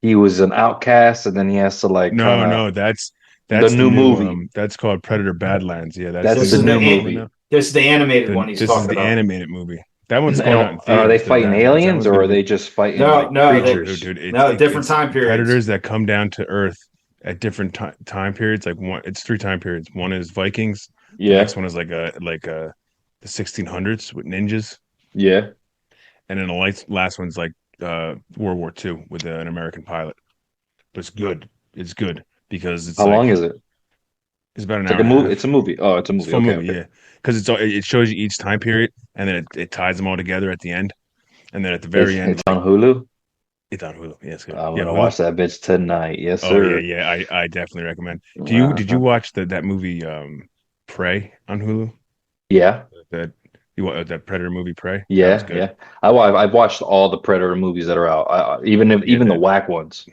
he was an outcast and then he has to like No, that's the new movie. That's called Predator Badlands. Yeah, That's the new one movie. now. This is the animated one he's This is talking the about. animated movie. That one's going out in Are they theaters, fighting that aliens one's or gonna are be- they just fighting No, like no, creatures? different time periods. Predators that come down to Earth at different time periods. Like it's 3 time periods. One is Vikings. The Yeah, next one is like the 1600s with ninjas, yeah. and then the last one's like World War II with an American pilot. But it's good. It's good because it's How long is it? It's about an It's hour like a and a movie. half. It's a movie. Oh, it's a It's movie. a full Okay, movie, okay. yeah. Because it shows you each time period, and then it ties them all together at the end, and then at the very end, It's on Hulu. it's on Hulu. Yeah, it's good. I'm Yeah, gonna Hulu? watch that bitch tonight. Yes, Oh sir. yeah. I definitely recommend. Did you watch that movie Prey on Hulu? Yeah, That Predator movie Prey? That was yeah, good. yeah. I've watched all the Predator movies that are out. Even the whack ones.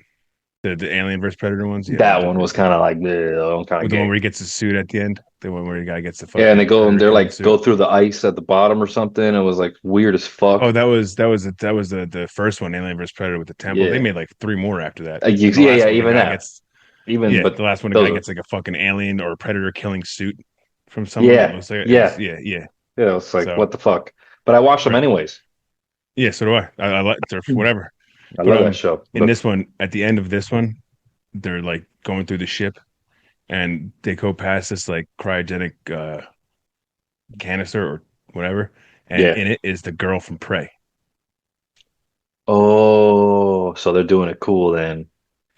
The Alien vs Predator ones. Yeah, That one was kind of like kind with of the one gay. where he gets his suit at the end. The one where the guy gets the fucking Yeah, and they're Predator like suit. go through the ice at the bottom or something. It was like weird as fuck. Oh, that was the first one, Alien vs Predator with the temple. Yeah. They made like 3 more after that. Yeah, The last one, the even guy that. gets- Even but the last one, the guy those- gets like a fucking alien or a predator killing suit from someone. Yeah, It looks like, yeah. yeah. yeah, it's like So- what the fuck. But I watched them Right. anyways. Yeah, so do I. I like whatever. I But, love that show. In this one, at the end of this one, they're like going through the ship, and they go past this like cryogenic canister or whatever, and Yeah. in it is the girl from Prey. Oh, so they're doing it cool then.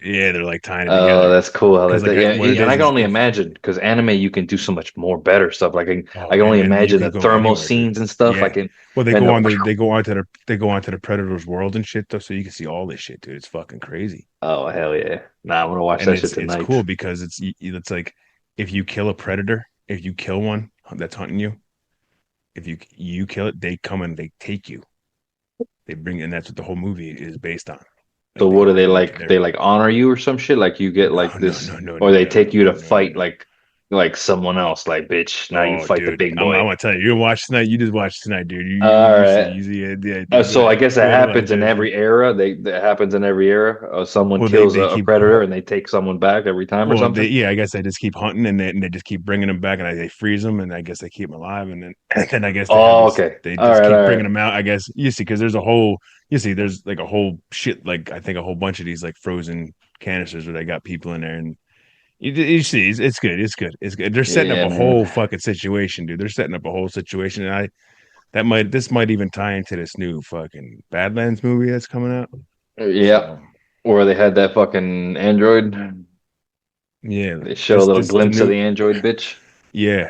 Yeah, they're like tying it Oh, together. that's cool. How 'Cause, they, like, yeah, what it and I is can only is- imagine because anime you can do so much more better stuff. Like I Oh, can only man, imagine you the could go thermal anywhere, scenes dude. and stuff. Yeah. I can. Well, they and go the- onto the Predator's world and shit though, so you can see all this shit, dude. It's fucking crazy. Oh hell yeah! Nah, I'm gonna watch And that shit it's tonight. cool because it's like if you kill a predator, if you kill one that's hunting you, if you kill it, they come and they take you. They bring, and that's what the whole movie is based on. So what do they like? they're- They like honor you or some shit? Like you get like No, this, no, or they no, take you to no, fight no. like someone else. Like bitch, now you Oh, fight the dude, big I boy. want to tell you, you watch tonight. You just watch tonight, dude. You, All you right. see, yeah, So I guess that yeah, happens in like, every era. That happens in every era. Someone Well, kills they a keep- predator and they take someone back every time or Well, something. I guess they just keep hunting and they just keep bringing them back and they freeze them and I guess they keep them alive and then I guess they Oh, have this- okay. they All just right, keep all right. bringing them out. I guess you see because there's like a whole shit like I think a whole bunch of these like frozen canisters where they got people in there and you see it's good. They're setting Yeah, up a man. whole fucking situation, dude. They're setting up a whole situation and this might even tie into this new fucking Badlands movie that's coming out. Yeah. Or they had that fucking android. Yeah, They show a little the glimpse of new- the android bitch. Yeah,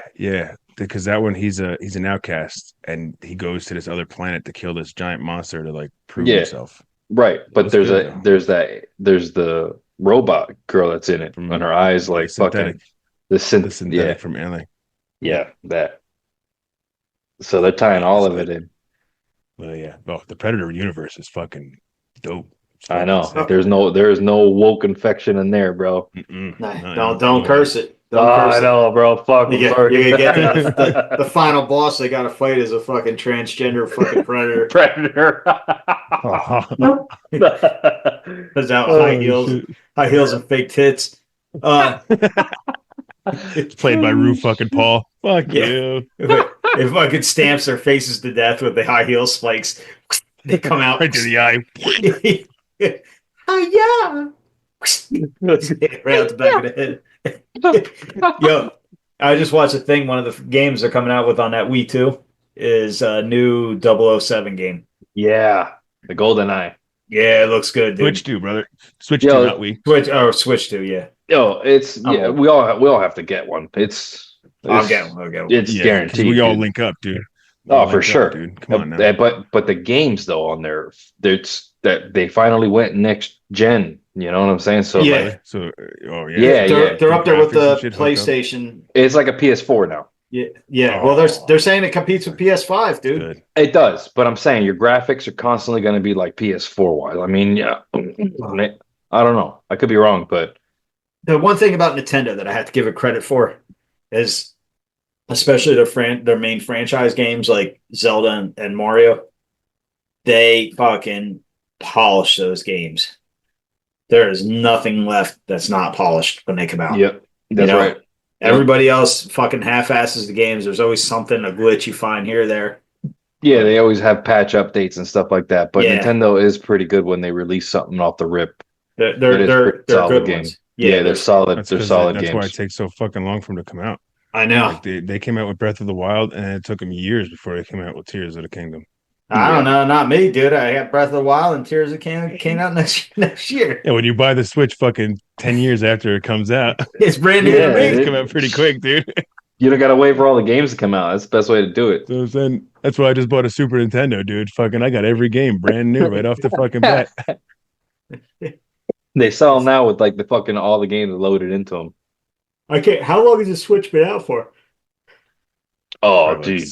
because that one he's an outcast and he goes to this other planet to kill this giant monster to like prove Yeah. himself. Right. But That's good, though. there's the robot girl that's in it. From- And her eyes like synthetic, fucking the the synthetic yeah. from Alien. Yeah, that. So they're tying all of it in. Well, yeah. Oh, the Predator universe is fucking dope. It's I fucking know. sick. There's no woke infection in there, bro. Mm-mm. Don't curse it. Don't Oh, curse I it. know, bro. Fuck. You I'm get, sorry. you get the final boss they got to fight is a fucking transgender fucking predator. Predator. Puts out Oh, high heels and fake tits. It's played by Rue fucking Paul. Fuck Yeah. you. It fucking stamps their faces to death with the high heel spikes. They come out Right to the eye. Hi-ya! Right out the back of the head. Yo, I just watched a thing. One of the games they're coming out with on that Wii 2 is a new 007 game. Yeah, the Golden Eye. Yeah, it looks good, dude. Switch to, brother. Switch Yo, to, not we. Switch to, yeah. Yo, it's yeah. I'm- We all have to get one. I'll get one. It's Yeah, 'cause guaranteed. we all dude. link up, dude. We Oh, all for link up, sure. dude. Come on now. But the games though on there, it's that they finally went next gen. You know what I'm saying? So Yeah. like, So, oh yeah. Yeah, They're up there with Graphics the and shit hooked up. PlayStation. it's like a PS4 now. Yeah, yeah. Oh. Well, they're saying it competes with PS5, dude. Good. It does, but I'm saying your graphics are constantly going to be like PS4 wise. I mean, yeah, I don't know. I could be wrong, but The one thing about Nintendo that I have to give it credit for is, especially their main franchise games like Zelda and Mario, they fucking polish those games. There is nothing left that's not polished when they come out. yep, that's You know, right. Everybody else fucking half-asses the games. There's always something, a glitch you find here or there. Yeah, they always have patch updates and stuff like that. But Yeah. Nintendo is pretty good when they release something off the rip. They're It is pretty they're solid good game. ones. Yeah, they're solid. That's They're 'cause solid that's why it games. takes so fucking long for them to come out. I know. Like they came out with Breath of the Wild, and it took them years before they came out with Tears of the Kingdom. I don't know, not me, dude. I got Breath of the Wild and Tears of the Kingdom came out next year. Yeah, when you buy the Switch, fucking 10 years after it comes out, It's brand new Yeah, to me. it's come out pretty quick, dude. You don't gotta wait for all the games to come out. That's the best way to do it. So then that's why I just bought a Super Nintendo, dude. Fucking, I got every game brand new right off the fucking bat. They sell them now with like the fucking all the games loaded into them. Okay, how long has the Switch been out for? Oh, Probably dude.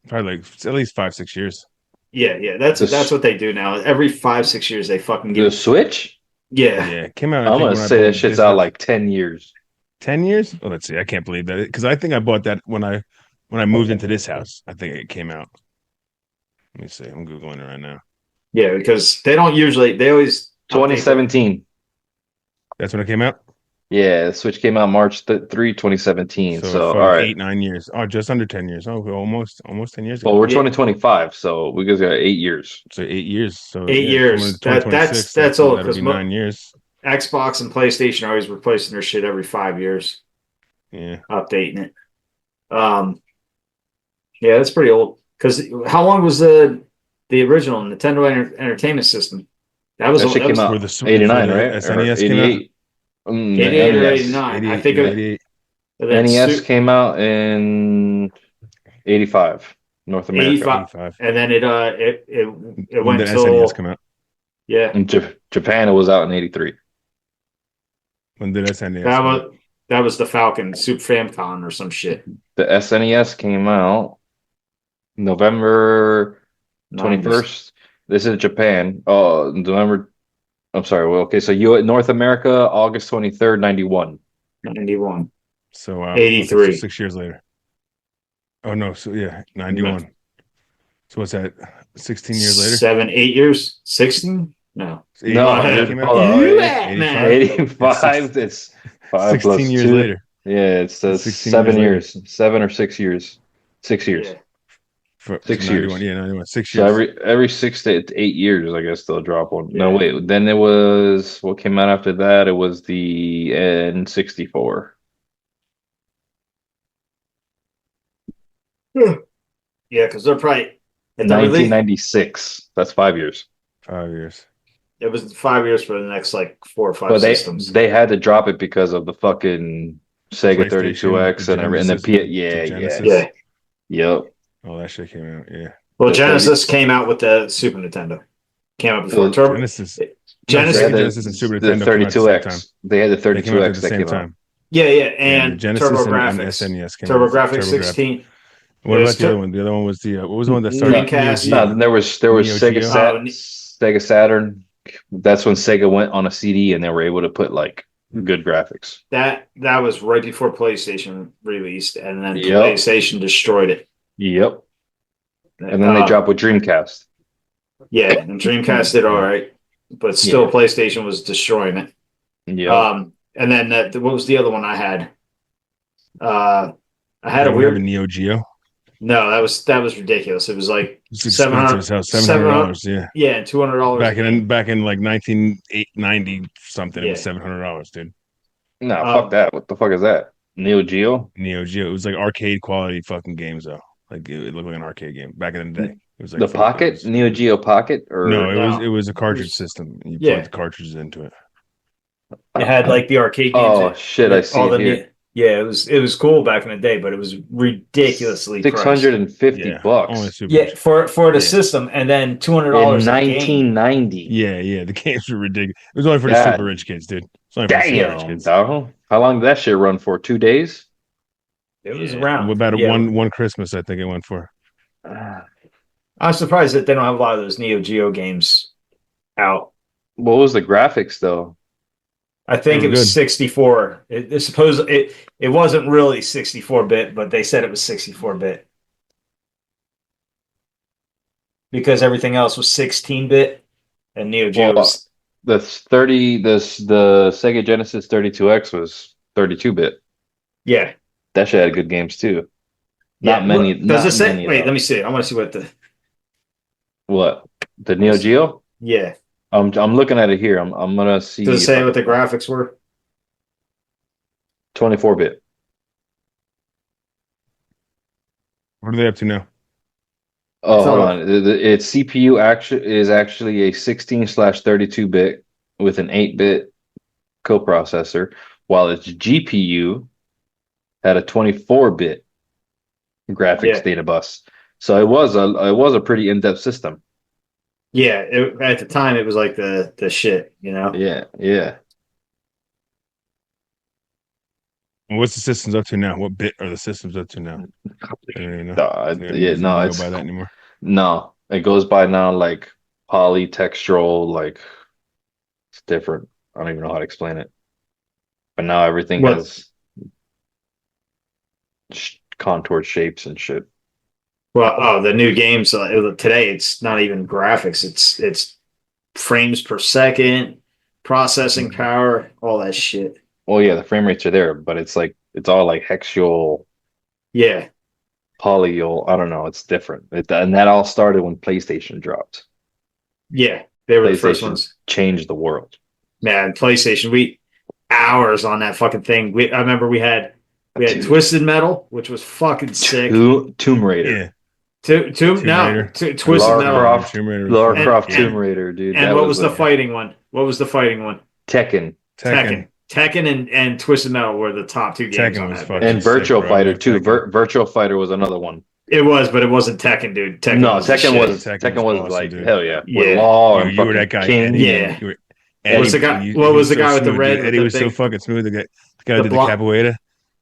probably like at least 5-6 years. Yeah, that's what they do now. Every 5-6 years they fucking The give. Switch? Yeah, Yeah, it came out. I I'm think, gonna when I say bought that shit's this out house. like 10 years. 10 years. Oh, let's see. I can't believe that because I think I bought that when I moved into this house. I think it came out. Let me see. I'm googling it right now. yeah, because they don't usually. They always 2017. That's when it came out. Yeah, the Switch came out March 3, 2017. So, for all right. 8-9 years. Oh, just under 10 years. Oh, almost 10 years ago. Well, we're Yeah. 2025, so we guys got 8 years. So 8 years. So 8 yeah, years. coming to That's 2026, old, that'll 'cause be 9 years. Xbox and PlayStation are always replacing their shit every 5 years, Yeah. updating it. Yeah, that's pretty old. Because how long was the original Nintendo Entertainment System? That was That shit came out For the 89, for the right? Or SNES came out. 88. 88 or NES. 89. I 88, think yeah, it, 88. then NES Su- came out in 85, North America. 85. and then it When went did till SNES come out? yeah. In Japan, it was out in 83. When did SNES come out? That was the Falcon Super Famicom or some shit. The SNES came out November 21st. This is Japan. Oh, November. I'm sorry. Well, okay. So you North America, August 23rd, 91. 91. So 83. 6 years later. Oh no, so yeah, 91. So what's that? 16 years later? 7, 8 years? 16? No. No, it it- came hold out? on, You it- at, man. 85. It's 5 plus 16 years 2. later. Yeah, it says 16 7 years years, 7 or 6 years, 6 years. Yeah. For 6 91, years. yeah, 91. 6 So years. every 6 to 8 years, I guess they'll drop one. No, Yeah. wait. Then it was what came out after that. It was the N64. Yeah, because they're probably at the release, 1996. That's 5 years. 5 years. it was 5 years for the next like 4 or 5 But systems. they had to drop it because of the fucking Sega PlayStation, 32X the and the Genesis, P. the Yeah, Genesis. yeah, Yeah. yep. Oh, that shit came out. Yeah. Well, The Genesis came out with the Super Nintendo. Came out before Well, Turbo. Genesis. Genesis. They had Genesis and Super the Nintendo came out at the same 32X. time. They had the They came out at 32X the that same came out. time. Yeah, And and Genesis and TurboGrafx. SNES came out. TurboGrafx TurboGrafx. 16. What There's about the other one? The other one was what was the one that No, started? Dreamcast. Neo No, Geo. then there was Neo Sega Geo. Sega Saturn. That's when Sega went on a CD and they were able to put like good graphics. That was right before PlayStation released, and then Yep. PlayStation destroyed it. Yep. And then they dropped with Dreamcast. Yeah, and Dreamcast did all right, but still, Yeah. PlayStation was destroying it. Yep. And then what was the other one I had? I had a Did we have weird. Neo Geo. No, that was ridiculous. It was like It's expensive as hell. $700. Yeah. yeah, and $200 Back in like 1990 something, it was Yeah. $700, dude. No, fuck that. What the fuck is that? Neo Geo? Neo Geo. It was like arcade quality fucking games though. Like it looked like an arcade game back in the day. It was like The Pocket? $4. Neo Geo Pocket? Or No, No. it was a cartridge system. You Yeah. plugged cartridges into it. It had like the arcade games. Oh shit, I see it here. Yeah, it was cool back in the day, but it was ridiculously priced. $650 bucks. Only Super. Yeah, for the Yeah. system, and then In $200 a game. 1990. Yeah. The games were ridiculous. It was only for the God. super rich kids, dude. It's only for the super rich Damn, kids. dog. How long did that shit run for? 2 days? It was Yeah. around. About Yeah. one Christmas, I think it went for. I'm surprised that they don't have a lot of those Neo Geo games out. What was the graphics though? I think They it were was good. 64. It wasn't really 64-bit, but they said it was 64-bit because everything else was 16-bit, and Neo Geo Well, was The Sega Genesis 32X was 32-bit. yeah. That shit had good games too. Yeah, Not many. Does not it say? many, Wait, though. let me see. I want to see what What? The Neo Geo? Yeah. I'm looking at it here. I'm gonna see Does it if say I what the can- graphics were? 24-bit. What are they up to now? Oh, hold So- on. Its CPU is actually a 16/32-bit with an 8-bit coprocessor, while its GPU had a 24-bit graphics Yeah. data bus. So it was a pretty in-depth system. Yeah, at the time it was like the shit, you know. Yeah, yeah. What's the systems up to now? What bit are the systems up to now? I don't even know. Yeah, no, Go it's by that anymore. no. It goes by now like polytextual, like it's different. I don't even know how to explain it. But now everything What? has contoured shapes and shit. Well, the new games today it's not even graphics. It's frames per second, processing power, all that shit. Well, yeah, the frame rates are there, but it's like it's all like hexual, Yeah, polyol. I don't know. It's different. And that all started when PlayStation dropped. yeah, they were the first PlayStation ones. changed the world. Man, PlayStation, we hours on that fucking thing. I remember we had Dude. Twisted Metal, which was fucking sick. Tomb Raider. Yeah. Tomb Raider. Twisted Lara Metal. Croft. Tomb Raider was Lara fun. Croft And- Tomb Raider, dude. And That what was the like fighting one? What was the fighting one? Tekken Tekken and Twisted Metal were the top two games Tekken on was that. fucking and sick, Virtual bro. Fighter too. Tekken. Virtual Fighter was another one. It was, but it wasn't Tekken, dude. Tekken No, was the Tekken shit. was Tekken Tekken was was awesome, like dude. hell yeah. Yeah. With Law and You were fucking that guy. King. Eddie. Yeah. You were- Was the guy- what was the guy with the smooth, red dude. with Eddie the was so big- fucking smooth. The guy the who did the block- capoeira.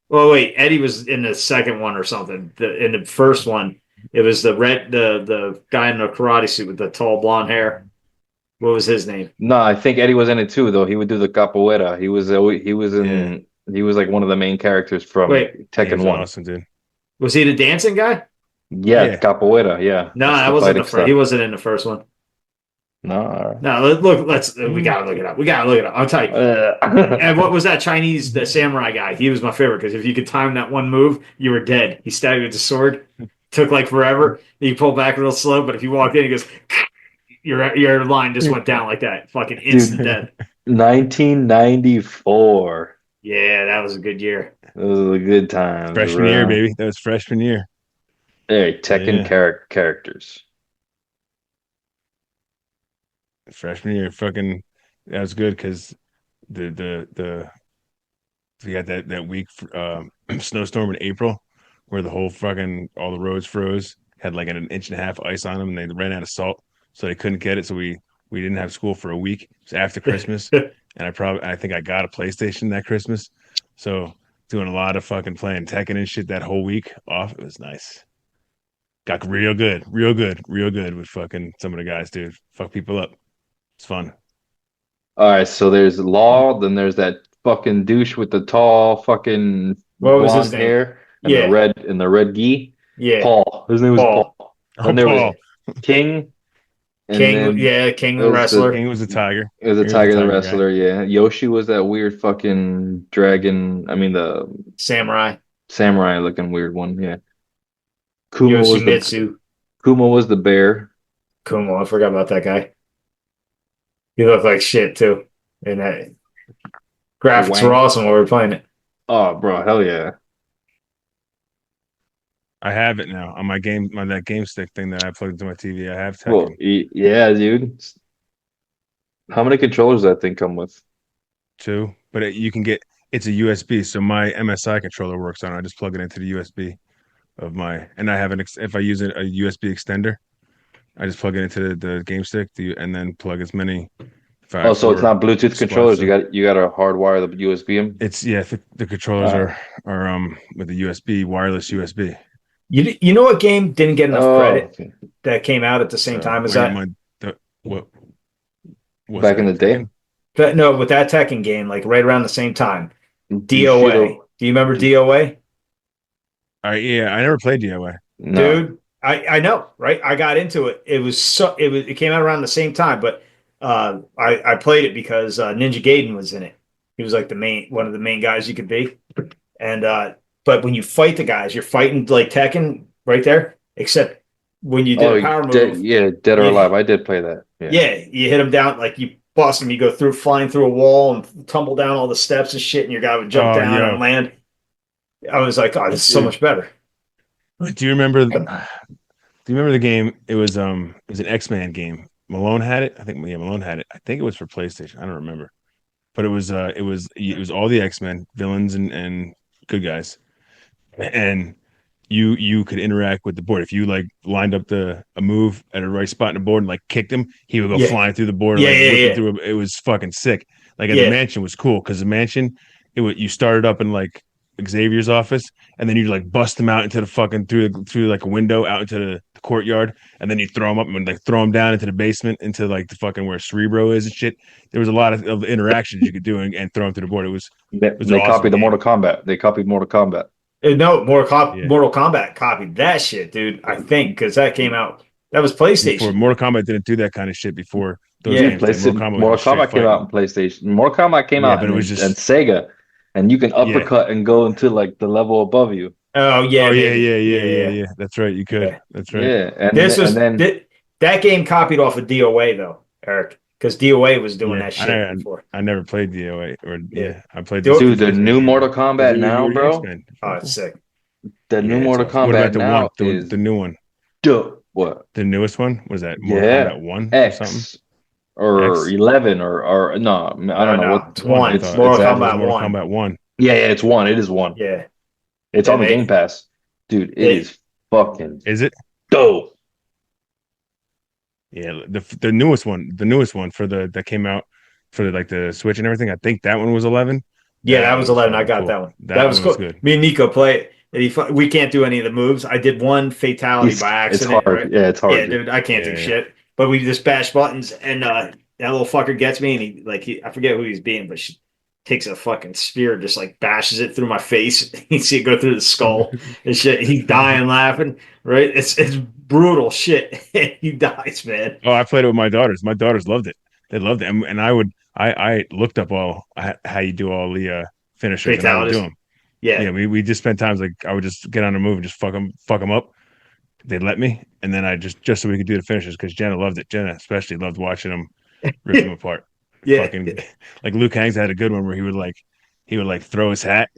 Well, wait, Eddie was in the second one or something. In the first one, it was the guy in the karate suit with the tall blonde hair. What was his name? No, I think Eddie was in it too, though. He would do the capoeira. He was he was like one of the main characters from Wait. He Tekken was 1. awesome, dude. Was he the dancing guy? Yeah, Yeah. capoeira, yeah. No, That's that the wasn't fighting the first. He stuff. wasn't in the first one. No, all right. No, we gotta look it up. We gotta look it up. I'll tell you. And what was that Chinese, the samurai guy? He was my favorite because if you could time that one move, you were dead. He stabbed you with the sword. Took like forever. You pull back real slow, but if you walked in, he goes, your line just went down like that. Fucking instant Dude. death. 1994. Yeah, that was a good year. It was a good time. Freshman year, baby. That was freshman year. Hey, Tekken Yeah. characters. Freshman year, fucking. That was good because the we had that week snowstorm in April where the whole fucking all the roads froze. Had like an inch and a half ice on them, and they ran out of salt, so they couldn't get it. So we didn't have school for a week. It was after Christmas, and I think I got a PlayStation that Christmas. So doing a lot of fucking playing Tekken and shit that whole week off. It was nice. Got real good with fucking some of the guys, dude. Fuck people up. It's fun. All right, so there's Law, then there's that fucking douche with the tall fucking What was his blonde name? hair and Yeah. the red gi. Yeah. Paul. His name was Paul. Paul. And there Paul. was King. And King, then King it the was wrestler. King was a tiger. it was a He was a Tiger the tiger guy. wrestler, yeah. Yoshi was that weird fucking dragon. I mean the Samurai. samurai looking weird one, yeah. Kuma was Yoshimitsu. Kuma was the bear. Kumo. I forgot about that guy. He looked like shit too. And that graphics Wang. were awesome while we were playing it. Oh, bro, hell yeah. I have it now on my that game stick thing that I plugged into my TV. I have Well, Tekken yeah, dude. How many controllers does that thing come with? 2, but you can get it's a USB. So my MSI controller works on it. I just plug it into the USB of my, and I have if I use a USB extender, I just plug it into the game stick and then plug as many. Oh, so it's not Bluetooth spots, controllers. so- You got to hardwire the USB in. It's the controllers are with the USB wireless USB. You know what game didn't get enough Oh, credit okay. that came out at the same time as that? What? what's Back in that, the day? Tekken? But no, with that Tekken game, like right around the same time. DOA. Bushido- Do you remember DOA? Yeah, I never played DOA. No. Dude, I know, right? I got into it. It came out around the same time, but I played it because Ninja Gaiden was in it. He was like one of the main guys you could be. And but when you fight the guys, you're fighting like Tekken right there, except when you did a power move. Dead or Yeah. Alive. I did play that. Yeah, you hit him down, like you bust him, you go through flying through a wall and tumble down all the steps and shit, and your guy would jump down and land. I was like, oh, this is so much better. Do you remember? Do you remember the game? It was an X-Men game. Malone had it. I think Malone had it. I think it was for PlayStation. I don't remember, but it was all the X-Men villains and good guys, and you could interact with the board if you like lined up a move at a right spot in the board and like kicked him, he would go flying through the board. And, whip through it was fucking sick. Like at the mansion was cool because the mansion you started up in like Xavier's office, and then you like bust him out into the fucking through like a window out into the courtyard, and then you throw him up and like throw him down into the basement into like the fucking where Cerebro is and shit. There was a lot of interactions you could do and throw him through the board. It was they awesome copied the game. Mortal Kombat. They copied Mortal Kombat. No, Mortal Kombat copied that shit, dude. I think because that came out. That was PlayStation. Before, Mortal Kombat didn't do that kind of shit before those games. Mortal Kombat came out on PlayStation. Mortal Kombat came out, but it was just and Sega, and you can uppercut and go into like the level above you. Oh yeah, yeah. That's right. You could. Yeah. That's right. Yeah, and that game copied off of DOA though, Eric, because DOA was doing that shit before. I never played DOA, I played. Dude, the new Mortal Kombat now, bro. Oh, it's sick. The new Mortal Kombat now is the new one. What? The newest one was that? Mortal Kombat 1 X or something? Or X? 11 or no? I don't know what. It's 1. It's Mortal Kombat 1. Yeah, it's 1. It is 1. Yeah, it's on the Game Pass, dude. It is fucking. Is it dope? Yeah, the newest one for that came out for the Switch and everything. I think that one was 11. Yeah, that was 11. I got that one. That was cool. Good. Me and Nico play. We can't do any of the moves. I did one fatality by accident. It's hard. Right? Yeah, it's hard. Yeah, dude, I can't do shit. But we just bash buttons, and that little fucker gets me, and I forget who he's being, but she takes a fucking spear, just like bashes it through my face. You see it go through the skull and shit. He's dying laughing. Right? It's brutal shit. He dies, man. Oh, I played it with my daughters. My daughters loved it. They loved it, and I looked up how you do all the finishers. And I would do them. Yeah, we just spent times like I would just get on a move and just fuck them up. They'd let me, and then I just so we could do the finishes because Jenna loved it. Jenna especially loved watching them rip them apart. Yeah, like Luke Hangs had a good one where he would throw his hat,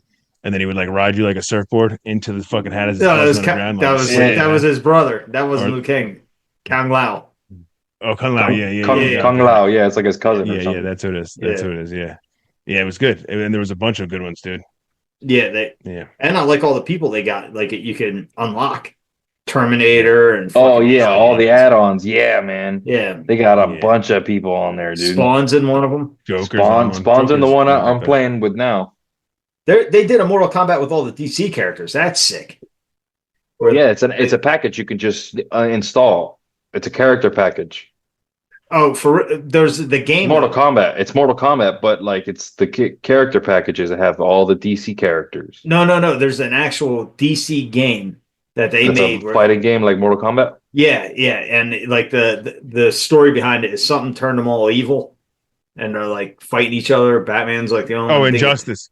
and then he would like ride you like a surfboard into the fucking hat as that was his brother. That wasn't Luke Hang. Kung Lao. Oh, Kung Lao, Kung Lao, yeah, it's like his cousin. Yeah, that's what it is. That's what it is. Yeah, it was good, and there was a bunch of good ones, dude. Yeah, and I like all the people they got. Like you can unlock Terminator and all the add-ons. Yeah, man. Yeah, they got a bunch of people on there, dude. Spawn's in one of them. Spawn's in the one I'm playing with now. They did a Mortal Kombat with all the DC characters. That's sick. Yeah, it's a package you can just install. It's a character package. Oh, there's the game Mortal Kombat. It's Mortal Kombat, but like it's the character packages that have all the DC characters. No. There's an actual DC game that they made. A fighting game like Mortal Kombat. Yeah, and like the story behind it is something turned them all evil, and they're like fighting each other. Batman's like the only. Oh, Injustice.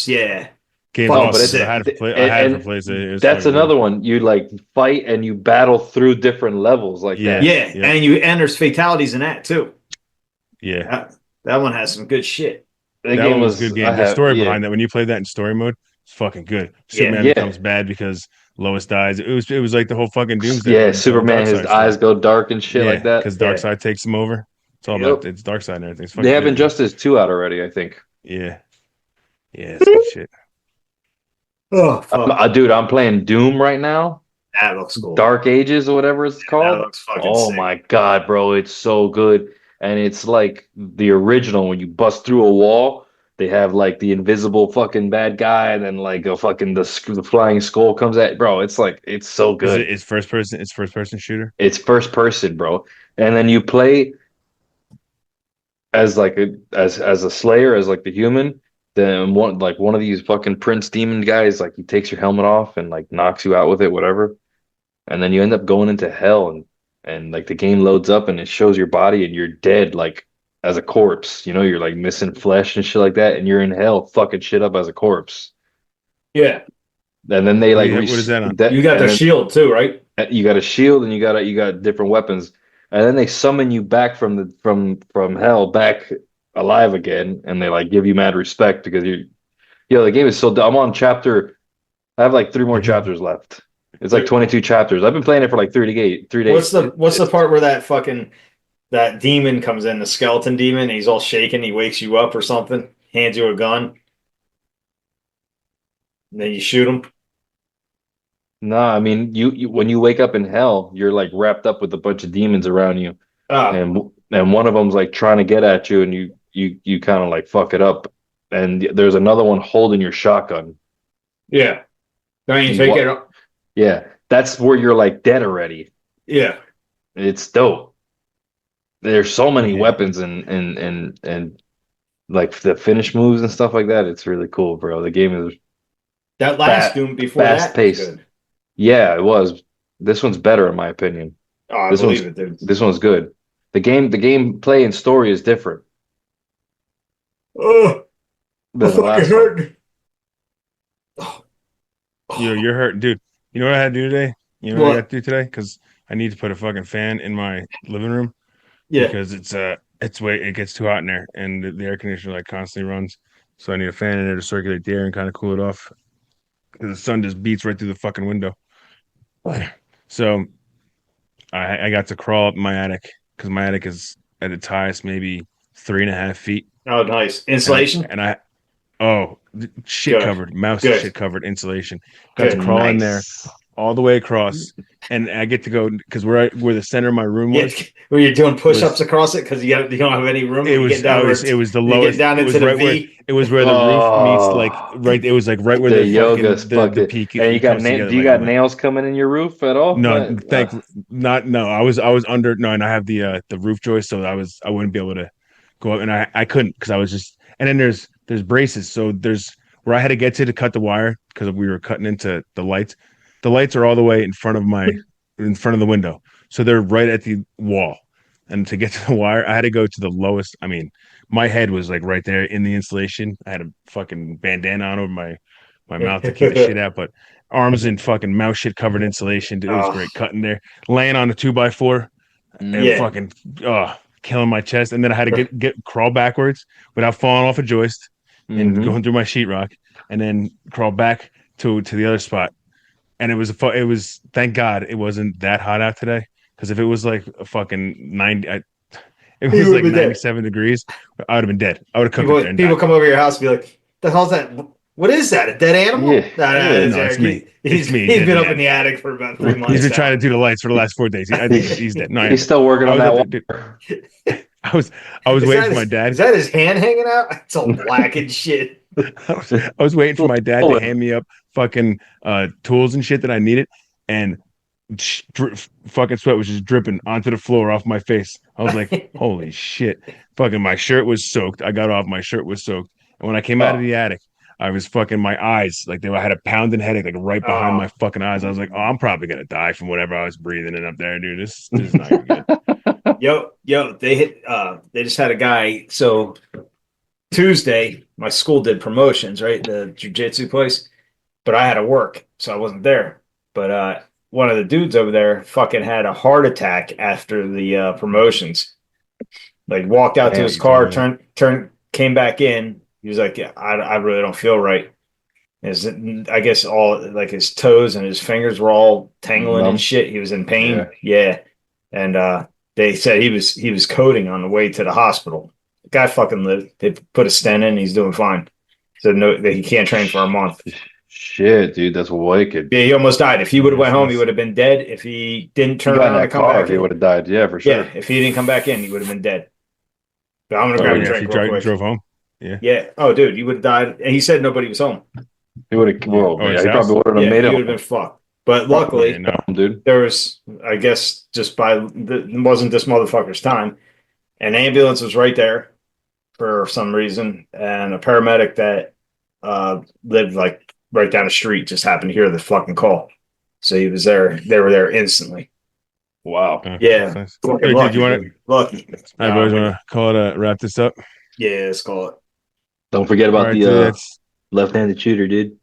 Yeah. Game's awesome. I had it for PlayStation. That's another one. You like fight and you battle through different levels like that. Yeah, and there's fatalities in that too. Yeah, that one has some good shit. That game was a good game. The story behind that, when you play that in story mode, it's fucking good. Superman becomes bad because Lois dies. It was like the whole fucking doomsday. Yeah, Superman, his eyes go dark and shit like that. Because Darkseid takes him over. It's all about it's Darkseid and everything. They have Injustice 2 out already, I think. Yeah, it's good shit. Oh, fuck. Dude, I'm playing Doom right now. That looks cool. Dark Ages or whatever it's called. That looks fucking sick. My god, bro, it's so good. And it's like the original. When you bust through a wall, they have like the invisible fucking bad guy, and then like a fucking the flying skull comes at. Bro, it's so good. It's first person. It's first person shooter. It's first person, bro. And then you play as like as a slayer, as like the human. Then one of these fucking Prince Demon guys, like he takes your helmet off and like knocks you out with it, whatever. And then you end up going into hell, and like the game loads up and it shows your body and you're dead, like as a corpse. You know, you're like missing flesh and shit like that, and you're in hell fucking shit up as a corpse. Yeah. And then they like what is that on? You got the shield too, right? You got a shield and you got different weapons, and then they summon you back from hell back alive again, and they like give you mad respect because the game is so. I'm on chapter. I have like 3 more chapters left. It's like 22 chapters. I've been playing it for like 3 days. What's the part where that demon comes in, the skeleton demon, and he's all shaking, he wakes you up or something, hands you a gun, and then you shoot him? No, I mean you when you wake up in hell, you're like wrapped up with a bunch of demons around you, and one of them's like trying to get at you, and you kind of like fuck it up, and there's another one holding your shotgun. Yeah. Don't you take it? Yeah, that's where you're like dead already. Yeah. It's dope. There's so many weapons and like the finish moves and stuff like that. It's really cool, bro. The game is that last Doom before fast paced. Yeah, it was. This one's better in my opinion. Oh, I believe it, dude. This one's good. The gameplay and story is different. Oh, I fucking hurt. You're hurting, dude. You know what I had to do today? You know what I got to do today? Because I need to put a fucking fan in my living room. Yeah. Because it gets too hot in there, and the air conditioner like constantly runs. So I need a fan in there to circulate the air and kind of cool it off. Because the sun just beats right through the fucking window. So I got to crawl up my attic because my attic is at its highest maybe 3.5 feet. Oh, nice insulation. Shit covered shit covered insulation. Got to crawl in there all the way across, and I get to go because where the center of my room was. Where you're doing push-ups across it because you don't have any room. It was the lowest. Down into the V. It was where the roof meets like right. It was like right where the yoga the peak. And do you got nails coming in your roof at all? No, no. I was under and I have the roof joist, so I wouldn't be able to go up, and I couldn't because I was just. And then there's braces, so there's where I had to get to cut the wire because we were cutting into the lights. The lights are all the way in front of the window, so they're right at the wall. And to get to the wire, I had to go to the lowest. I mean, my head was like right there in the insulation. I had a fucking bandana on over my mouth to keep the shit out, but arms in fucking mouse shit covered insulation. Dude, it was great cutting there, laying on a 2x4, and fucking killing my chest. And then I had to get crawl backwards without falling off a joist and going through my sheetrock, and then crawl back to the other spot. And it was thank God it wasn't that hot out today, because if it was like a fucking 90, it was like 97 degrees, I would have been dead. I would have cooked it. People come over your house and be like, "The hell's that? What is that? A dead animal?" Yeah. No, it's me. He's been up in the attic for about 3 months. He's been trying to do the lights for the last 4 days. I think he's dead. No, he's still working on that. I was waiting for my dad. Is that his hand hanging out? It's all black and shit. I was waiting for my dad to hand me up fucking tools and shit that I needed, and fucking sweat was just dripping onto the floor off my face. I was like, holy shit. Fucking my shirt was soaked. I got off, my shirt was soaked. And when I came out of the attic, I was fucking, my eyes, like I had a pounding headache, like right behind my fucking eyes. I was like, oh, I'm probably going to die from whatever I was breathing in up there, dude. This is not even good. Yo, they just had a guy. So Tuesday, my school did promotions, right? The jiu-jitsu place, but I had to work, so I wasn't there. But one of the dudes over there fucking had a heart attack after the promotions. Like walked out to his car, turned, came back in. He was like, "Yeah, I really don't feel right." I guess all like his toes and his fingers were all tangling and shit. He was in pain. Yeah. And they said he was coding on the way to the hospital. The guy fucking lived. They put a stent in. He's doing fine. Said no, that he can't train for a month. Shit, dude, that's wicked. Yeah, he almost died. If he would have went home, he would have been dead. If he didn't turn around and come back, he would have died. Yeah, for sure. Yeah, if he didn't come back in, he would have been dead. But I'm gonna grab a drink real quick. Drove home. Yeah. Oh, dude, you would have died. And he said nobody was home. He would have. Well, he probably would have made it. He would have been fucked. But luckily, dude, there was, I guess, just wasn't this motherfucker's time. An ambulance was right there for some reason, and a paramedic that lived like right down the street just happened to hear the fucking call. So he was there. They were there instantly. Wow. Yeah. Nice. Hey, dude, you want to? Lucky. I boys want to call it wrap this up. Yeah, let's call it. Don't forget about the left-handed shooter, dude.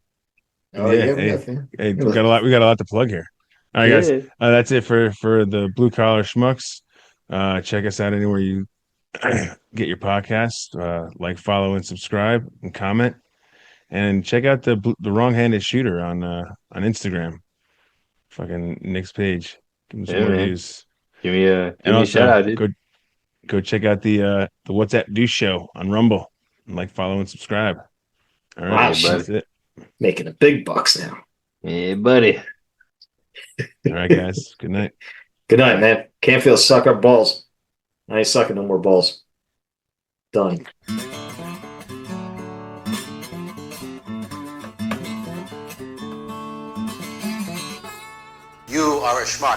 Hey, we got a lot to plug here. All right, guys. Yeah. That's it for the Blue Collar Schmucks. Check us out anywhere you get your podcast. Like, follow, and subscribe, and comment. And check out the Wrong-Handed Shooter on Instagram. Fucking Nick's page. Give him some Yeah, man. reviews. Give me a And also, shout out, dude. go check out the What's That Do show on Rumble. And like, follow, and subscribe. All right, Wow, that's it. Making the big bucks now. Yeah, buddy. All right, guys. Good night. Good night, man. Canfield suck our balls. I ain't sucking no more balls. Done. You are a schmuck.